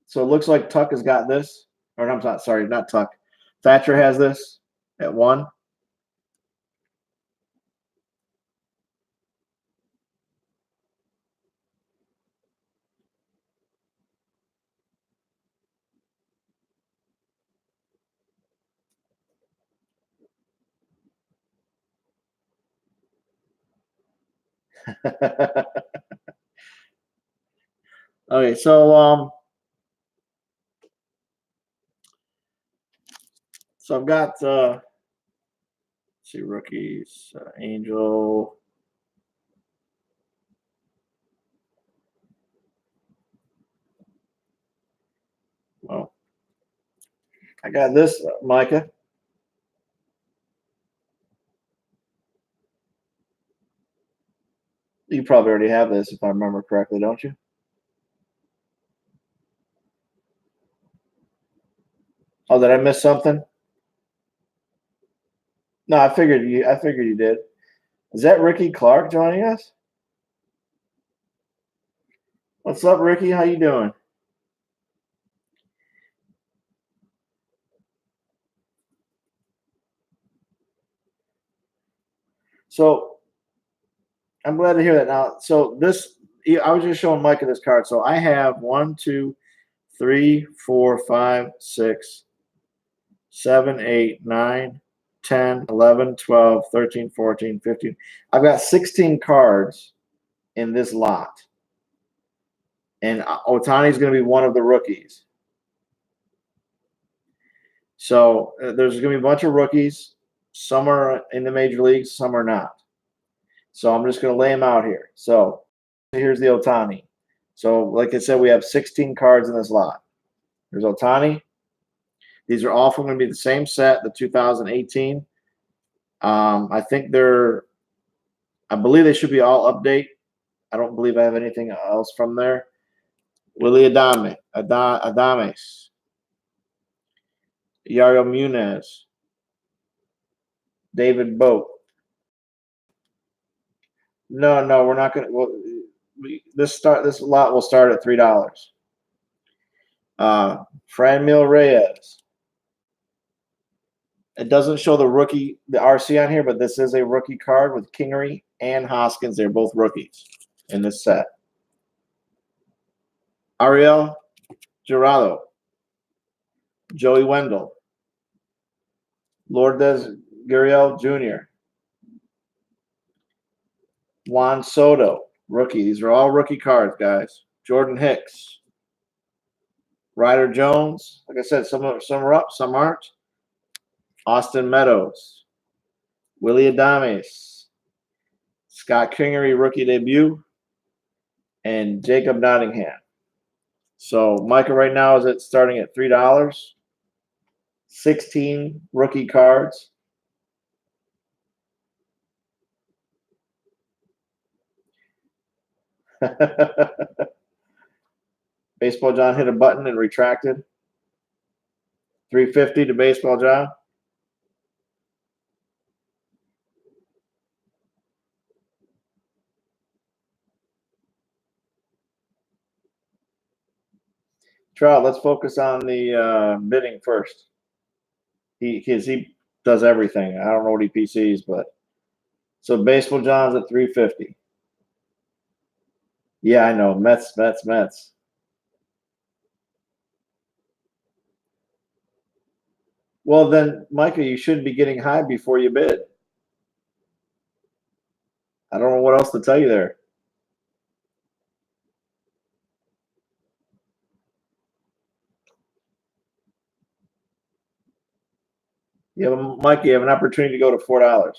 So it looks like Tuck has got this. Or I'm not sorry, not Tuck. Thatcher has this at 1. Okay, so I've got let's see, rookies, Angel. Well, I got this, Micah. You probably already have this if I remember correctly, don't you? Oh, did I miss something? No, I figured you did. Is that Ricky Clark joining us? What's up, Ricky? How you doing? So I'm glad to hear that. Now, so this, I was just showing Micah this card. So I have 1, 2, 3, 4, 5, 6, 7, 8, 9, 10, 11, 12, 13, 14, 15. I've got 16 cards in this lot. And Ohtani is going to be one of the rookies. So there's going to be a bunch of rookies. Some are in the major leagues, some are not. So I'm just going to lay them out here. So here's the Ohtani. So like I said, we have 16 cards in this lot. There's Ohtani. These are all going to be the same set, the 2018. I believe they should be all update. I don't believe I have anything else from there. Willie Adames, Yario Munez, David Boat. No, we're not going to. Well, this lot will start at $3. Franmil Reyes. It doesn't show the RC on here, but this is a rookie card with Kingery and Hoskins. They're both rookies in this set. Ariel Jurado, Joey Wendell, Lourdes Gurriel Jr., Juan Soto, rookie. These are all rookie cards, guys. Jordan Hicks, Ryder Jones. Like I said, some are up, some aren't. Austin Meadows, Willie Adames, Scott Kingery, rookie debut, and Jacob Nottingham. So Micah right now is starting at $3. 16 rookie cards. Baseball John hit a button and retracted. $350 to Baseball John. Trout, let's focus on the bidding first. He does everything. I don't know what he PCs, but so Baseball John's at $350. Yeah, I know. Mets. Well, then, Micah, you shouldn't be getting high before you bid. I don't know what else to tell you there. Mike, you have an opportunity to go to $4.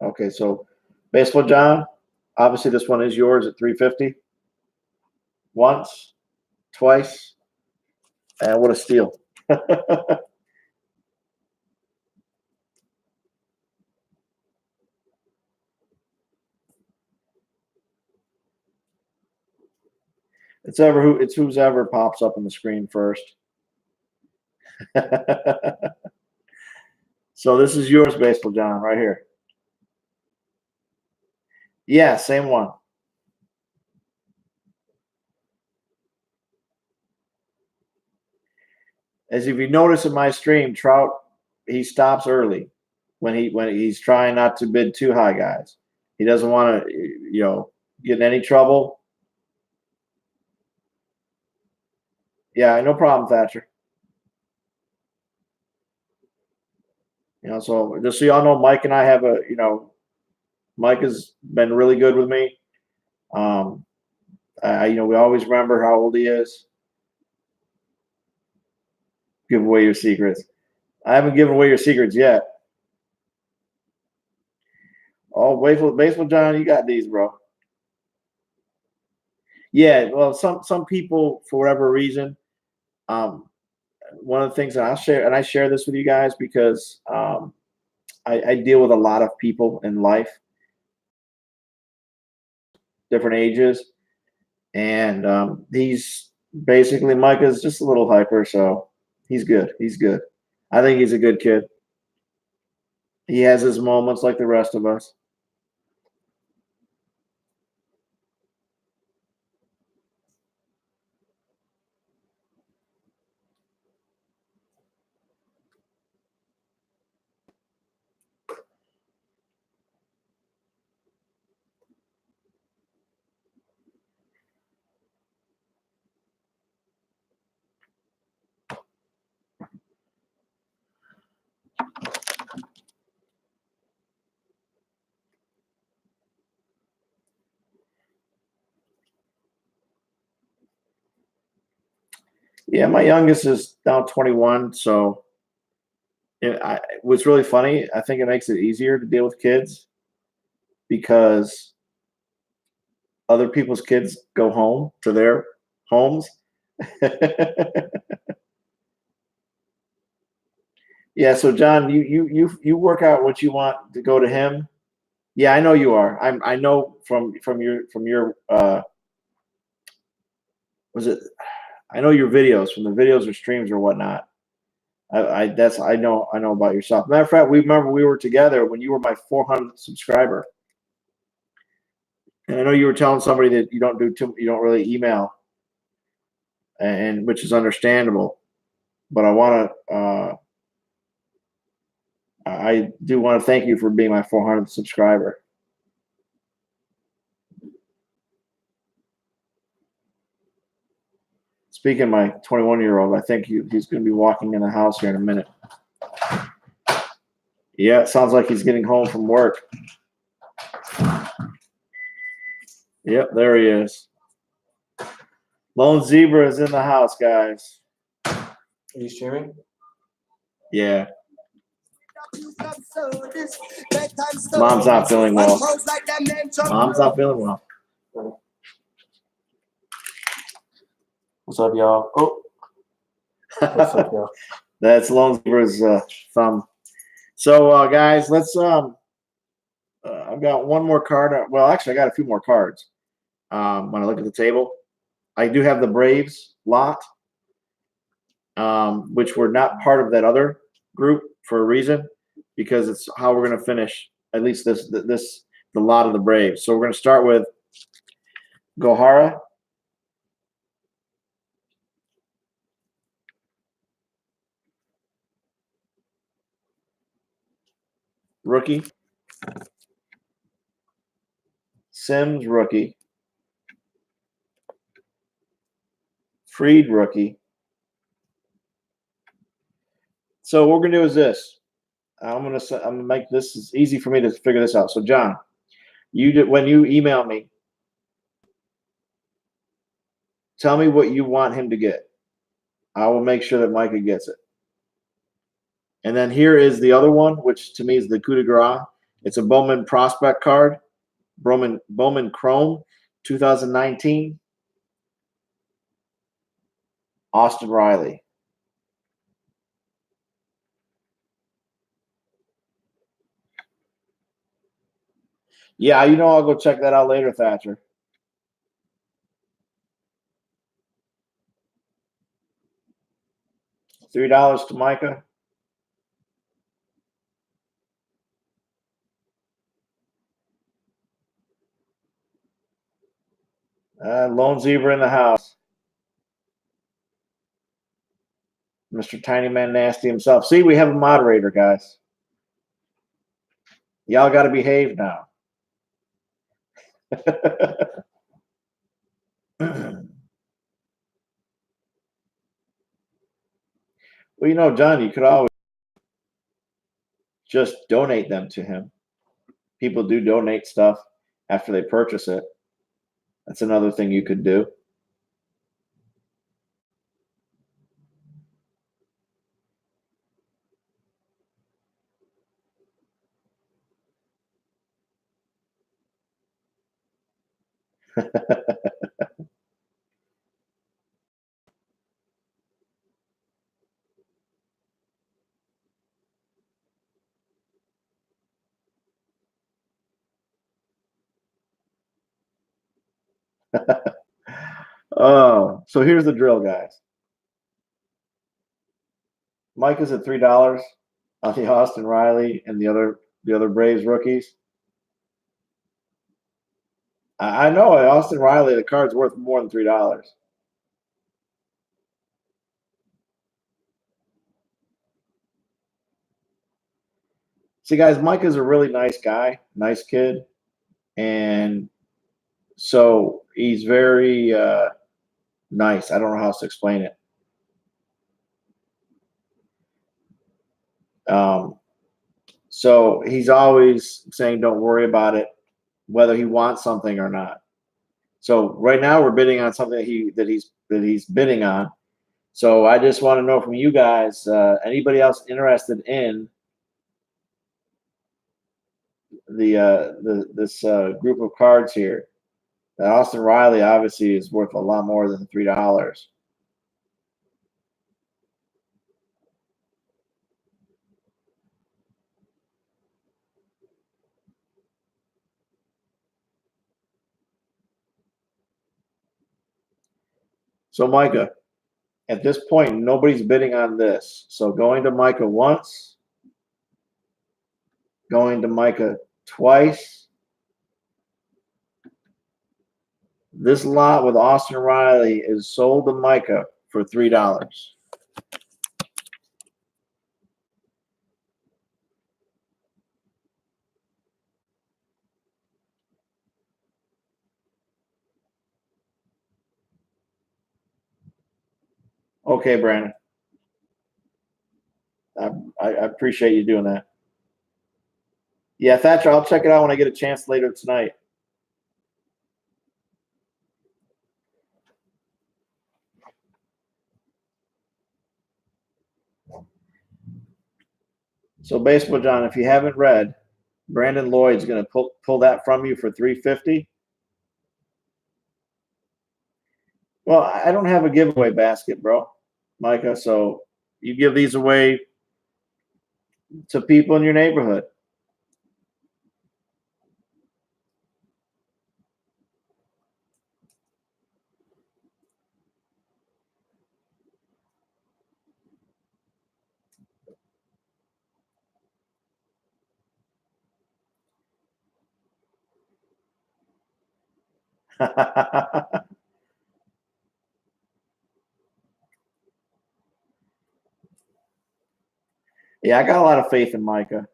Okay, so Baseball John, obviously this one is yours at $350. Once, twice, and what a steal. It's who's ever pops up on the screen first. So this is yours, Baseball John, right here. Yeah, same one. As if you notice in my stream, Trout, he stops early when he's trying not to bid too high, guys. He doesn't want to, get in any trouble. Yeah, no problem, Thatcher. So just so y'all know, Mike and I have Mike has been really good with me. We always remember how old he is. Give away your secrets. I haven't given away your secrets yet. Oh, Baseball John, you got these, bro. Yeah, well, some people, for whatever reason, one of the things that I share this with you guys because I deal with a lot of people in life, different ages, and he's basically Micah's just a little hyper, so he's good. He's good. I think he's a good kid. He has his moments like the rest of us. Yeah, my youngest is now 21, so what's really funny, I think it makes it easier to deal with kids because other people's kids go home to their homes. Yeah, so John, you work out what you want to go to him. Yeah, I know you are. I know from your was it I know your videos from the videos or streams or whatnot. I know about yourself. Matter of fact, we remember we were together when you were my 400th subscriber, and I know you were telling somebody that you don't really email, and which is understandable. But I do want to thank you for being my 400th subscriber. Speaking of my 21-year-old, I think he's going to be walking in the house here in a minute. Yeah, it sounds like he's getting home from work. Yep, there he is. Lone Zebra is in the house, guys. Are you streaming? Yeah. Mom's not feeling well. Mom's not feeling well. What's up, y'all? Oh. What's up, y'all? That's Lone Zebra's thumb. So, guys, let's. I've got one more card. Well, actually, I got a few more cards. When I look at the table, I do have the Braves lot, which were not part of that other group for a reason, because it's how we're going to finish at least the lot of the Braves. So we're going to start with Gohara. Rookie. Sims, rookie. Fried, rookie. So what we're gonna do is this. I'm gonna make this as easy for me to figure this out. So John, when you email me, tell me what you want him to get. I will make sure that Micah gets it. And then here is the other one, which to me is the coup de grace. It's a Bowman prospect card, Bowman Chrome, 2019. Austin Riley. Yeah, I'll go check that out later, Thatcher. $3 to Micah. Lone Zebra in the house. Mr. Tiny Man Nasty himself. See, we have a moderator, guys. Y'all got to behave now. Well, John, you could always just donate them to him. People do donate stuff after they purchase it. That's another thing you could do. Oh, so here's the drill, guys. Mike is at $3 on the Austin Riley and the other Braves rookies. I know Austin Riley, the card's worth more than $3. See, guys, Mike is a really nice guy, nice kid, and so he's very nice. I don't know how else to explain it. So he's always saying, "Don't worry about it," whether he wants something or not. So right now we're bidding on something that he's bidding on, So I just want to know from you guys, anybody else interested in this group of cards here? Austin Riley obviously is worth a lot more than $3. So Micah, at this point, nobody's bidding on this. So going to Micah once, going to Micah twice. This lot with Austin Riley is sold to Micah for $3. Okay, Brandon. I appreciate you doing that. Yeah, Thatcher, I'll check it out when I get a chance later tonight. So Baseball John, if you haven't read, Brandon Lloyd's going to pull that from you for $350. Well, I don't have a giveaway basket, bro, Micah. So you give these away to people in your neighborhood. Yeah, I got a lot of faith in Micah.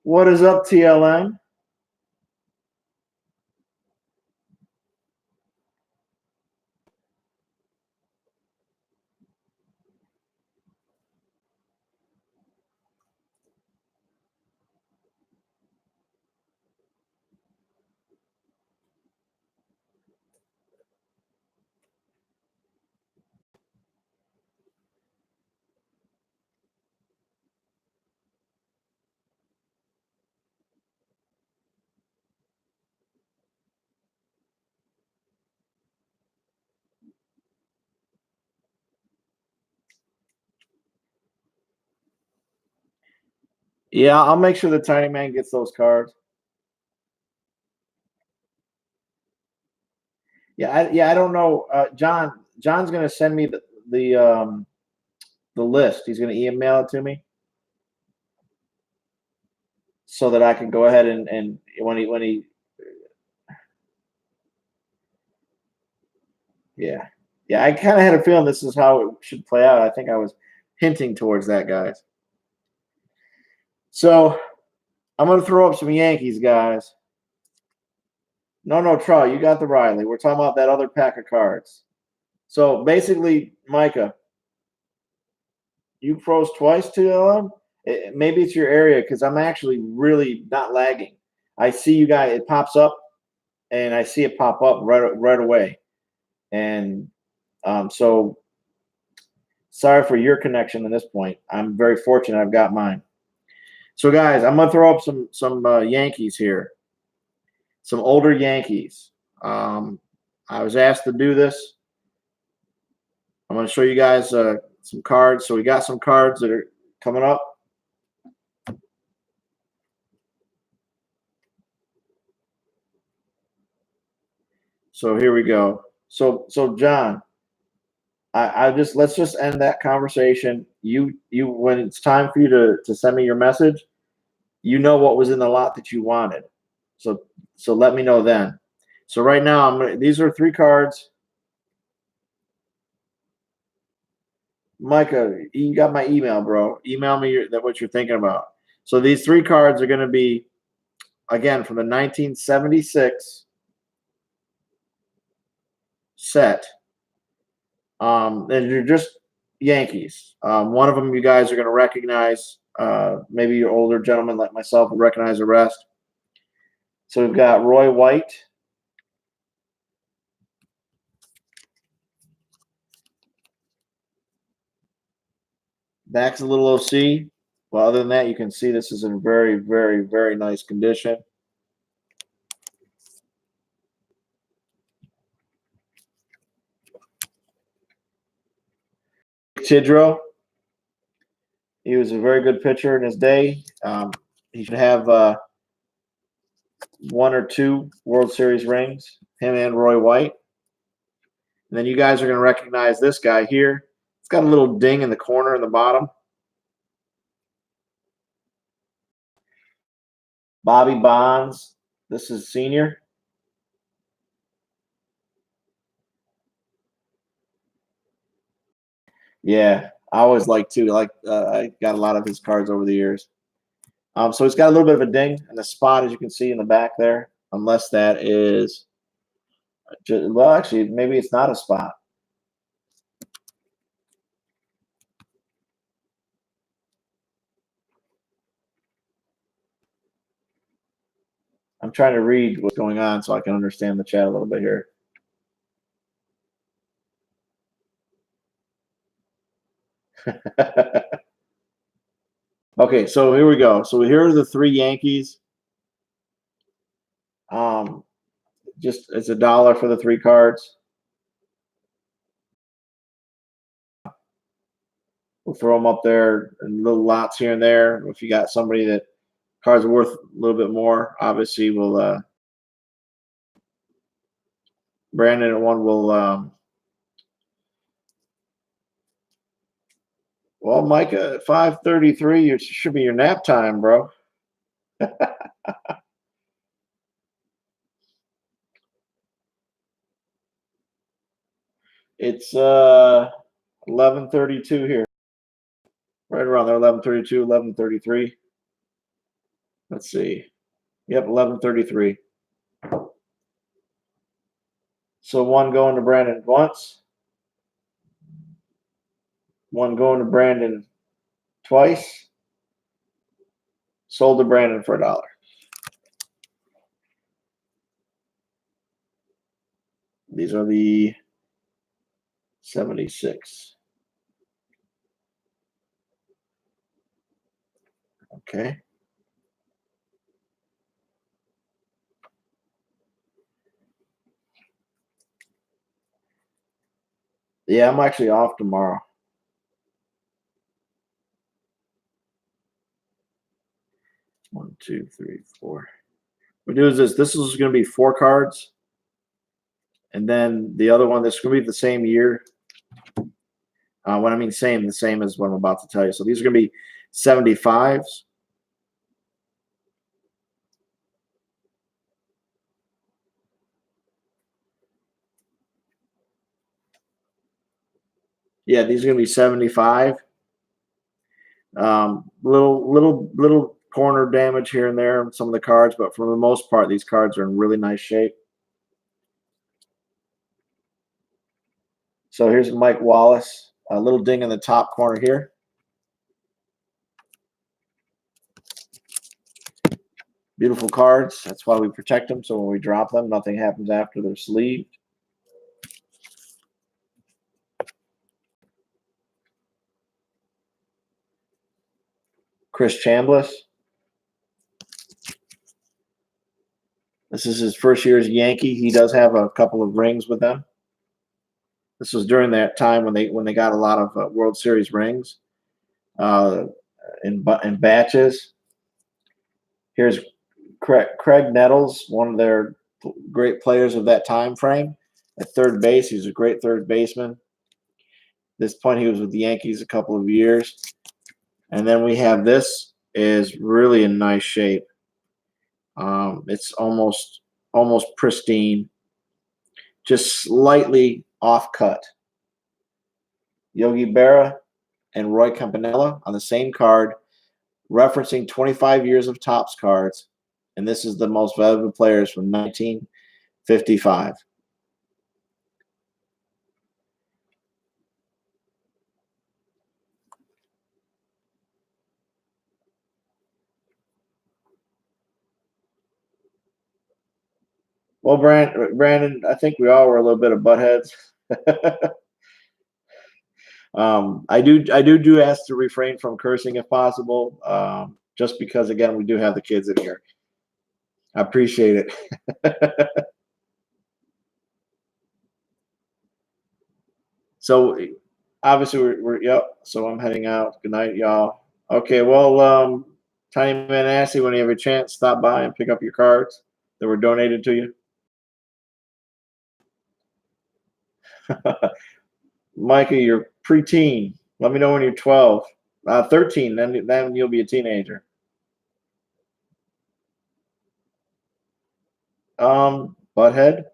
What is up, TLM? Yeah, I'll make sure the tiny man gets those cards. I don't know. John's gonna send me the list. He's gonna email it to me so that I can go ahead and when he yeah. Yeah, I kind of had a feeling this is how it should play out. I think I was hinting towards that, guys. So I'm gonna throw up some Yankees, guys. No, Troy, you got the Riley. We're talking about that other pack of cards. So basically, Micah, you froze twice to them. Maybe it's your area because I'm actually really not lagging. I see you guys. It pops up, and I see it pop up right away. And so sorry for your connection at this point. I'm very fortunate I've got mine. So guys, I'm gonna throw up some Yankees here. Some older Yankees. I was asked to do this. I'm going to show you guys some cards. So we got some cards that are coming up. So here we go. So John, let's just end that conversation. You when it's time for you to send me your message, you know what was in the lot that you wanted. So let me know then. So right now these are 3 cards. Micah, you got my email, bro. Email me what you're thinking about. So these 3 cards are going to be, again, from the 1976 set. And they're just Yankees. One of them you guys are going to recognize. Maybe your older gentlemen like myself will recognize the rest. So we've got Roy White. Back's a little OC. Well, other than that, you can see this is in very, very, very nice condition. Tidrow. He was a very good pitcher in his day. He should have 1 or 2 World Series rings, him and Roy White. And then you guys are going to recognize this guy here. It's got a little ding in the corner in the bottom. Bobby Bonds. This is senior. Yeah, I always like to. I got a lot of his cards over the years. So it's got a little bit of a ding in the spot, as you can see in the back there. Unless that is, well, actually, maybe it's not a spot. I'm trying to read what's going on so I can understand the chat a little bit here. Okay, so here we go. So here are the 3 Yankees. Just it's $1 for the 3 cards. We'll throw them up there in little lots here and there. If you got somebody that cards are worth a little bit more, obviously we'll Brandon at 1 will well, Micah at 5:33, it should be your nap time, bro. It's 11:32 here. Right around there, 11:32, 11:33. Let's see. Yep, 11:33. So 1 going to Brandon once. 1 going to Brandon twice. Sold to Brandon for $1. These are the 76. Okay. Yeah, I'm actually off tomorrow. One, 2, 3, 4. What we do is this. This is going to be 4 cards. And then the other one, this is going to be the same year. When I mean same, the same as what I'm about to tell you. So these are going to be 75s. Yeah, these are going to be 75. Little corner damage here and there on some of the cards, but for the most part, these cards are in really nice shape. So here's Mike Wallace. A little ding in the top corner here. Beautiful cards. That's why we protect them. So when we drop them, nothing happens after they're sleeved. Chris Chambliss. This is his first year as a Yankee. He does have a couple of rings with them. This was during that time when they got a lot of World Series rings in batches. Here's Craig Nettles, one of their great players of that time frame. At third base, he was a great third baseman. At this point, he was with the Yankees a couple of years. And then we have this is really in nice shape. It's almost pristine, just slightly off cut. Yogi Berra and Roy Campanella on the same card. referencing 25 years of Topps cards, and this is the most valuable players from 1955. Well, Brandon, I think we all were a little bit of buttheads. I do ask to refrain from cursing if possible, just because again we do have the kids in here. I appreciate it. So obviously we're yep. So I'm heading out. Good night, y'all. Okay, well, Tiny Man Assy, when you have a chance, stop by and pick up your cards that were donated to you. Micah, you're preteen. Let me know when you're 12. 13, then you'll be a teenager. Butthead.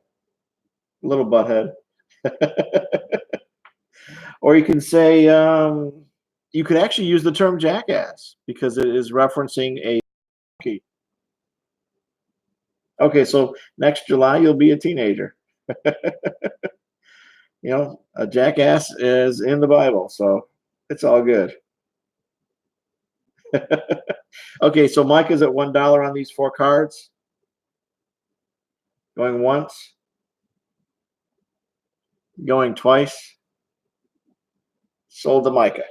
Little butthead. Or you can say, you could actually use the term jackass because it is referencing a monkey. Okay, so next July you'll be a teenager. You know, a jackass is in the Bible, so it's all good. Okay, so Mike is at $1 on these 4 cards. Going once. Going twice. Sold to Micah.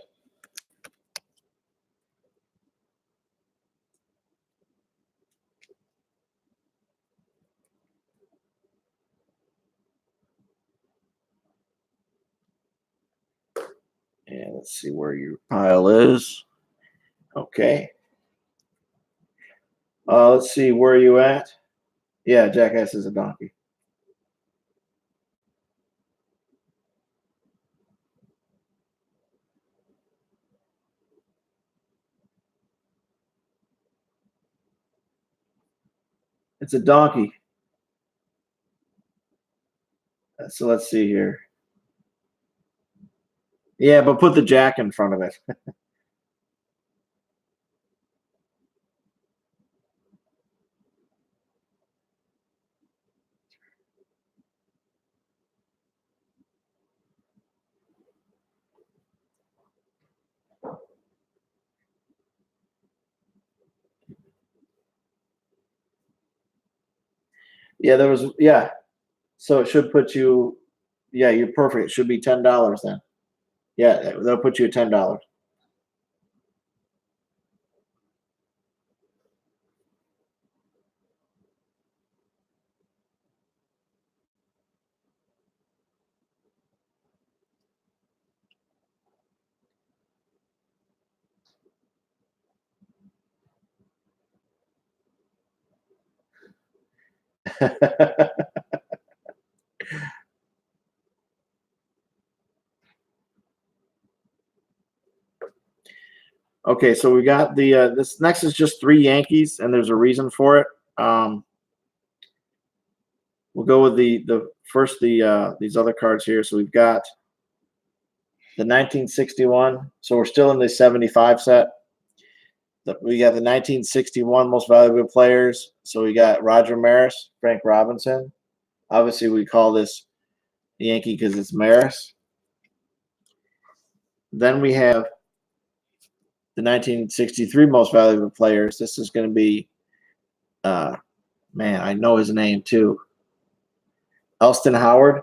And let's see where your pile is. Okay. Let's see, where are you at? Yeah, jackass is a donkey. It's a donkey. So let's see here. Yeah, but put the jack in front of it. Yeah, there was, yeah. So it should put you, yeah, you're perfect. It should be $10 then. Yeah, that'll put you at $10. Okay, so we got the this next is just 3 Yankees, and there's a reason for it. We'll go with the first these other cards here. So we've got the 1961. So we're still in the 75 set. We got the 1961 most valuable players. So we got Roger Maris, Frank Robinson. Obviously, we call this Yankee because it's Maris. Then we have the 1963 most valuable players. This is going to be, man, I know his name too. Elston Howard.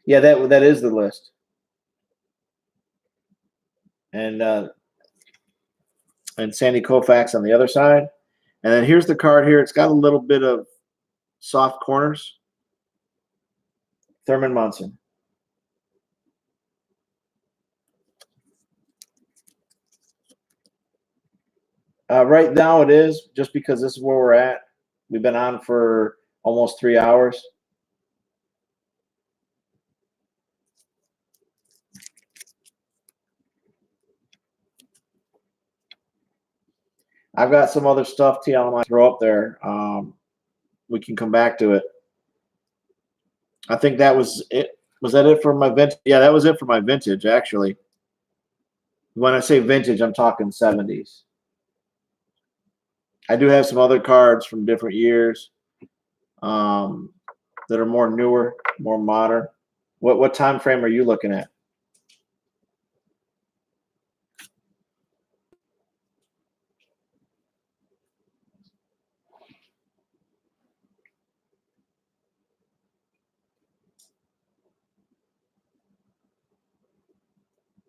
Yeah, that is the list. And Sandy Koufax on the other side. And then here's the card here. It's got a little bit of soft corners. Thurman Munson. Right now it is, just because this is where we're at. We've been on for almost 3 hours. I've got some other stuff, TL, I might throw up there. We can come back to it. I think that was it. Was that it for my vintage? Yeah, that was it for my vintage, actually. When I say vintage, I'm talking 70s. I do have some other cards from different years that are more newer, more modern. What time frame are you looking at?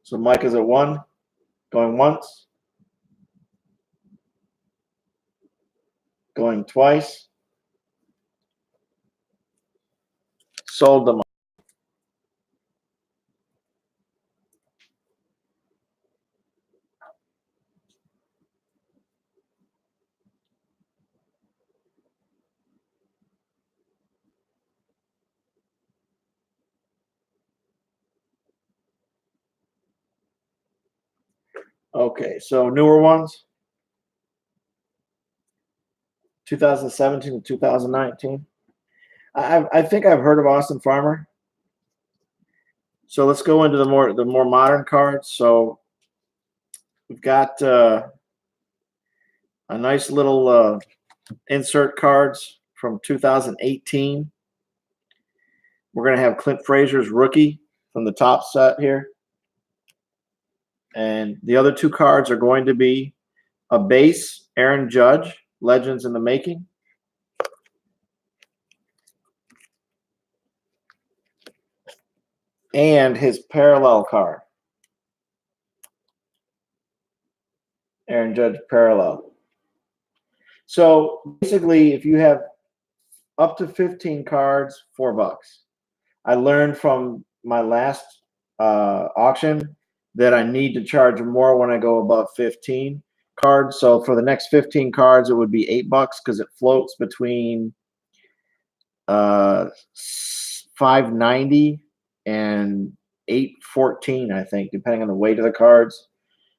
So Mike is at 1, going once, going twice. Sold them. Okay, so newer ones, 2017 to 2019. I think I've heard of Austin Farmer. So let's go into the more modern cards. So we've got a nice little insert cards from 2018. We're going to have Clint Frazier's rookie from the top set here. And the other two cards are going to be a base, Aaron Judge, Legends in the Making. And his parallel card. Aaron Judge parallel. So basically, if you have up to 15 cards, $4. I learned from my last auction that I need to charge more when I go above 15 cards. So for the next 15 cards, it would be $8 because it floats between $5.90 and $8.14, I think, depending on the weight of the cards.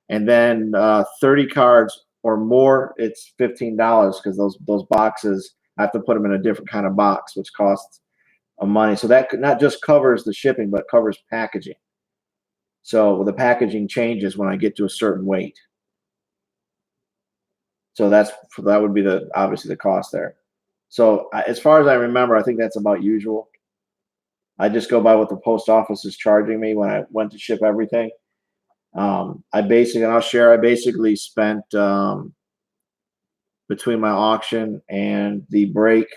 And then 30 cards or more, it's $15 because those boxes, I have to put them in a different kind of box, which costs money. So that not just covers the shipping, but covers packaging. So the packaging changes when I get to a certain weight. So that would be obviously the cost there. So as far as I remember, I think that's about usual. I just go by what the post office is charging me when I went to ship everything. I basically spent between my auction and the break,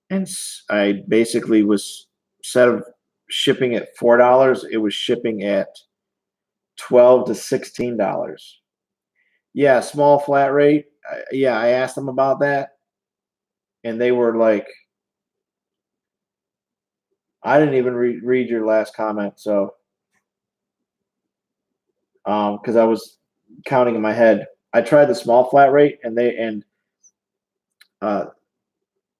and I basically was, instead of shipping at $4, it was shipping at $12 to $16. Yeah, small flat rate. Yeah, I asked them about that, and they were like, I didn't even read your last comment, so because I was counting in my head. I tried the small flat rate, and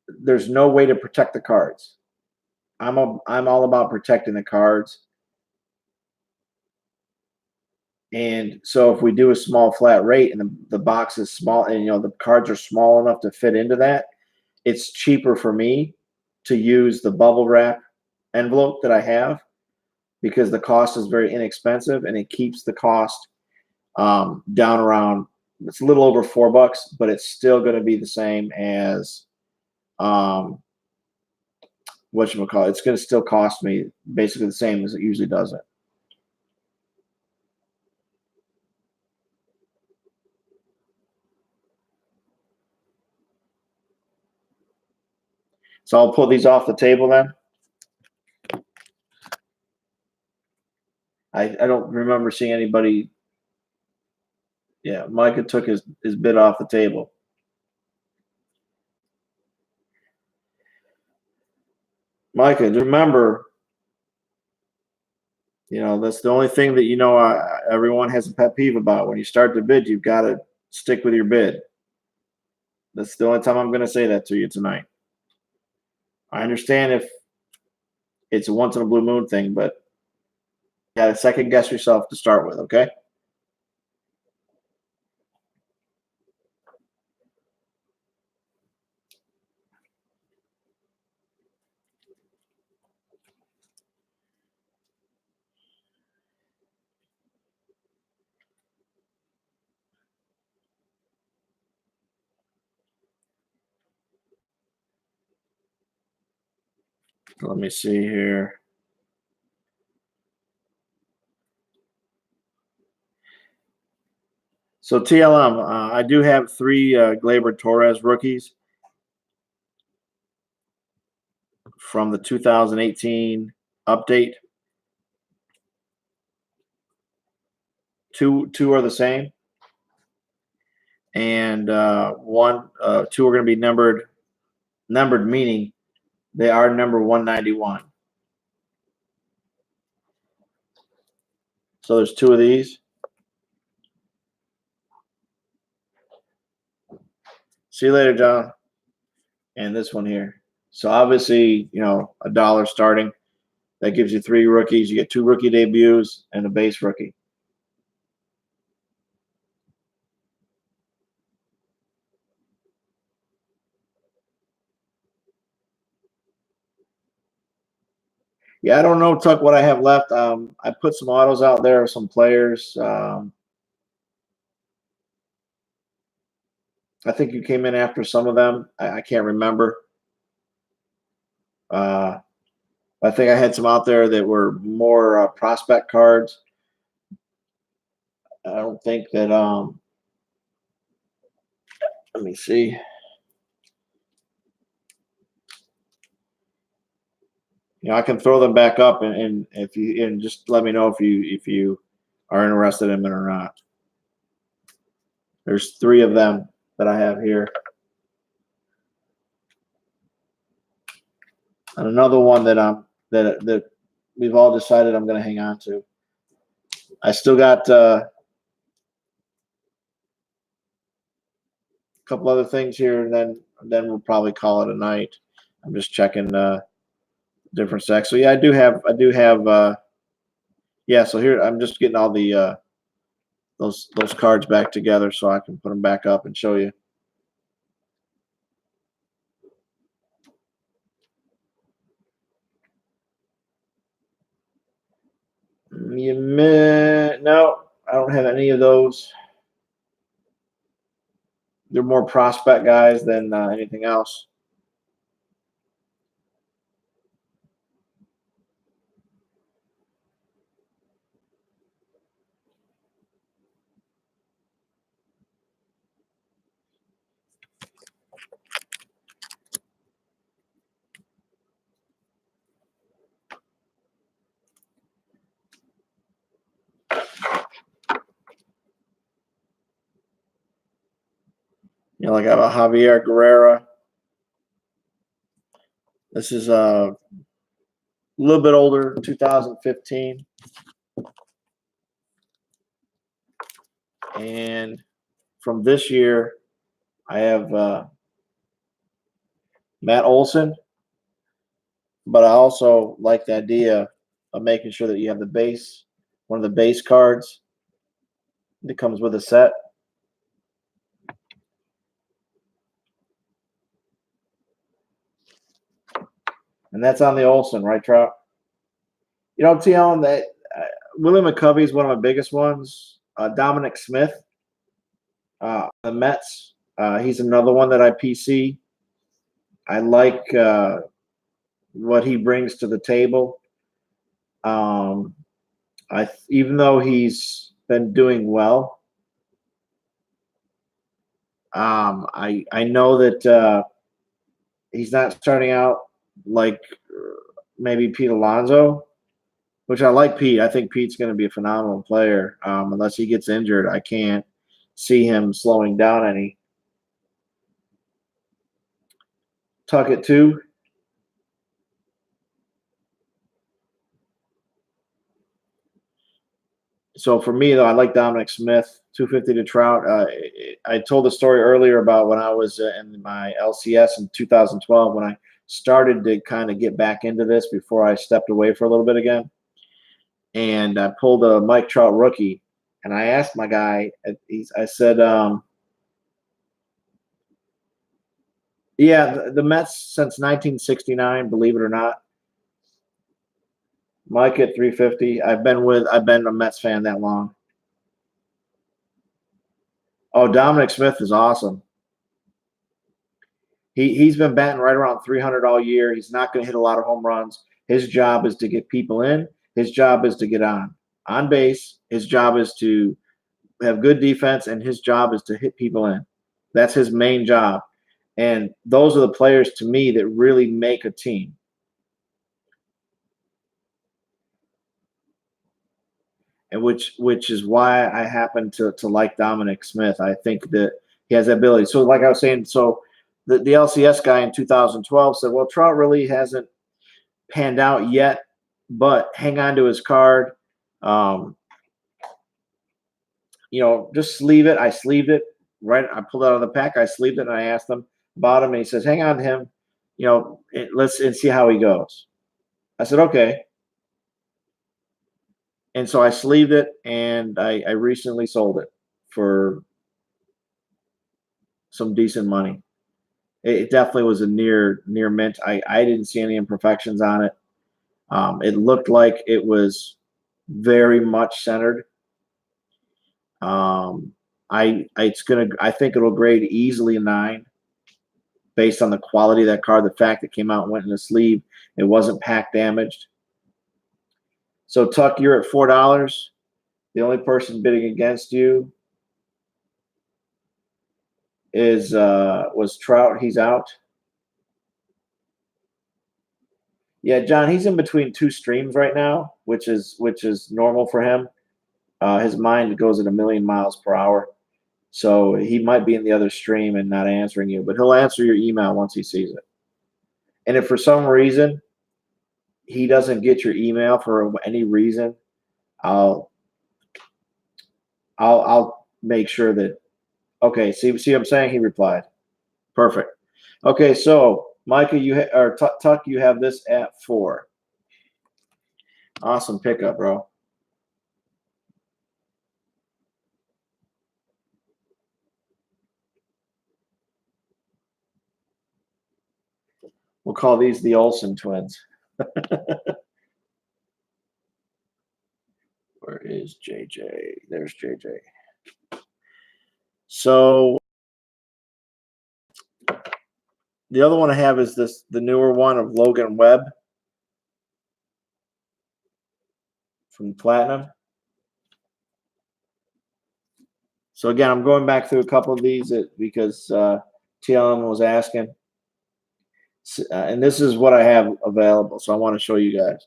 there's no way to protect the cards. I'm all about protecting the cards. And so if we do a small flat rate and the box is small and the cards are small enough to fit into that, it's cheaper for me to use the bubble wrap envelope that I have because the cost is very inexpensive and it keeps the cost down around, it's a little over $4, but it's still going to be the same as whatchamacallit. It's going to still cost me basically the same as it usually does it. So I'll pull these off the table then. I don't remember seeing anybody. Yeah, Micah took his bid off the table. Micah, just remember, that's the only thing that everyone has a pet peeve about. When you start the bid, you've got to stick with your bid. That's the only time I'm going to say that to you tonight. I understand if it's a once in a blue moon thing, but you got to second guess yourself to start with, okay? Let me see here. So TLM, I do have 3 Gleyber Torres rookies from the 2018 update. Two are the same, and 2 are going to be numbered, meaning they are number 191. So there's 2 of these. See you later, John. And this one here. So obviously, $1 starting. That gives you 3 rookies. You get 2 rookie debuts and a base rookie. Yeah, I don't know, Tuck, what I have left. I put some autos out there, some players. I think you came in after some of them. I can't remember. I think I had some out there that were more prospect cards. I don't think that. Let me see. I can throw them back up, and if you and just let me know if you are interested in them or not. There's 3 of them that I have here, and another one that that we've all decided I'm going to hang on to. I still got a couple other things here, and then we'll probably call it a night. I'm just checking different sects. So yeah, I do have yeah. So here I'm just getting all the those cards back together so I can put them back up and show you. No, I don't have any of those. They're more prospect guys than anything else. Like I have a Javier Guerrera. This is a little bit older, 2015. And from this year, I have Matt Olson. But I also like the idea of making sure that you have the base, one of the base cards that comes with a set. And that's on the Olsen, right, Trout? TL, that Willie McCovey is one of my biggest ones. Dominic Smith, the Mets. He's another one that I PC. I like what he brings to the table. Even though he's been doing well, I know that he's not starting out like maybe Pete Alonso, which I like Pete. I think Pete's going to be a phenomenal player. Unless he gets injured, I can't see him slowing down any. Tuckett too. So for me, though, I like Dominic Smith, 250 to Trout. I told the story earlier about when I was in my LCS in 2012 when I started to kind of get back into this before I stepped away for a little bit again. And I pulled a Mike Trout rookie, and I asked my guy, I said, yeah, the Mets since 1969, believe it or not. Mike at 350. I've been a Mets fan that long. Oh, Dominic Smith is awesome. He's been batting right around 300 all year. He's not going to hit a lot of home runs. His job is to get people in. His job is to get on base. His job is to have good defense, and his job is to hit people in. That's his main job. And those are the players to me that really make a team. And which is why I happen to like Dominic Smith. I think that he has that ability. So like I was saying, so the LCS guy in 2012 said, well, Trout really hasn't panned out yet, but hang on to his card. Just sleeve it. I sleeved it. Right. I pulled it out of the pack. I sleeved it, and I asked him about him, and he says, hang on to him. Let's see how he goes. I said, okay. And so I sleeved it, and I recently sold it for some decent money. It definitely was a near mint. I didn't see any imperfections on it. It looked like it was very much centered. I think it'll grade easily a 9 based on the quality of that card. The fact it came out and went in the sleeve, it wasn't pack damaged. So Tuck, you're at $4. The only person bidding against you was Trout. He's out. Yeah, John, he's in between 2 streams right now, which is normal for him. His mind goes at 1,000,000 miles per hour. So he might be in the other stream and not answering you, but he'll answer your email once he sees it. And if for some reason he doesn't get your email for any reason, I'll make sure that. Okay, see what I'm saying? He replied. Perfect. Okay, so Micah, Tuck, you have this at 4. Awesome pickup, bro. We'll call these the Olsen twins. Where is JJ? There's JJ. So the other one I have is the newer one of Logan Webb from Platinum. So again, I'm going back through a couple of these because TLM was asking. And this is what I have available. So I want to show you guys.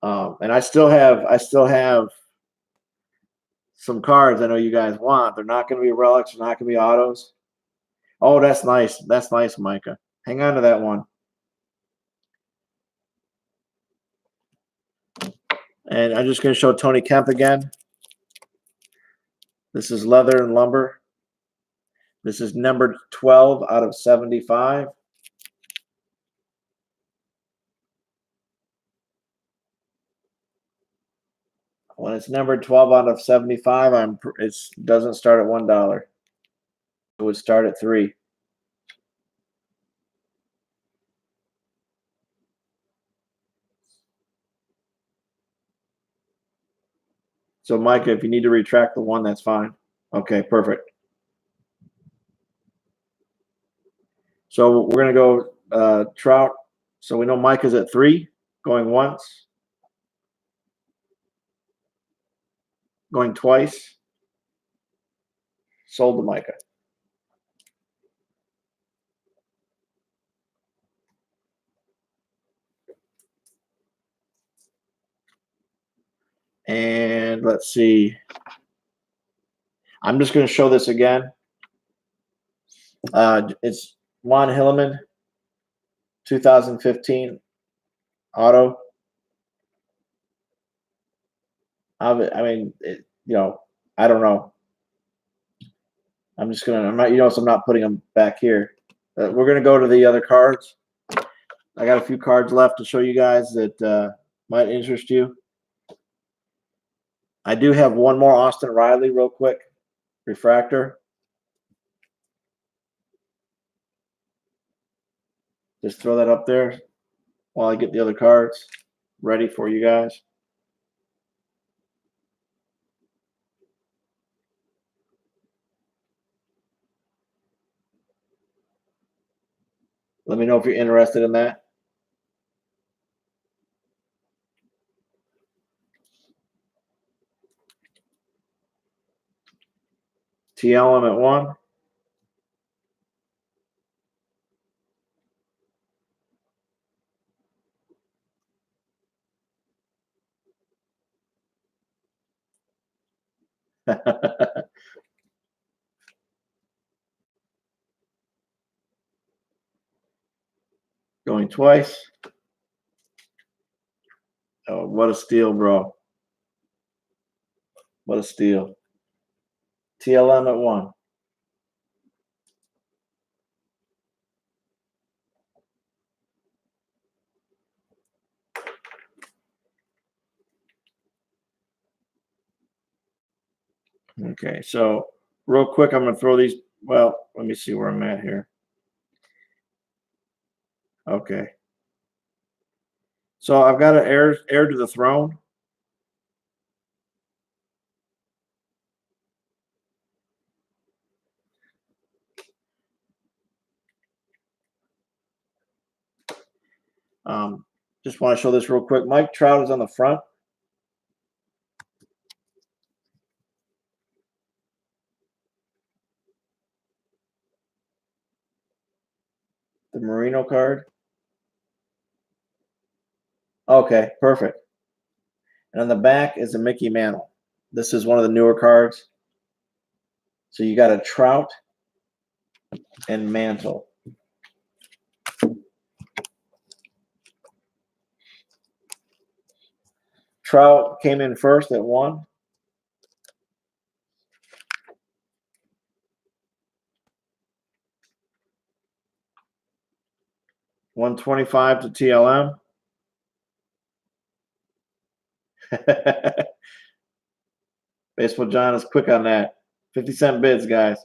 And I still have some cards I know you guys want. They're not going to be relics. They're not going to be autos. Oh, that's nice. That's nice, Micah. Hang on to that one. And I'm just going to show Tony Kemp again. This is Leather and Lumber. This is number 12 out of 75. When it's numbered 12 out of 75, it doesn't start at $1. It would start at 3. So, Micah, if you need to retract the 1, that's fine. Okay, perfect. So we're going to go Trout. So we know Micah's at 3, going once, going twice. Sold to Micah. And let's see. I'm just going to show this again. It's Juan Hilleman, 2015 auto. I mean, I don't know. I'm not putting them back here. We're going to go to the other cards. I got a few cards left to show you guys that might interest you. I do have one more Austin Riley real quick. Refractor. Just throw that up there while I get the other cards ready for you guys. Let me know if you're interested in that. TLM at 1. Going twice. Oh, what a steal, bro. What a steal. TLM at 1. Okay, so real quick, I'm going to throw these. Well, let me see where I'm at here. Okay. So I've got an heir to the throne. Just want to show this real quick. Mike Trout is on the front. The Marino card. Okay, perfect. And on the back is a Mickey Mantle. This is one of the newer cards. So you got a Trout and Mantle. Trout came in first at 1. $125 to TLM. Baseball John is quick on that. 50-cent bids, guys.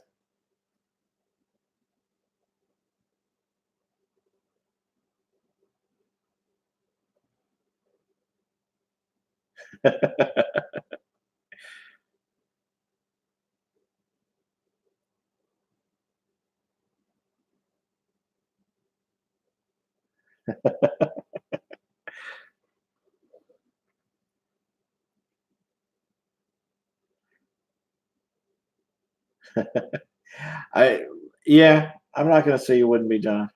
I'm not gonna say you wouldn't be, John.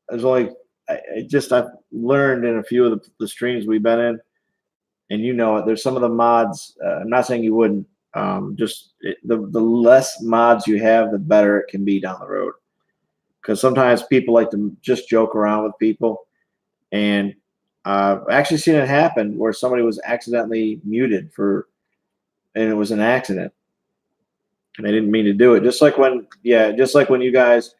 There's only I've learned in a few of the streams we've been in, and you know it. There's some of the mods. I'm not saying you wouldn't. The less mods you have, the better it can be down the road. Because sometimes people like to just joke around with people, and I've actually seen it happen where somebody was accidentally muted and it was an accident, and they didn't mean to do it. Just like when you guys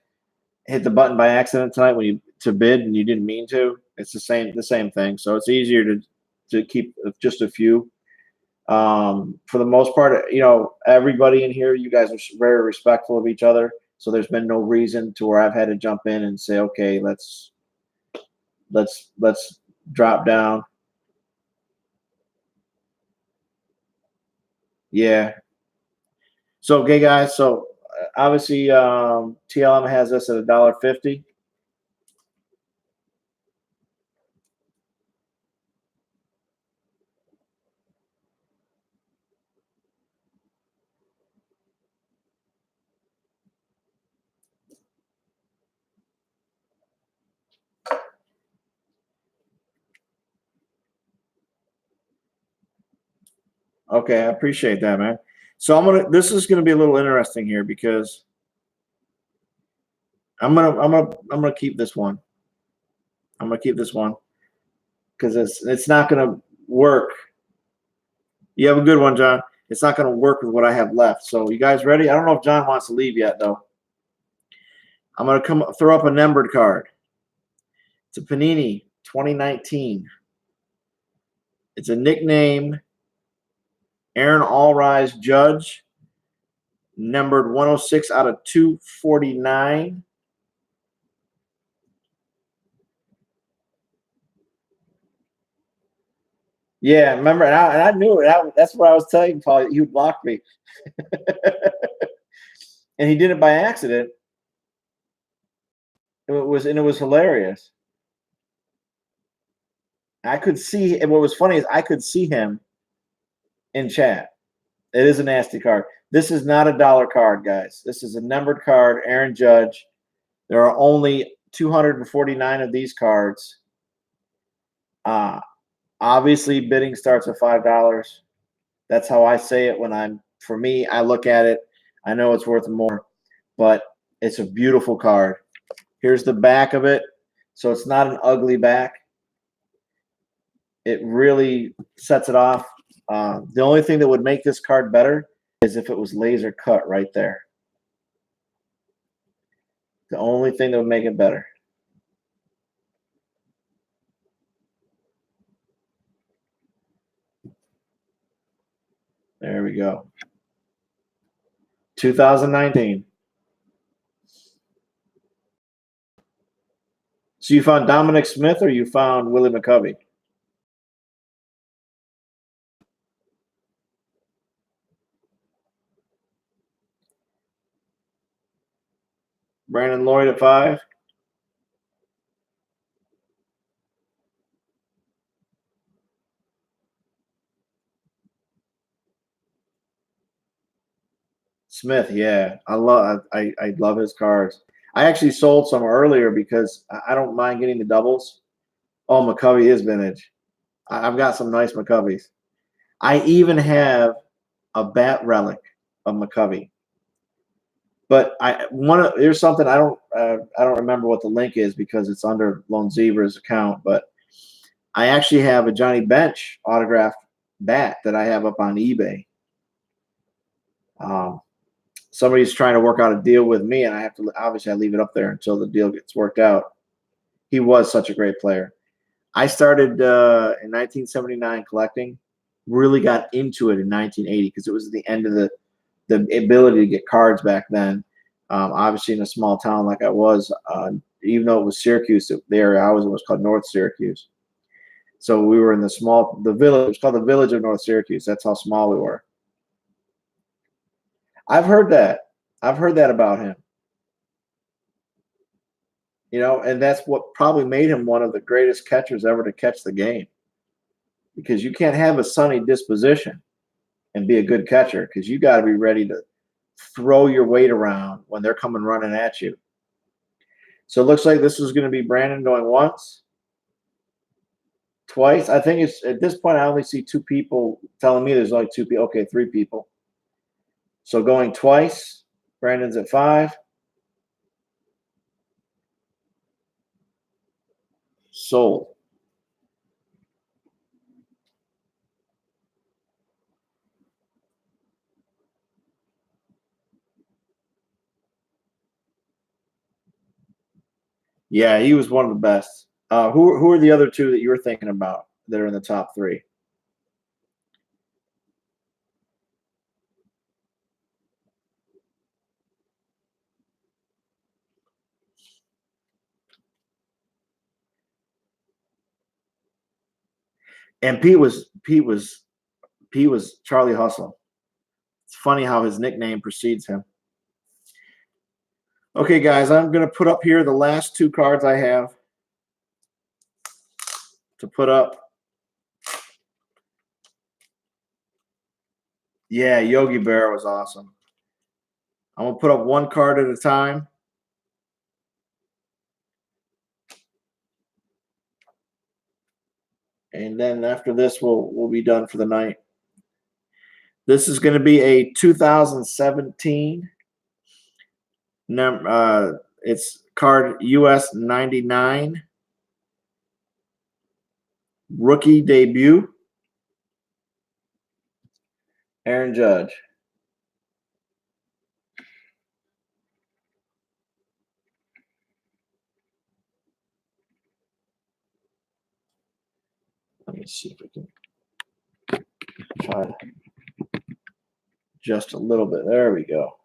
hit the button by accident tonight when to bid and you didn't mean to. It's the same thing. So it's easier to keep just a few. For the most part, everybody in here, you guys are very respectful of each other. So there's been no reason to where I've had to jump in and say, okay, let's drop down. Yeah. So, okay, guys. So obviously, TLM has us at $1.50. Okay, I appreciate that, man. So this is gonna be a little interesting here because I'm gonna keep this one. I'm gonna keep this one because it's not gonna work. You have a good one, John. It's not gonna work with what I have left. So you guys ready? I don't know if John wants to leave yet though. I'm gonna throw up a numbered card. It's a Panini 2019. It's a nickname Aaron Allrise Judge, numbered 106 out of 249. Yeah, remember, and I knew it. That's what I was telling Paul. You blocked me. and he did it by accident. It was hilarious. I could see, and what was funny is I could see him in chat. It is a nasty card. This is not a dollar card, guys. This is a numbered card. Aaron Judge. There are only 249 of these cards. Obviously, bidding starts at $5. That's how I say it when I'm. For me, I look at it. I know it's worth more, but it's a beautiful card. Here's the back of it. So it's not an ugly back. It really sets it off. The only thing that would make this card better is if it was laser cut right there. The only thing that would make it better. There we go. 2019. So you found Dominic Smith or you found Willie McCovey? Brandon Lloyd at 5. Smith, yeah. I love his cards. I actually sold some earlier because I don't mind getting the doubles. Oh, McCovey is vintage. I've got some nice McCoveys. I even have a bat relic of McCovey. But here's something I don't remember what the link is because it's under Lone Zebra's account. But I actually have a Johnny Bench autographed bat that I have up on eBay. Somebody's trying to work out a deal with me, and I leave it up there until the deal gets worked out. He was such a great player. I started in 1979 collecting. Really got into it in 1980 because it was the end of the ability to get cards back then. Obviously, in a small town like I was, even though it was Syracuse, the area I was in was called North Syracuse. So we were in the village. It was called the Village of North Syracuse. That's how small we were. I've heard that. I've heard that about him. You know, and that's what probably made him one of the greatest catchers ever to catch the game. Because you can't have a sunny disposition and be a good catcher because you got to be ready to throw your weight around when they're coming running at you. So it looks like this is going to be Brandon going once, twice. I think it's at this point I only see 2 people telling me there's only 2 people. Okay, 3 people. So going twice, Brandon's at 5. Sold. Yeah, he was one of the best. Who are the other 2 that you were thinking about that are in the top 3? And Pete was Charlie Hustle. It's funny how his nickname precedes him. Okay, guys, I'm going to put up here the last 2 cards I have to put up. Yeah, Yogi Berra was awesome. I'm going to put up 1 card at a time. And then after this, we'll be done for the night. This is going to be a 2017. It's card US 99. Rookie debut. Aaron Judge. Let me see if we can try just a little bit. There we go.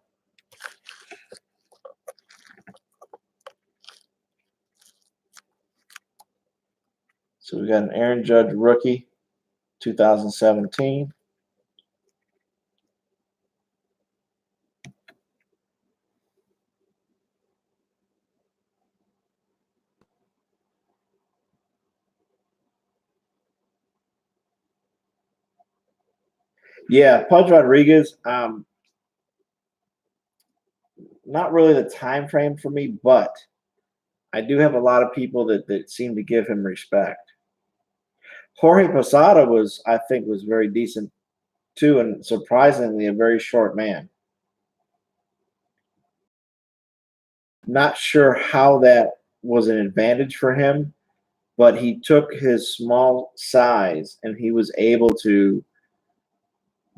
So we got an Aaron Judge rookie, 2017. Yeah, Pudge Rodriguez. Not really the time frame for me, but I do have a lot of people that seem to give him respect. Jorge Posada I think, was very decent too, and surprisingly a very short man. Not sure how that was an advantage for him, but he took his small size and he was able to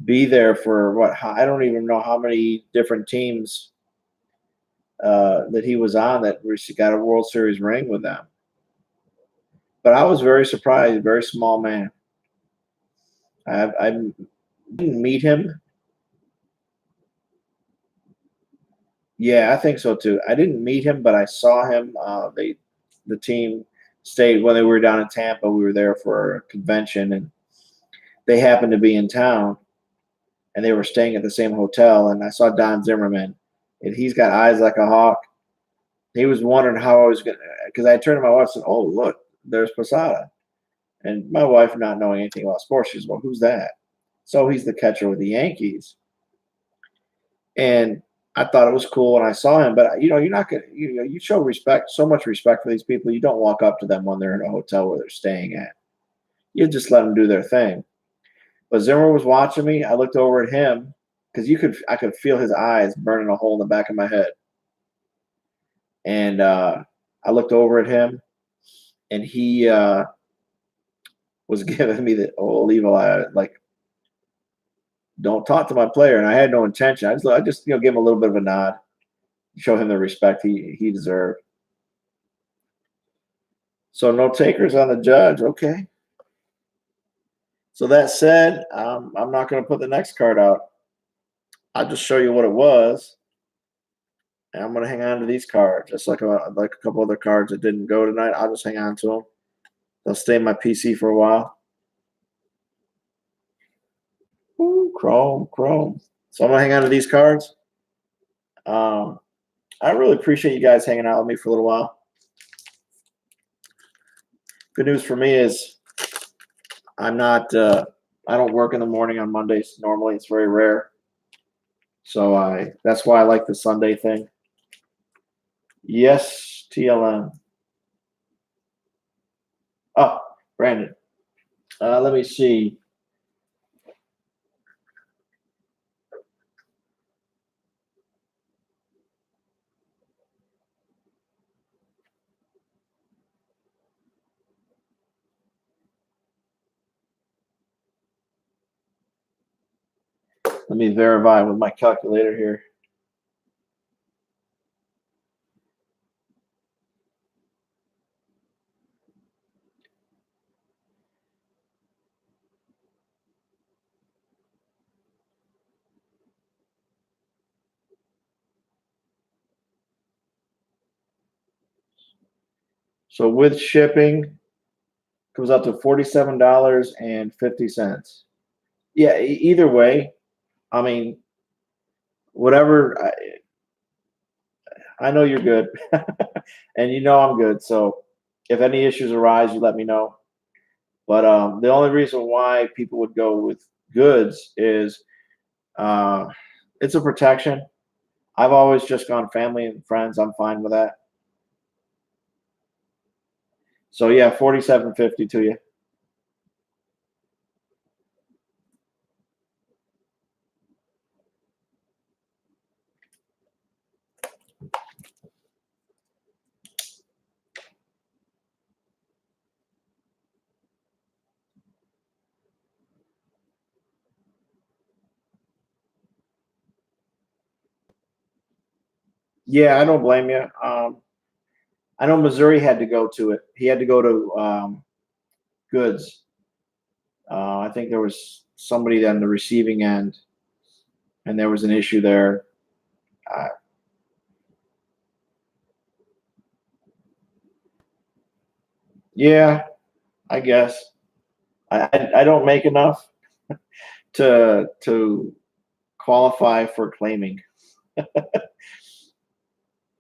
be there for I don't even know how many different teams that he was on that got a World Series ring with them. But I was very surprised, very small man. I didn't meet him. Yeah, I think so too. I didn't meet him, but I saw him. The team stayed when they were down in Tampa. We were there for a convention, and they happened to be in town, and they were staying at the same hotel. And I saw Don Zimmerman, and he's got eyes like a hawk. He was wondering how I was gonna, because I turned to my wife and said, "Oh, look, there's Posada," and my wife, not knowing anything about sports, she's, "Well, who's that?" So he's the catcher with the Yankees, and I thought it was cool when I saw him. But you're not gonna, you show respect, so much respect for these people. You don't walk up to them when they're in a hotel where they're staying at. You just let them do their thing. But Zimmer was watching me. I looked over at him because I could feel his eyes burning a hole in the back of my head. And I looked over at him, and he was giving me the old evil eye, like, "Don't talk to my player." And I had no intention. I just give him a little bit of a nod, show him the respect he deserved. So no takers on the Judge. Okay. So that said, I'm not going to put the next card out. I'll just show you what it was, and I'm going to hang on to these cards, just like a couple other cards that didn't go tonight. I'll just hang on to them. They'll stay in my PC for a while. Ooh, chrome. So I'm going to hang on to these cards. I really appreciate you guys hanging out with me for a little while. Good news for me is I'm not. I don't work in the morning on Mondays. Normally, it's very rare. So that's why I like the Sunday thing. Yes, TLM. Oh, Brandon. Let me see. Let me verify with my calculator here. So with shipping, comes out to $47.50. Yeah, either way, I mean, whatever. I know you're good, and you know I'm good. So if any issues arise, you let me know. But the only reason why people would go with goods is uh, it's a protection. I've always just gone family and friends. I'm fine with that. So yeah, 47.50 to you. Yeah, I don't blame you. I know Missouri had to go to it. He had to go to goods. I think there was somebody on the receiving end, and there was an issue there. Yeah, I guess I don't make enough to qualify for claiming.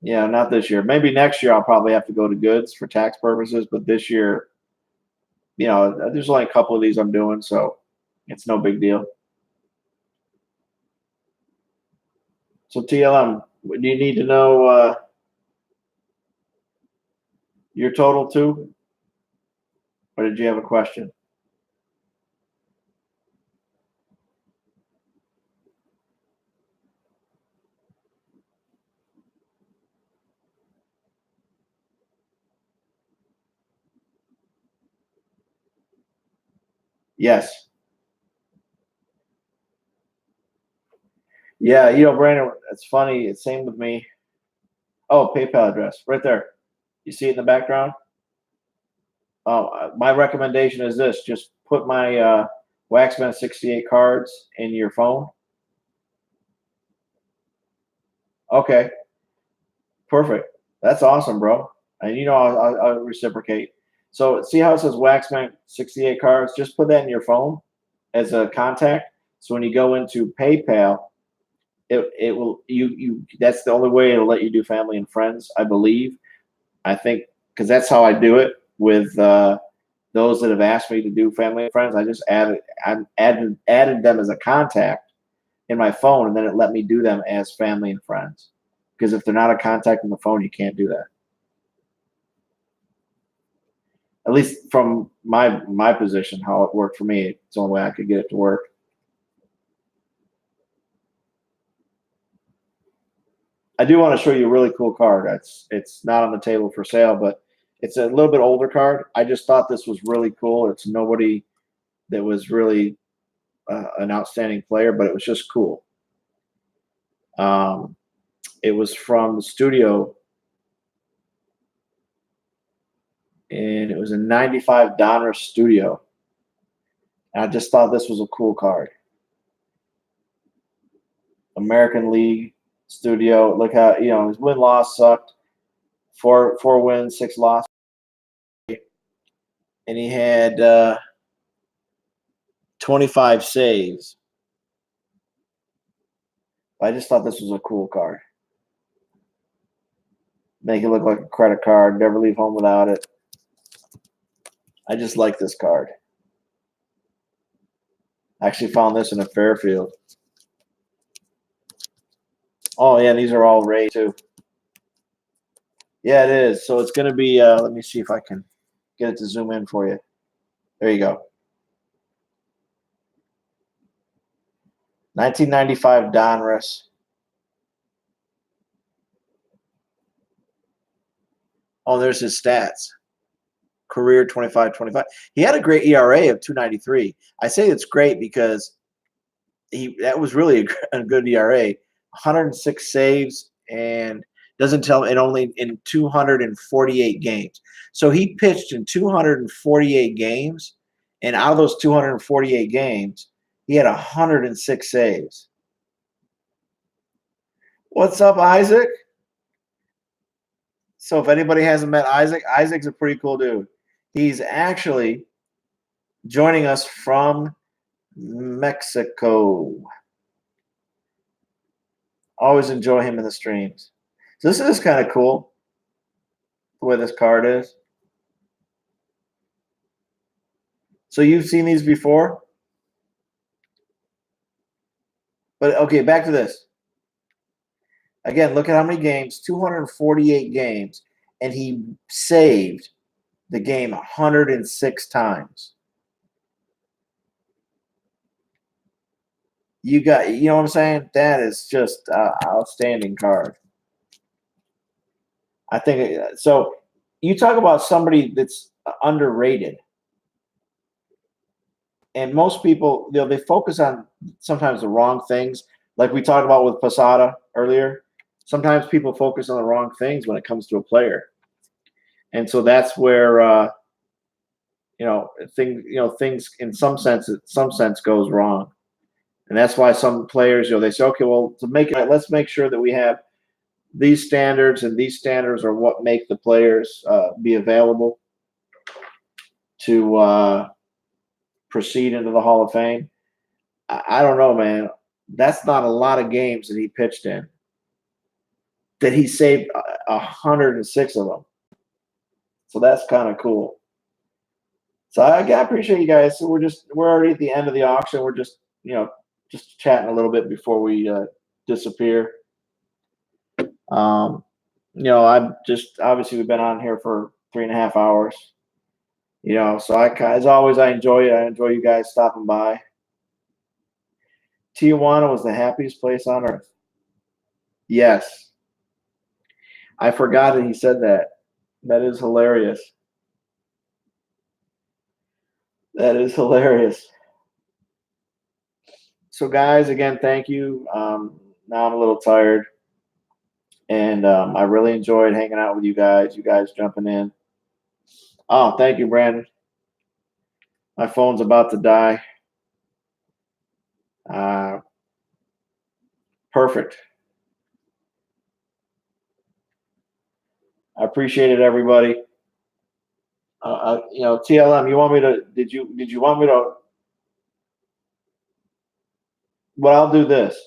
Yeah, not this year. Maybe next year I'll probably have to go to goods for tax purposes, but this year, there's only a couple of these I'm doing, so it's no big deal. So TLM, do you need to know your total too? Or did you have a question? Yes. Yeah, Brandon, it's funny. It's same with me. Oh, PayPal address right there. You see it in the background? My recommendation is this: just put my Waxman 68 cards in your phone. Okay, perfect. That's awesome, bro. And I'll reciprocate. So see how it says Waxman 68 cards? Just put that in your phone as a contact. So when you go into PayPal, it will that's the only way it'll let you do family and friends, I believe. I think because that's how I do it with those that have asked me to do family and friends. I just added them as a contact in my phone, and then it let me do them as family and friends. Because if they're not a contact on the phone, you can't do that. At least from my position, how it worked for me, it's the only way I could get it to work. I do want to show you a really cool card. It's not on the table for sale, but it's a little bit older card. I just thought this was really cool. It's nobody that was really an outstanding player, but it was just cool. It was from the studio, and it was a 95 Donruss studio. And I just thought this was a cool card. American League studio. Look how his win loss sucked. Four wins, 6 losses, and he had 25 saves. I just thought this was a cool card. Make it look like a credit card. Never leave home without it. I just like this card. I actually found this in a Fairfield. Oh, yeah, these are all Ray, too. Yeah, it is. So it's going to be, let me see if I can get it to zoom in for you. There you go. 1995 Donruss. Oh, there's his stats. Career 25-25. He had a great ERA of 2.93. I say it's great because that was really a good ERA. 106 saves and doesn't tell and only in 248 games. So he pitched in 248 games, and out of those 248 games, he had 106 saves. What's up, Isaac? So if anybody hasn't met Isaac, Isaac's a pretty cool dude. He's actually joining us from Mexico. Always enjoy him in the streams. So this is kind of cool, the way this card is. So you've seen these before? But okay, back to this. Again, look at how many games, 248 games, and he saved the game 106 times. You know what I'm saying? That is just an outstanding card. I think so. You talk about somebody that's underrated, and most people, they focus on sometimes the wrong things. Like we talked about with Posada earlier. Sometimes people focus on the wrong things when it comes to a player, and so that's where things in some sense goes wrong. And that's why some players, they say, okay, well, to make it, let's make sure that we have these standards, and these standards are what make the players be available to proceed into the Hall of Fame. I don't know, man. That's not a lot of games that he pitched in. That he saved 106 of them. So that's kind of cool. So I appreciate you guys. So we're already at the end of the auction. We're just chatting a little bit before we disappear. I'm just obviously we've been on here for 3.5 hours. So as always, I enjoy it. I enjoy you guys stopping by. Tijuana was the happiest place on earth. Yes, I forgot that he said that. That is hilarious. That is hilarious. So, guys, again, thank you. Now I'm a little tired, and I really enjoyed hanging out with you guys. You guys jumping in. Oh, thank you, Brandon. My phone's about to die. Perfect. I appreciate it, everybody. TLM. You want me to? Did you want me to? Well, I'll do this.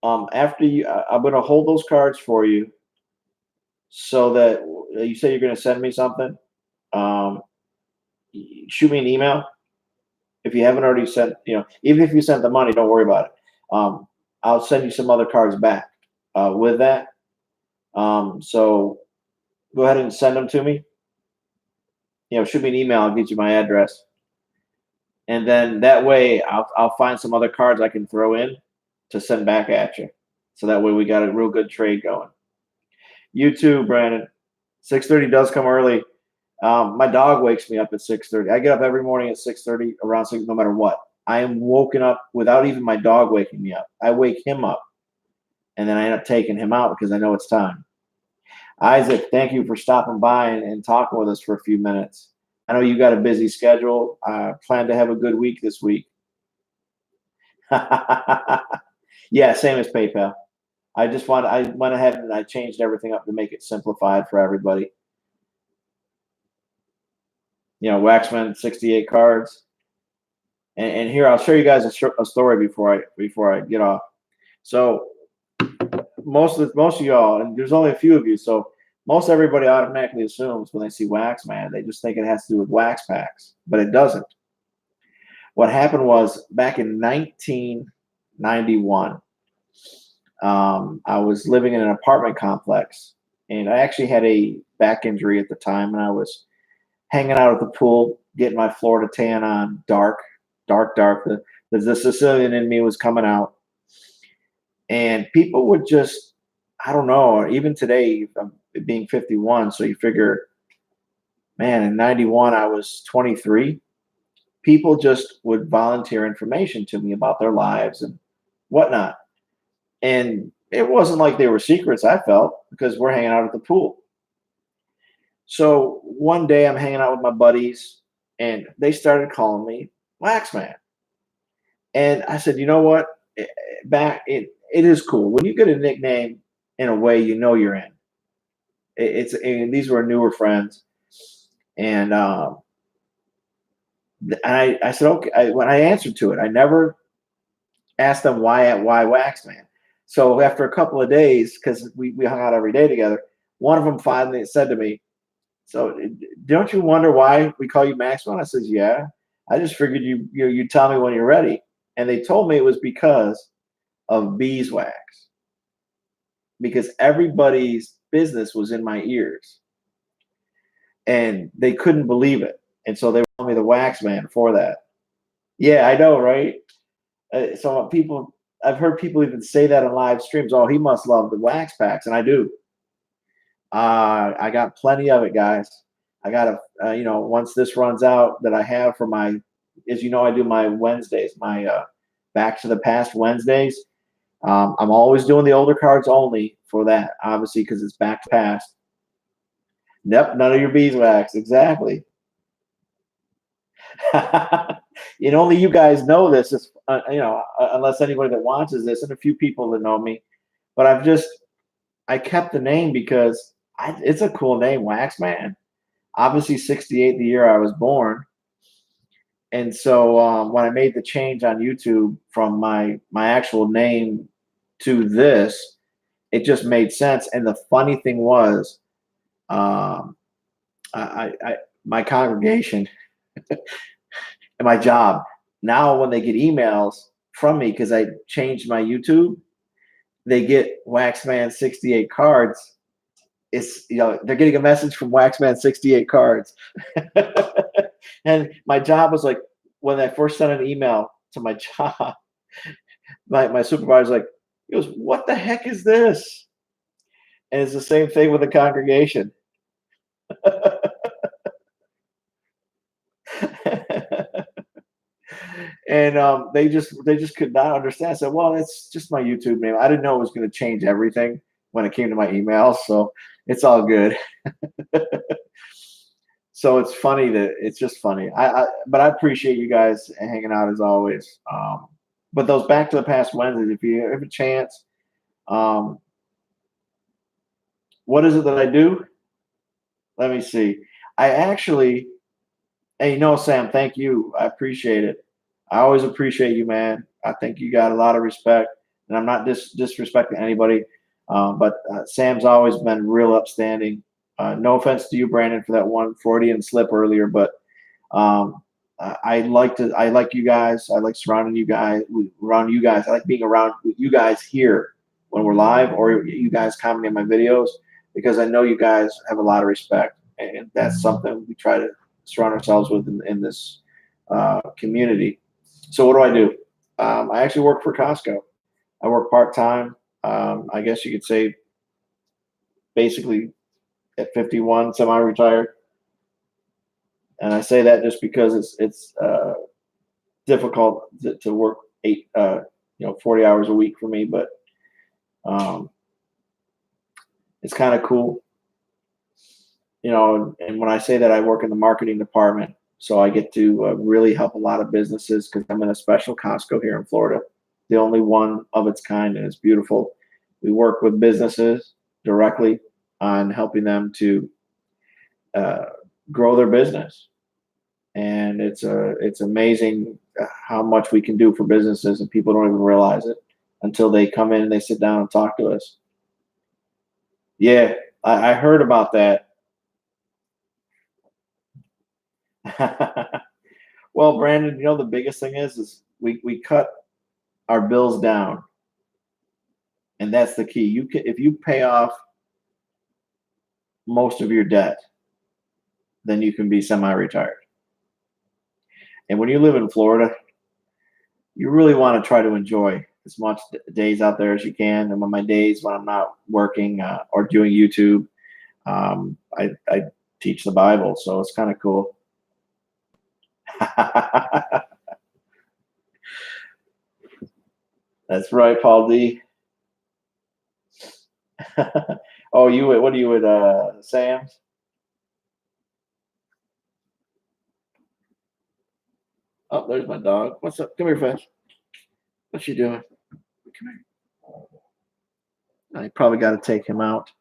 After I'm going to hold those cards for you, so that you say you're going to send me something. Shoot me an email if you haven't already sent. Even if you sent the money, don't worry about it. I'll send you some other cards back with that. So go ahead and send them to me. Shoot me an email. I'll get you my address, and then that way I'll find some other cards I can throw in to send back at you. So that way we got a real good trade going. You too, Brandon. 6:30 does come early. My dog wakes me up at 6:30. I get up every morning at 6:30, around 6, no matter what. I am woken up without even my dog waking me up. I wake him up, and then I end up taking him out because I know it's time. Isaac, thank you for stopping by and talking with us for a few minutes. I know you got a busy schedule. I plan to have a good week this week. Yeah, same as PayPal. I went ahead and I changed everything up to make it simplified for everybody. Waxman 68 cards. And here I'll show you guys a story before I get off. So most of y'all, and there's only a few of you, so most everybody automatically assumes when they see Waxman, they just think it has to do with wax packs, but it doesn't. What happened was back in 1991, I was living in an apartment complex, and I actually had a back injury at the time, and I was hanging out at the pool, getting my Florida tan on, dark. The Sicilian in me was coming out. And people would just, I don't know, even today, I'm being 51, so you figure, man, in 91, I was 23. People just would volunteer information to me about their lives and whatnot. And it wasn't like they were secrets, I felt, because we're hanging out at the pool. So one day I'm hanging out with my buddies, and they started calling me Waxman. And I said, you know what? It is cool. When you get a nickname in a way, you're in. And these were newer friends. And I said, okay. When I answered to it, I never asked them why Waxman. So after a couple of days, because we hung out every day together, one of them finally said to me, so don't you wonder why we call you Maxwell? I says, yeah. I just figured you tell me when you're ready. And they told me it was because of beeswax. Because everybody's business was in my ears. And they couldn't believe it. And so they called me the Wax Man for that. Yeah, I know, right? So I've heard people even say that in live streams. Oh, he must love the wax packs. And I do. I got plenty of it, guys. I got once this runs out that I have for my, as you know, I do my Wednesdays, my Back to the Past Wednesdays. I'm always doing the older cards only for that, obviously, because it's back to past. Yep, none of your beeswax, exactly. Only you guys know this, is, unless anybody that watches this, and a few people that know me. But I kept the name because it's a cool name, Waxman. Obviously, 68, the year I was born. And so when I made the change on YouTube from my actual name to this, it just made sense. And the funny thing was, my congregation and my job, now when they get emails from me because I changed my YouTube, they get Waxman 68 cards, it's, they're getting a message from Waxman 68 cards. And my job was like, when I first sent an email to my job, my supervisor like, he goes, "What the heck is this?" And it's the same thing with the congregation. And they just could not understand. I said, "Well, it's just my YouTube name. I didn't know it was going to change everything when it came to my emails, so it's all good." So it's funny that it's just funny. But I appreciate you guys hanging out as always. But those back to the past Wednesdays, if you have a chance, um, what is it that I do? Let me see. I actually, hey, Sam, thank you. I appreciate it. I always appreciate you, man. I think you got a lot of respect, and I'm not disrespecting anybody, but Sam's always been real upstanding. No offense to you, Brandon, for that one Freudian slip earlier, but I like you guys. I like surrounding you guys around you guys. I like being around you guys here when we're live, or you guys commenting on my videos, because I know you guys have a lot of respect, and that's something we try to surround ourselves with in this community. So what do? I actually work for Costco. I work part-time. I guess you could say basically at 51, semi-retired. And I say that just because it's difficult to work 40 hours a week for me, but it's kind of cool. And when I say that, I work in the marketing department, so I get to really help a lot of businesses because I'm in a special Costco here in Florida, the only one of its kind, and it's beautiful. We work with businesses directly on helping them to grow their business, and it's amazing how much we can do for businesses, and people don't even realize it until they come in and they sit down and talk to us. Yeah, I heard about that. Well, Brandon, the biggest thing is we cut our bills down, and that's the key. If you pay off most of your debt, then you can be semi-retired. And when you live in Florida, you really want to try to enjoy as much days out there as you can. And on my days when I'm not working or doing YouTube, I teach the Bible, so it's kind of cool. That's right, Paul D. Oh, what are you at Sam's? Oh, there's my dog. What's up? Come here, Fetch. What's she doing? Come here. I probably got to take him out.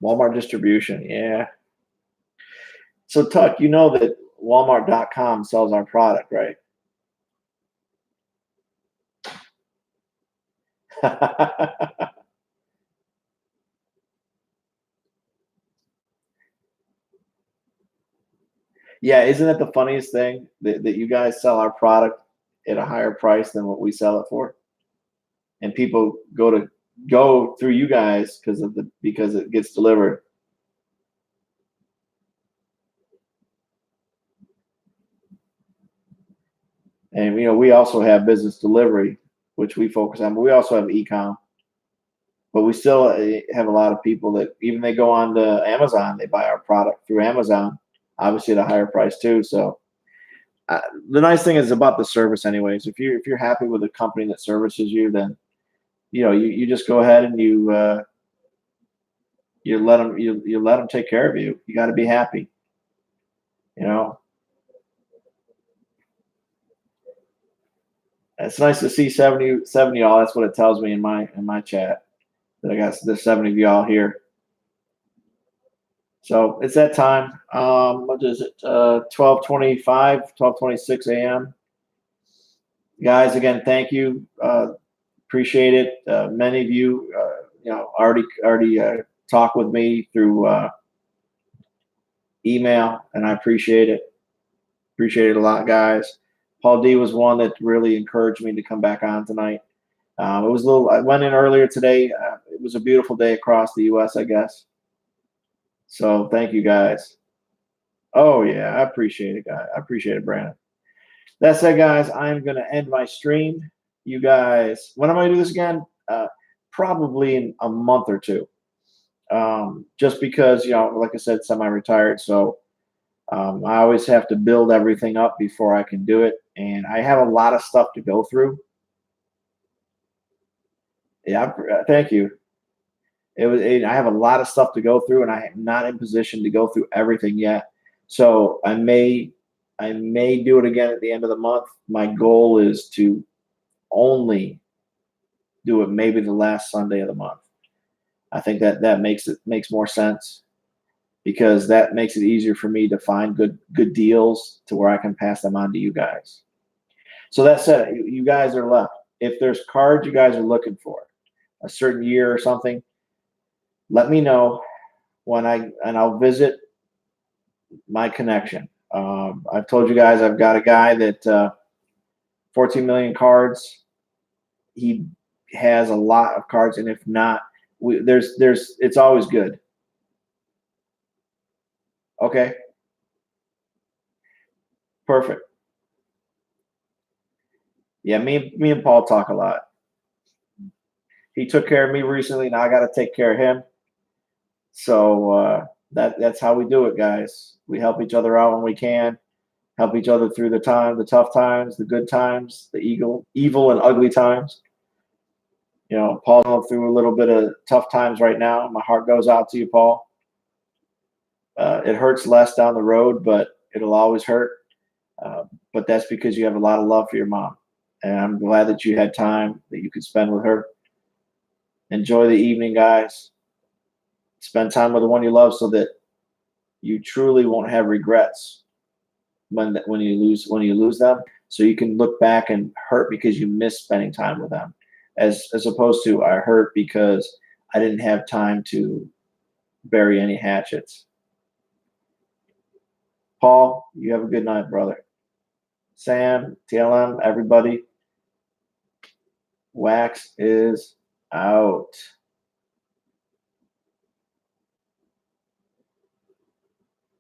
Walmart distribution, yeah. So, Tuck, you know that Walmart.com sells our product, right? Yeah, isn't it the funniest thing that you guys sell our product at a higher price than what we sell it for? And people go through you guys because it gets delivered. And we also have business delivery, which we focus on, but we also have e-com. But we still have a lot of people that even they go on to Amazon, they buy our product through Amazon, obviously at a higher price too. So the nice thing is about the service, anyways. If you're happy with a company that services you, then you just go ahead and you let them take care of you. You got to be happy, It's nice to see 70 y'all. That's what it tells me in my chat that I got there's 70 of y'all here. So it's that time. What is it? 12:25, 12:26 a.m. Guys, again, thank you. Appreciate it. Many of you, already talk with me through email, and I appreciate it. Appreciate it a lot, guys. Paul D was one that really encouraged me to come back on tonight. It was a little. I went in earlier today. It was a beautiful day across the U.S., I guess. So thank you, guys. Oh yeah, I appreciate it, guys. I appreciate it, Brandon. That said, guys, I'm gonna end my stream. You guys, when am I gonna do this again? Probably in a month or two. Just because, like I said, semi-retired, so I always have to build everything up before I can do it, and I have a lot of stuff to go through. Yeah, thank you. I have a lot of stuff to go through, and I am not in position to go through everything yet. So I may do it again at the end of the month. My goal is to only do it maybe the last Sunday of the month. I think that makes more sense, because that makes it easier for me to find good deals to where I can pass them on to you guys. So that said, you guys are left. If there's cards you guys are looking for, a certain year or something, let me know and I'll visit my connection. I've told you guys I've got a guy that 14 million cards. He has a lot of cards, and if not, it's always good. Okay. Perfect. Yeah, me and Paul talk a lot. He took care of me recently. Now I got to take care of him. So that's how we do it, guys. We help each other out when we can. Help each other through the tough times, the good times, the evil and ugly times. Paul's going through a little bit of tough times right now. My heart goes out to you, Paul. It hurts less down the road, but it'll always hurt. But that's because you have a lot of love for your mom. And I'm glad that you had time that you could spend with her. Enjoy the evening, guys. Spend time with the one you love so that you truly won't have regrets when you lose them. So you can look back and hurt because you miss spending time with them, as opposed to I hurt because I didn't have time to bury any hatchets. Paul, you have a good night, brother. Sam, TLM, everybody. Wax is out.